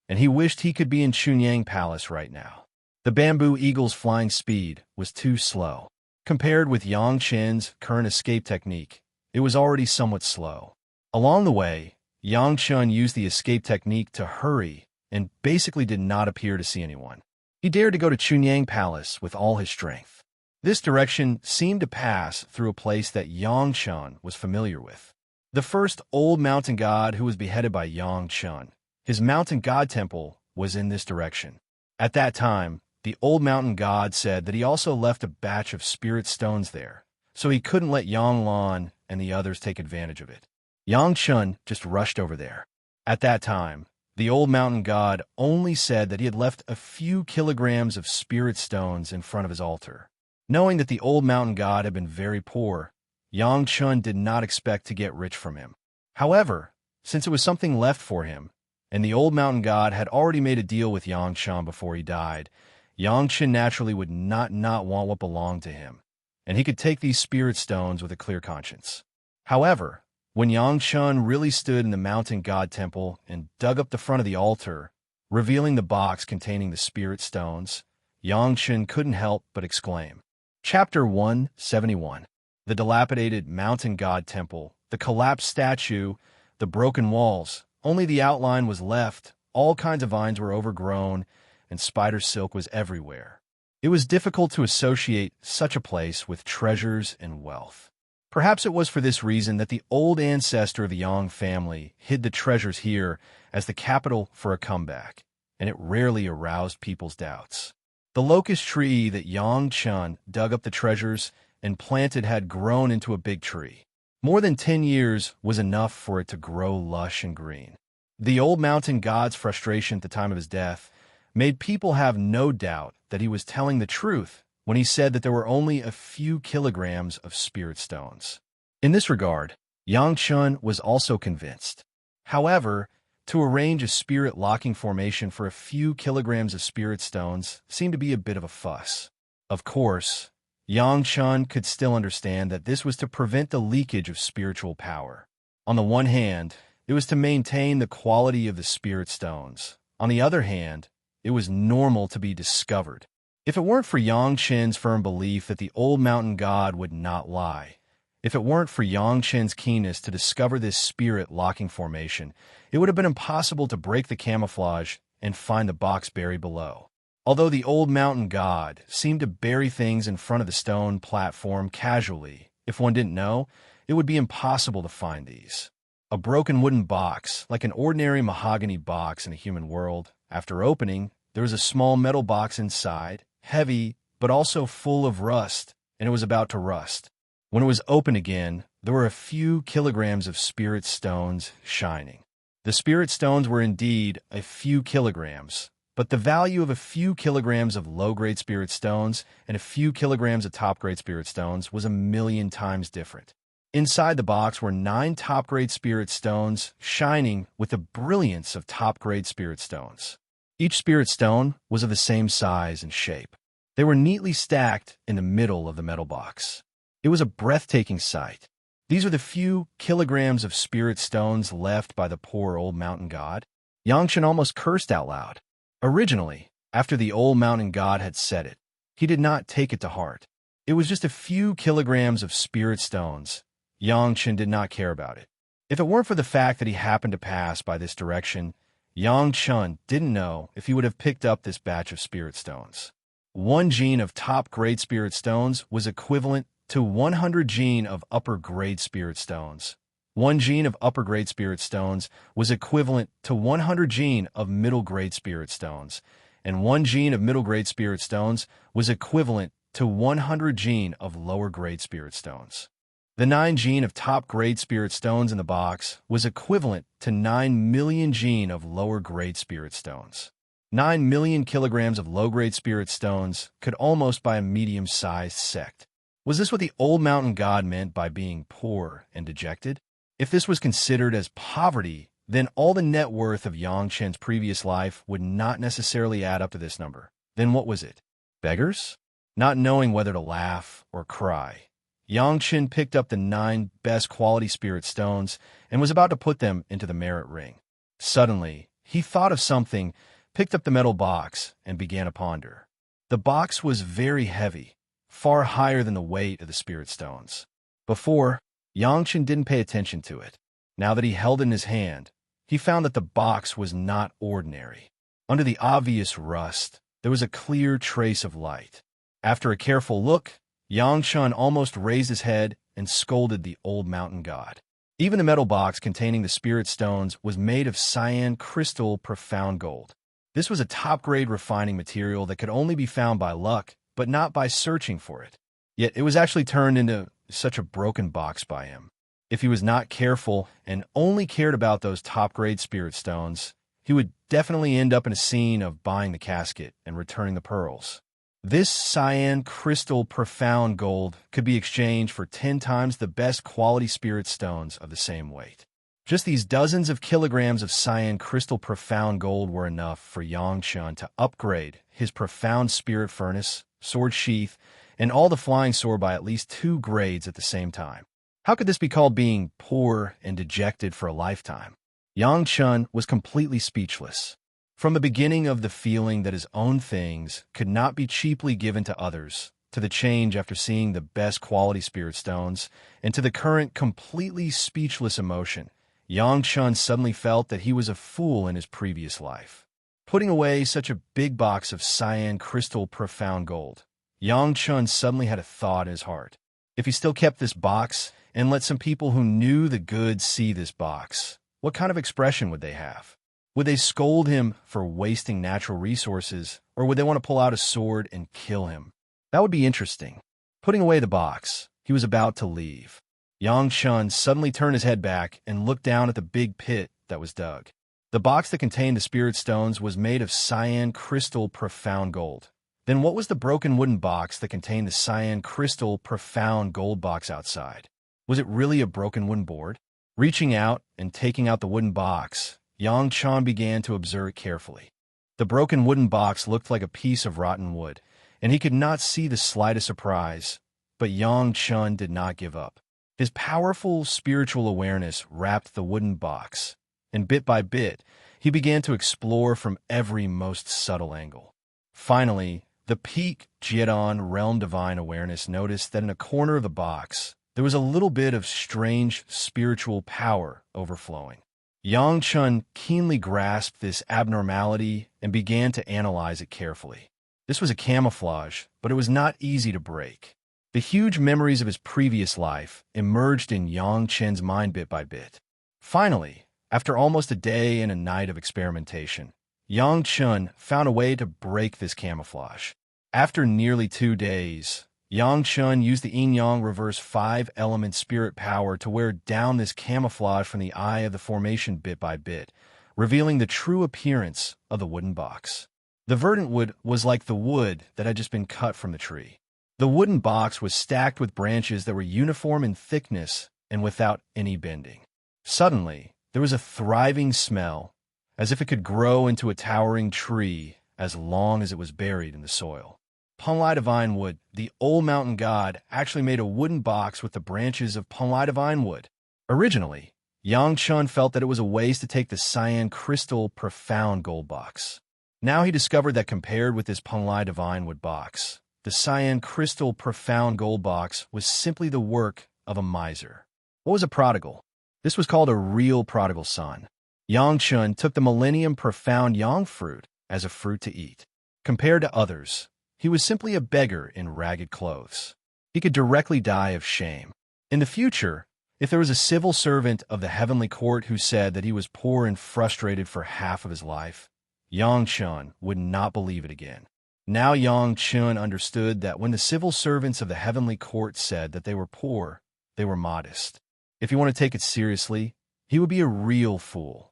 and he wished he could be in Chunyang Palace right now. The bamboo eagle's flying speed was too slow. Compared with Yang Chen's current escape technique, it was already somewhat slow. Along the way, Yang Chun used the escape technique to hurry and basically did not appear to see anyone. He dared to go to Chunyang Palace with all his strength. This direction seemed to pass through a place that Yang Chun was familiar with. The first old mountain god who was beheaded by Yang Chun. His mountain god temple was in this direction. At that time, the old mountain god said that he also left a batch of spirit stones there, so he couldn't let Yang Lan and the others take advantage of it. Yang Chun just rushed over there. At that time, the old mountain god only said that he had left a few kilograms of spirit stones in front of his altar. Knowing that the old mountain god had been very poor, Yang Chun did not expect to get rich from him. However, since it was something left for him, and the old mountain god had already made a deal with Yang Chun before he died, Yang Chun naturally would not want what belonged to him, and he could take these spirit stones with a clear conscience. However, when Yang Chun really stood in the mountain god temple and dug up the front of the altar, revealing the box containing the spirit stones, Yang Chun couldn't help but exclaim. Chapter 171. The dilapidated mountain god temple, the collapsed statue, the broken walls. Only the outline was left, all kinds of vines were overgrown, and spider silk was everywhere. It was difficult to associate such a place with treasures and wealth. Perhaps it was for this reason that the old ancestor of the Yang family hid the treasures here as the capital for a comeback, and it rarely aroused people's doubts. The locust tree that Yang Chun dug up the treasures and planted had grown into a big tree. More than 10 years was enough for it to grow lush and green. The old mountain god's frustration at the time of his death made people have no doubt that he was telling the truth when he said that there were only a few kilograms of spirit stones. In this regard, Yang Chun was also convinced. However, to arrange a spirit locking formation for a few kilograms of spirit stones seemed to be a bit of a fuss. Of course, Yang Chun could still understand that this was to prevent the leakage of spiritual power. On the one hand, it was to maintain the quality of the spirit stones. On the other hand, it was normal to be discovered. If it weren't for Yang Chen's firm belief that the old mountain god would not lie, if it weren't for Yang Chen's keenness to discover this spirit locking formation, it would have been impossible to break the camouflage and find the box buried below. Although the old mountain god seemed to bury things in front of the stone platform casually, if one didn't know, it would be impossible to find these. A broken wooden box, like an ordinary mahogany box in a human world. After opening, there was a small metal box inside, heavy, but also full of rust, and it was about to rust. When it was open again, there were a few kilograms of spirit stones shining. The spirit stones were indeed a few kilograms, but the value of a few kilograms of low-grade spirit stones and a few kilograms of top-grade spirit stones was 1,000,000 times different. Inside the box were 9 top-grade spirit stones, shining with the brilliance of top-grade spirit stones. Each spirit stone was of the same size and shape. They were neatly stacked in the middle of the metal box. It was a breathtaking sight. These were the few kilograms of spirit stones left by the poor old mountain god. Yangshan almost cursed out loud. Originally, after the old mountain god had said it, he did not take it to heart. It was just a few kilograms of spirit stones. Yangshan did not care about it. If it weren't for the fact that he happened to pass by this direction, Yangshan didn't know if he would have picked up this batch of spirit stones. 1 gene of top-grade spirit stones was equivalent to 100 gene of upper-grade spirit stones. 1 gene of upper-grade spirit stones was equivalent to 100 gene of middle-grade spirit stones, and 1 gene of middle-grade spirit stones was equivalent to 100 gene of lower-grade spirit stones. The 9 gene of top-grade spirit stones in the box was equivalent to 9 million gene of lower-grade spirit stones. 9 million kilograms of low-grade spirit stones could almost buy a medium-sized sect. Was this what the old mountain god meant by being poor and dejected? If this was considered as poverty, then all the net worth of Yangshan's previous life would not necessarily add up to this number. Then what was it? Beggars? Not knowing whether to laugh or cry, Yangshan picked up the 9 best quality spirit stones and was about to put them into the merit ring. Suddenly, he thought of something, picked up the metal box, and began to ponder. The box was very heavy, far higher than the weight of the spirit stones. Before, Yangshan didn't pay attention to it. Now that he held it in his hand, he found that the box was not ordinary. Under the obvious rust, there was a clear trace of light. After a careful look, Yangshan almost raised his head and scolded the old mountain god. Even the metal box containing the spirit stones was made of cyan crystal profound gold. This was a top-grade refining material that could only be found by luck, but not by searching for it. Yet it was actually turned into such a broken box by him. If he was not careful and only cared about those top-grade spirit stones, he would definitely end up in a scene of buying the casket and returning the pearls. This cyan crystal profound gold could be exchanged for 10 times the best quality spirit stones of the same weight. Just these dozens of kilograms of cyan crystal profound gold were enough for Yangshan to upgrade his profound spirit furnace, sword sheath, and all the flying sword by at least 2 grades at the same time. How could this be called being poor and dejected for a lifetime? Yangshan was completely speechless. From the beginning of the feeling that his own things could not be cheaply given to others, to the change after seeing the best quality spirit stones, and to the current completely speechless emotion, Yangshan suddenly felt that he was a fool in his previous life. Putting away such a big box of cyan crystal profound gold, Yangshan suddenly had a thought in his heart. If he still kept this box and let some people who knew the good see this box, what kind of expression would they have? Would they scold him for wasting natural resources, or would they want to pull out a sword and kill him? That would be interesting. Putting away the box, he was about to leave. Yangshan suddenly turned his head back and looked down at the big pit that was dug. The box that contained the spirit stones was made of cyan crystal profound gold. Then what was the broken wooden box that contained the cyan crystal profound gold box outside? Was it really a broken wooden board? Reaching out and taking out the wooden box, Yangshan began to observe it carefully. The broken wooden box looked like a piece of rotten wood, and he could not see the slightest surprise. But Yangshan did not give up. His powerful spiritual awareness wrapped the wooden box, and bit by bit, he began to explore from every most subtle angle. Finally, the peak Jiedon Realm Divine Awareness noticed that in a corner of the box, there was a little bit of strange spiritual power overflowing. Yangshan keenly grasped this abnormality and began to analyze it carefully. This was a camouflage, but it was not easy to break. The huge memories of his previous life emerged in Yangshan's mind bit by bit. Finally, after almost a day and a night of experimentation, Yangshan found a way to break this camouflage. After nearly 2 days, Yangshan used the yin-yang reverse 5-element spirit power to wear down this camouflage from the eye of the formation bit by bit, revealing the true appearance of the wooden box. The verdant wood was like the wood that had just been cut from the tree. The wooden box was stacked with branches that were uniform in thickness and without any bending. Suddenly, there was a thriving smell, as if it could grow into a towering tree as long as it was buried in the soil. Punlai Divine Wood, the old mountain god, actually made a wooden box with the branches of Punlai Divine Wood. Originally, Yang Chun felt that it was a waste to take the cyan crystal profound gold box. Now he discovered that compared with this Punlai Divine Wood box, the cyan crystal profound gold box was simply the work of a miser. What was a prodigal? This was called a real prodigal son. Yang Chun took the millennium profound yang fruit as a fruit to eat. Compared to others, he was simply a beggar in ragged clothes. He could directly die of shame. In the future, if there was a civil servant of the heavenly court who said that he was poor and frustrated for half of his life, Yang Chun would not believe it again. Now Yang Chun understood that when the civil servants of the heavenly court said that they were poor, they were modest. If you want to take it seriously, he would be a real fool.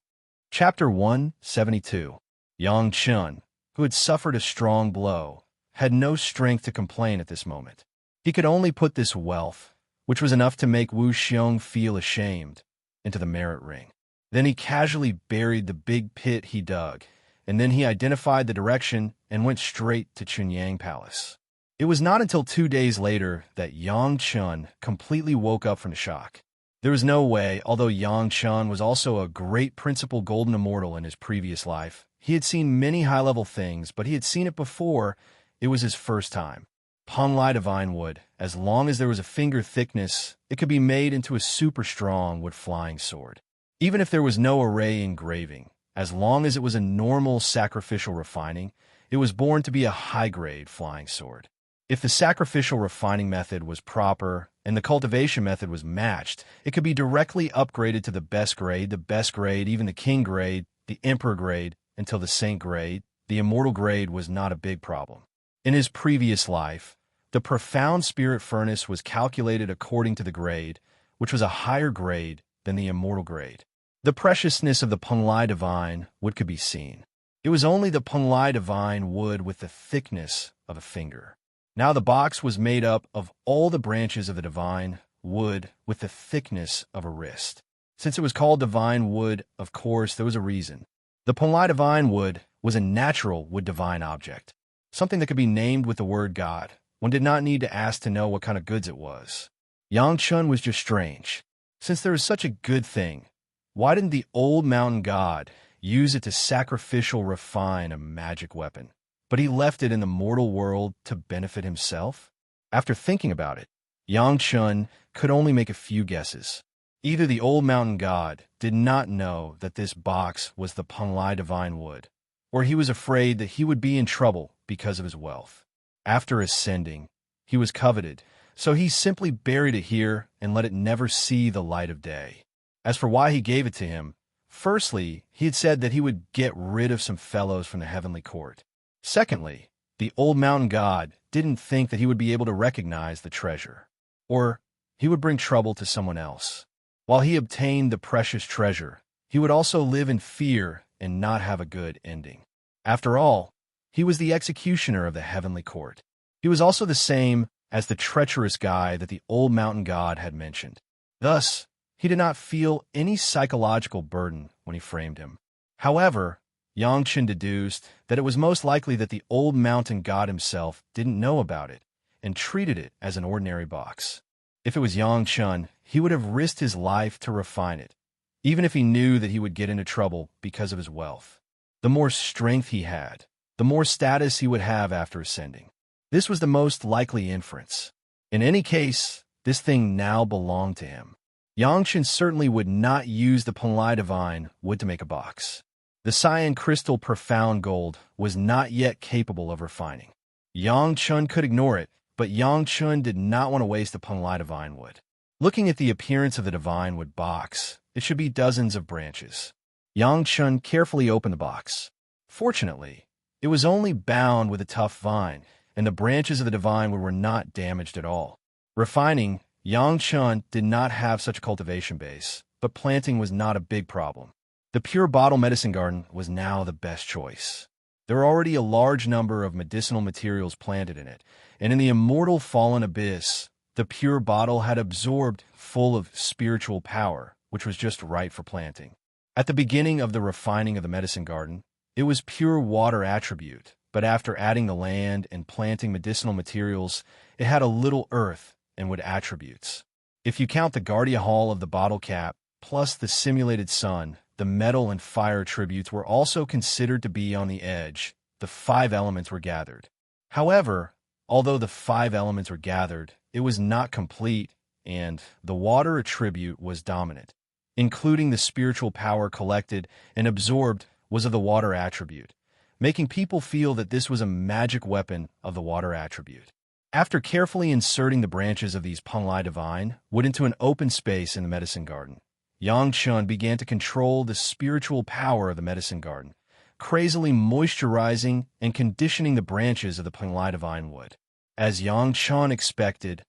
Chapter 172. Yang Chun, who had suffered a strong blow, had no strength to complain at this moment. He could only put this wealth, which was enough to make Wu Xiong feel ashamed, into the merit ring. Then he casually buried the big pit he dug, and then he identified the direction and went straight to Chunyang Palace. It was not until 2 days later that Yang Chun completely woke up from the shock. There was no way, although Yang Chun was also a great principal golden immortal in his previous life. He had seen many high-level things, but he had seen it before. It was his first time. Punlai Divine Wood, as long as there was a finger thickness, it could be made into a super strong wood flying sword. Even if there was no array engraving, as long as it was a normal sacrificial refining, it was born to be a high-grade flying sword. If the sacrificial refining method was proper and the cultivation method was matched, it could be directly upgraded to the best grade, even the king grade, the emperor grade, until the saint grade. The immortal grade was not a big problem. In his previous life, the profound spirit furnace was calculated according to the grade, which was a higher grade than the immortal grade. The preciousness of the Punlai Divine Wood could be seen. It was only the Punlai Divine Wood with the thickness of a finger. Now the box was made up of all the branches of the divine wood with the thickness of a wrist. Since it was called divine wood, of course, there was a reason. The Punlai Divine Wood was a natural wood divine object, something that could be named with the word God. One did not need to ask to know what kind of goods it was. Yang Chun was just strange. Since there is such a good thing, why didn't the old mountain god use it to sacrificial refine a magic weapon? But he left it in the mortal world to benefit himself? After thinking about it, Yang Chun could only make a few guesses. Either the old mountain god did not know that this box was the Punlai Divine Wood, or he was afraid that he would be in trouble because of his wealth. After ascending, he was coveted, so he simply buried it here and let it never see the light of day. As for why he gave it to him, firstly, he had said that he would get rid of some fellows from the heavenly court. Secondly, the old mountain god didn't think that he would be able to recognize the treasure, or he would bring trouble to someone else. While he obtained the precious treasure, he would also live in fear and not have a good ending. After all, he was the executioner of the heavenly court. He was also the same as the treacherous guy that the old mountain god had mentioned. Thus, he did not feel any psychological burden when he framed him. However, Yang Chun deduced that it was most likely that the old mountain god himself didn't know about it and treated it as an ordinary box. If it was Yang Chun, he would have risked his life to refine it, even if he knew that he would get into trouble because of his wealth. The more strength he had, the more status he would have after ascending. This was the most likely inference. In any case, this thing now belonged to him. Yang Chun certainly would not use the Punlai Divine Wood to make a box. The cyan crystal profound gold was not yet capable of refining. Yang Chun could ignore it, but Yang Chun did not want to waste the Punlai Divine Wood. Looking at the appearance of the Divine Wood box, it should be dozens of branches. Yang Chun carefully opened the box. Fortunately, it was only bound with a tough vine, and the branches of the Divine Wood were not damaged at all. Refining, Yang Chun did not have such a cultivation base, but planting was not a big problem. The pure bottle medicine garden was now the best choice. There were already a large number of medicinal materials planted in it, and in the immortal fallen abyss, The pure bottle had absorbed full of spiritual power, which was just right for planting. At the beginning of the refining of the medicine garden, it was pure water attribute, but after adding the land and planting medicinal materials, it had a little earth and wood attributes. If you count the Guardia Hall of the bottle cap, plus the simulated sun, the metal and fire attributes were also considered to be on the edge. The 5 elements were gathered. However, although the 5 elements were gathered, it was not complete, and the water attribute was dominant, including the spiritual power collected and absorbed was of the water attribute, making people feel that this was a magic weapon of the water attribute. After carefully inserting the branches of these Penglai Divine wood into an open space in the medicine garden, Yang Chun began to control the spiritual power of the medicine garden, crazily moisturizing and conditioning the branches of the Penglai Divine wood. As Yang Chun expected,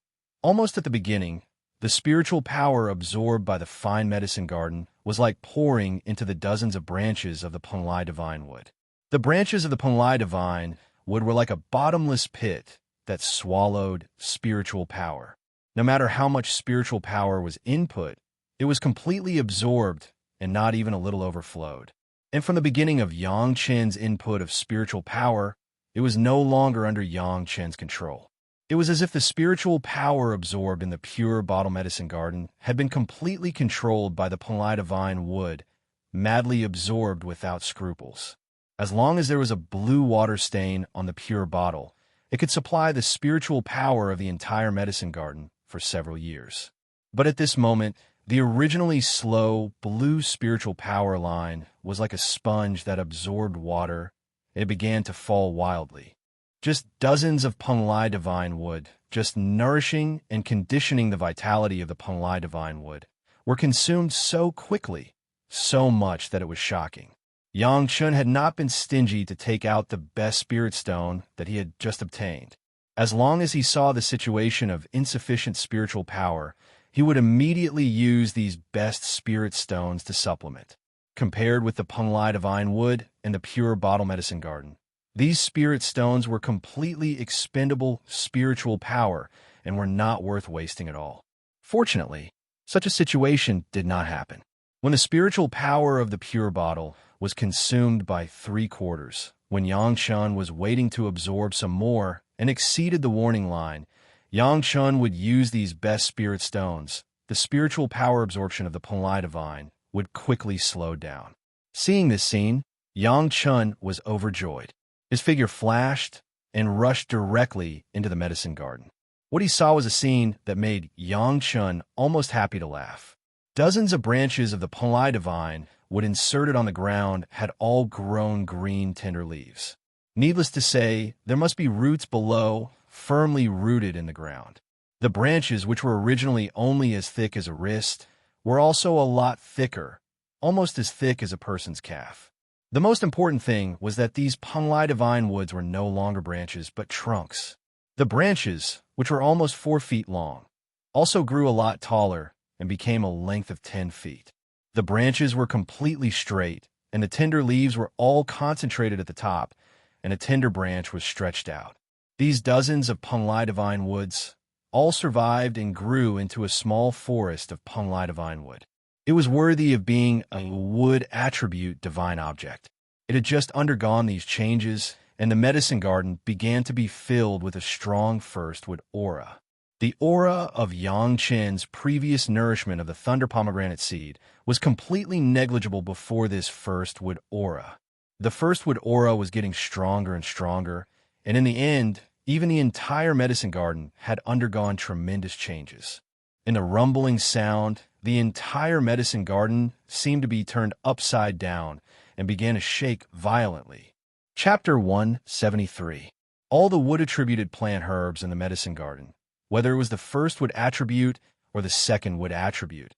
almost at the beginning, the spiritual power absorbed by the fine medicine garden was like pouring into the dozens of branches of the Penglai Divine wood. The branches of the Penglai Divine wood were like a bottomless pit that swallowed spiritual power. No matter how much spiritual power was input, it was completely absorbed and not even a little overflowed. And from the beginning of Yang Chen's input of spiritual power, it was no longer under Yang Chen's control. It was as if the spiritual power absorbed in the pure bottle medicine garden had been completely controlled by the Penglai Divine wood, madly absorbed without scruples. As long as there was a blue water stain on the pure bottle, it could supply the spiritual power of the entire medicine garden for several years. But at this moment, the originally slow, blue spiritual power line was like a sponge that absorbed water, and it began to fall wildly. Just dozens of Penglai Divine wood, just nourishing and conditioning the vitality of the Penglai Divine wood, were consumed so quickly, so much that it was shocking. Yang Chun had not been stingy to take out the best spirit stone that he had just obtained. As long as he saw the situation of insufficient spiritual power, he would immediately use these best spirit stones to supplement. Compared with the Penglai Divine wood and the pure bottle medicine garden, these spirit stones were completely expendable spiritual power and were not worth wasting at all. Fortunately, such a situation did not happen. When the spiritual power of the pure bottle was consumed by 3/4, when Yang Chun was waiting to absorb some more and exceeded the warning line, Yang Chun would use these best spirit stones. The spiritual power absorption of the Penglai Divine would quickly slow down. Seeing this scene, Yang Chun was overjoyed. His figure flashed and rushed directly into the medicine garden. What he saw was a scene that made Yang Chun almost happy to laugh. Dozens of branches of the Penglai Divine wood inserted on the ground had all grown green tender leaves. Needless to say, there must be roots below, firmly rooted in the ground. The branches, which were originally only as thick as a wrist, were also a lot thicker, almost as thick as a person's calf. The most important thing was that these Penglai Divine woods were no longer branches, but trunks. The branches, which were almost 4 feet long, also grew a lot taller and became a length of 10 feet. The branches were completely straight, and the tender leaves were all concentrated at the top, and a tender branch was stretched out. These dozens of Penglai Divine woods all survived and grew into a small forest of Penglai Divine wood. It was worthy of being a wood attribute divine object. It had just undergone these changes, and the medicine garden began to be filled with a strong first wood aura. The aura of Yang Chen's previous nourishment of the thunder pomegranate seed was completely negligible before this first wood aura. The first wood aura was getting stronger and stronger, and in the end, even the entire medicine garden had undergone tremendous changes. In a rumbling sound, the entire medicine garden seemed to be turned upside down and began to shake violently. Chapter 173. All the wood-attributed plant herbs in the medicine garden, whether it was the first wood attribute or the second wood attribute,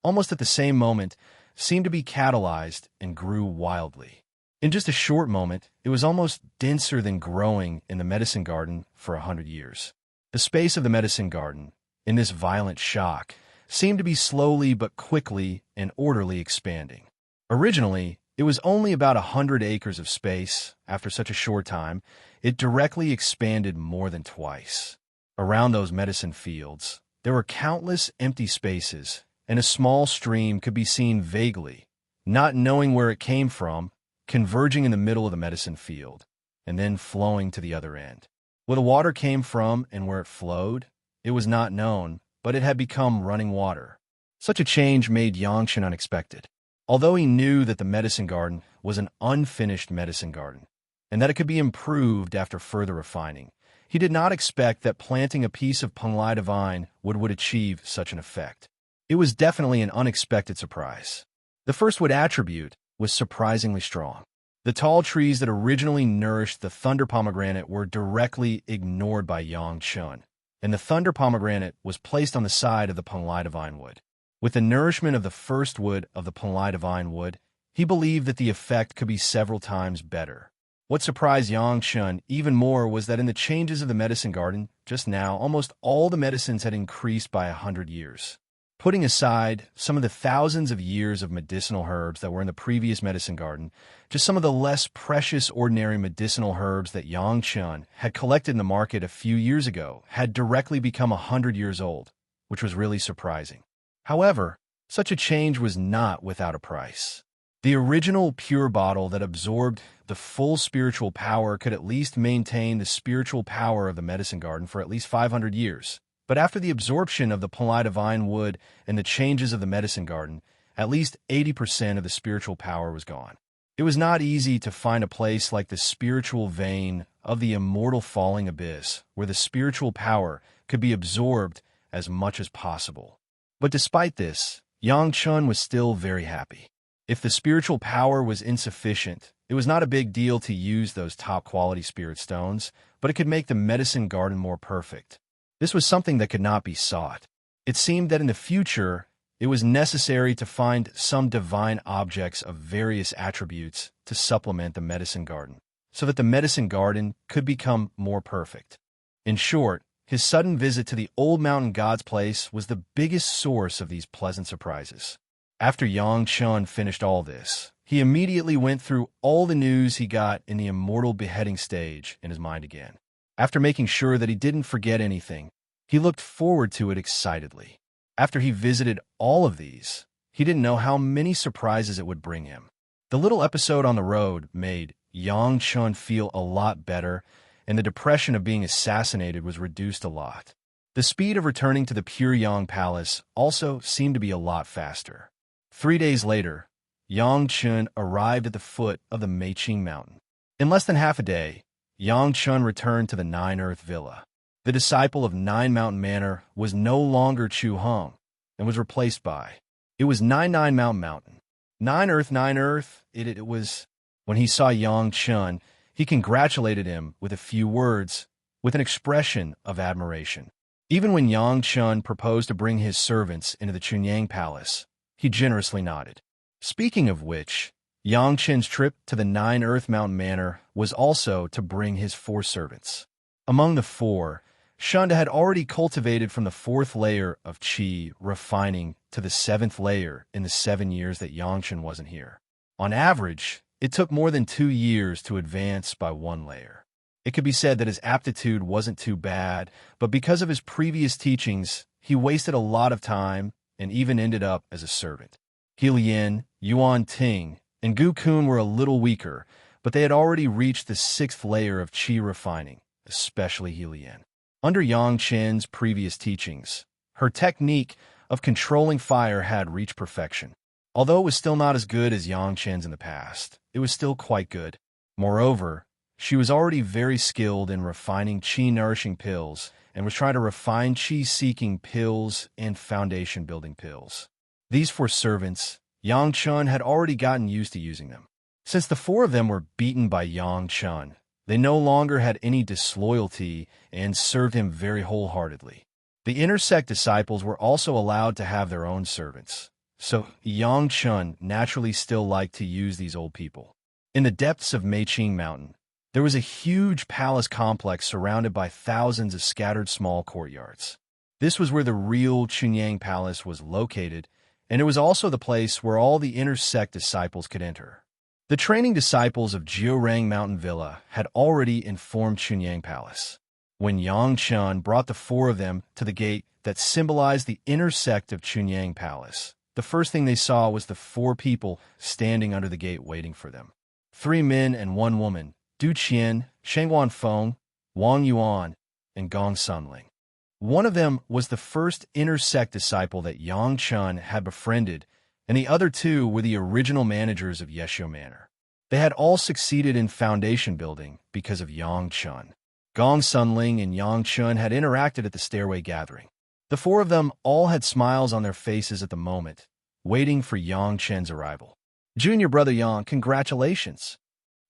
almost at the same moment, seemed to be catalyzed and grew wildly. In just a short moment, it was almost denser than growing in the medicine garden for 100 years. The space of the medicine garden, in this violent shock, seemed to be slowly but quickly and orderly expanding. Originally, it was only about 100 acres of space. After such a short time, it directly expanded more than twice. Around those medicine fields, there were countless empty spaces, and a small stream could be seen vaguely, not knowing where it came from, converging in the middle of the medicine field, and then flowing to the other end. Where the water came from and where it flowed, it was not known, but it had become running water. Such a change made Yangshan unexpected. Although he knew that the medicine garden was an unfinished medicine garden, and that it could be improved after further refining, he did not expect that planting a piece of Penglai Divine would achieve such an effect. It was definitely an unexpected surprise. The first wood attribute was surprisingly strong. The tall trees that originally nourished the thunder pomegranate were directly ignored by Yangshan, and the thunder pomegranate was placed on the side of the Penglai Divine wood. With the nourishment of the first wood of the Penglai Divine wood, he believed that the effect could be several times better. What surprised Yangshan even more was that in the changes of the medicine garden, just now, almost all the medicines had increased by 100 years. Putting aside some of the thousands of years of medicinal herbs that were in the previous medicine garden, just some of the less precious ordinary medicinal herbs that Yangshan had collected in the market a few years ago had directly become 100 years old, which was really surprising. However, such a change was not without a price. The original pure bottle that absorbed the full spiritual power could at least maintain the spiritual power of the medicine garden for at least 500 years. But after the absorption of the Penglai Divine wood and the changes of the medicine garden, at least 80% of the spiritual power was gone. It was not easy to find a place like the spiritual vein of the immortal falling abyss where the spiritual power could be absorbed as much as possible. But despite this, Yangshan was still very happy. If the spiritual power was insufficient, it was not a big deal to use those top-quality spirit stones, but it could make the medicine garden more perfect. This was something that could not be sought. It seemed that in the future, it was necessary to find some divine objects of various attributes to supplement the medicine garden, so that the medicine garden could become more perfect. In short, his sudden visit to the old mountain god's place was the biggest source of these pleasant surprises. After Yangshan finished all this, he immediately went through all the news he got in the immortal beheading stage in his mind again. After making sure that he didn't forget anything, he looked forward to it excitedly. After he visited all of these, he didn't know how many surprises it would bring him. The little episode on the road made Yangshan feel a lot better, and the depression of being assassinated was reduced a lot. The speed of returning to the Pure Yang Palace also seemed to be a lot faster. 3 days later, Yangshan arrived at the foot of the Meiqing Mountain. In less than half a day, Yangshan returned to the Nine Earth Villa. The disciple of Nine Mountain Manor was no longer Chu Hong and was replaced by. It was Nine Mountain. Nine Earth, it was. When he saw Yangshan, he congratulated him with a few words, with an expression of admiration. Even when Yangshan proposed to bring his servants into the Chunyang Palace, he generously nodded. Speaking of which, Yangshan's trip to the Nine Earth Mountain Manor was also to bring his 4 servants. Among the 4, Shunda had already cultivated from the 4th layer of qi, refining to the 7th layer in the 7 years that Yangshan wasn't here. On average, it took more than 2 years to advance by 1 layer. It could be said that his aptitude wasn't too bad, but because of his previous teachings, he wasted a lot of time and even ended up as a servant. He Lian, Yuan Ting, and Gu Kun were a little weaker, but they had already reached the 6th layer of qi refining, especially He Lian. Under Yangshan's previous teachings, her technique of controlling fire had reached perfection. Although it was still not as good as Yangshan's in the past, it was still quite good. Moreover, she was already very skilled in refining qi-nourishing pills and was trying to refine qi-seeking pills and foundation-building pills. These 4 servants, Yangshan had already gotten used to using them. Since the 4 of them were beaten by Yangshan, they no longer had any disloyalty and served him very wholeheartedly. The inner sect disciples were also allowed to have their own servants, so Yangshan naturally still liked to use these old people. In the depths of Meiqing Mountain, there was a huge palace complex surrounded by thousands of scattered small courtyards. This was where the real Chunyang Palace was located, and it was also the place where all the inner sect disciples could enter. The training disciples of Jiurang Mountain Villa had already informed Chunyang Palace. When Yang Chun brought the four of them to the gate that symbolized the inner sect of Chunyang Palace, the first thing they saw was the four people standing under the gate waiting for them. 3 men and 1 woman, Du Qian, Shengwan Feng, Wang Yuan, and Gong Sunling. One of them was the first inner sect disciple that Yang Chun had befriended, and the other 2 were the original managers of Yeshio Manor. They had all succeeded in foundation building because of Yang Chun. Gong Sunling and Yang Chun had interacted at the stairway gathering. The 4 of them all had smiles on their faces at the moment, waiting for Yang Chen's arrival. Junior brother Yang, congratulations.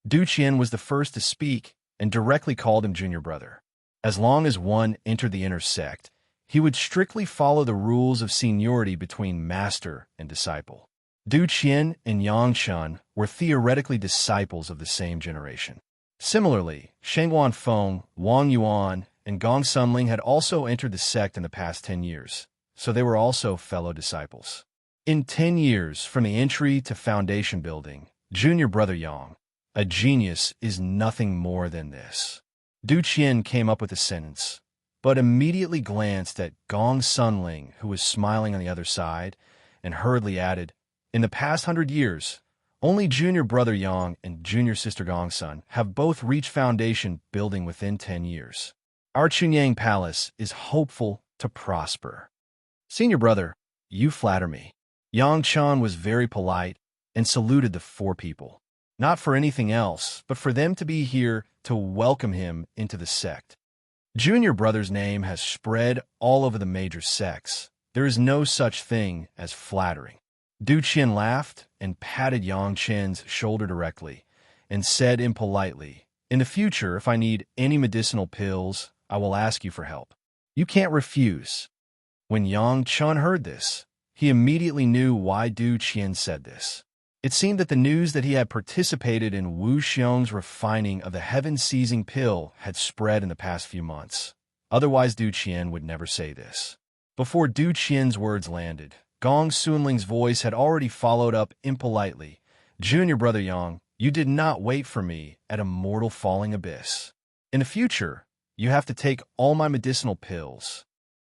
Du Qian was the first to speak and directly called him junior brother. As long as one entered the inner sect, he would strictly follow the rules of seniority between master and disciple. Du Qian and Yang Chun were theoretically disciples of the same generation. Similarly, Shengwan Feng, Wang Yuan, and Gong Sunling had also entered the sect in the past 10 years, so they were also fellow disciples. In 10 years from the entry to foundation building, junior brother Yang, a genius is nothing more than this. Du Qian came up with a sentence, but immediately glanced at Gong Sunling, who was smiling on the other side, and hurriedly added, in the past 100 years, only junior brother Yang and junior sister Gong Sun have both reached foundation building within 10 years. Our Chunyang Palace is hopeful to prosper. Senior brother, you flatter me. Yang Chun was very polite and saluted the 4 people. Not for anything else, but for them to be here to welcome him into the sect. Junior brother's name has spread all over the major sects. There is no such thing as flattering. Du Qian laughed and patted Yang Chen's shoulder directly and said impolitely, in the future, if I need any medicinal pills, I will ask you for help. You can't refuse. When Yang Chun heard this, he immediately knew why Du Qian said this. It seemed that the news that he had participated in Wu Xiong's refining of the heaven-seizing pill had spread in the past few months. Otherwise, Du Qian would never say this. Before Du Qian's words landed, Gong Sunling's voice had already followed up impolitely. Junior brother Yang, you did not wait for me at Immortal Falling Abyss. In the future, you have to take all my medicinal pills.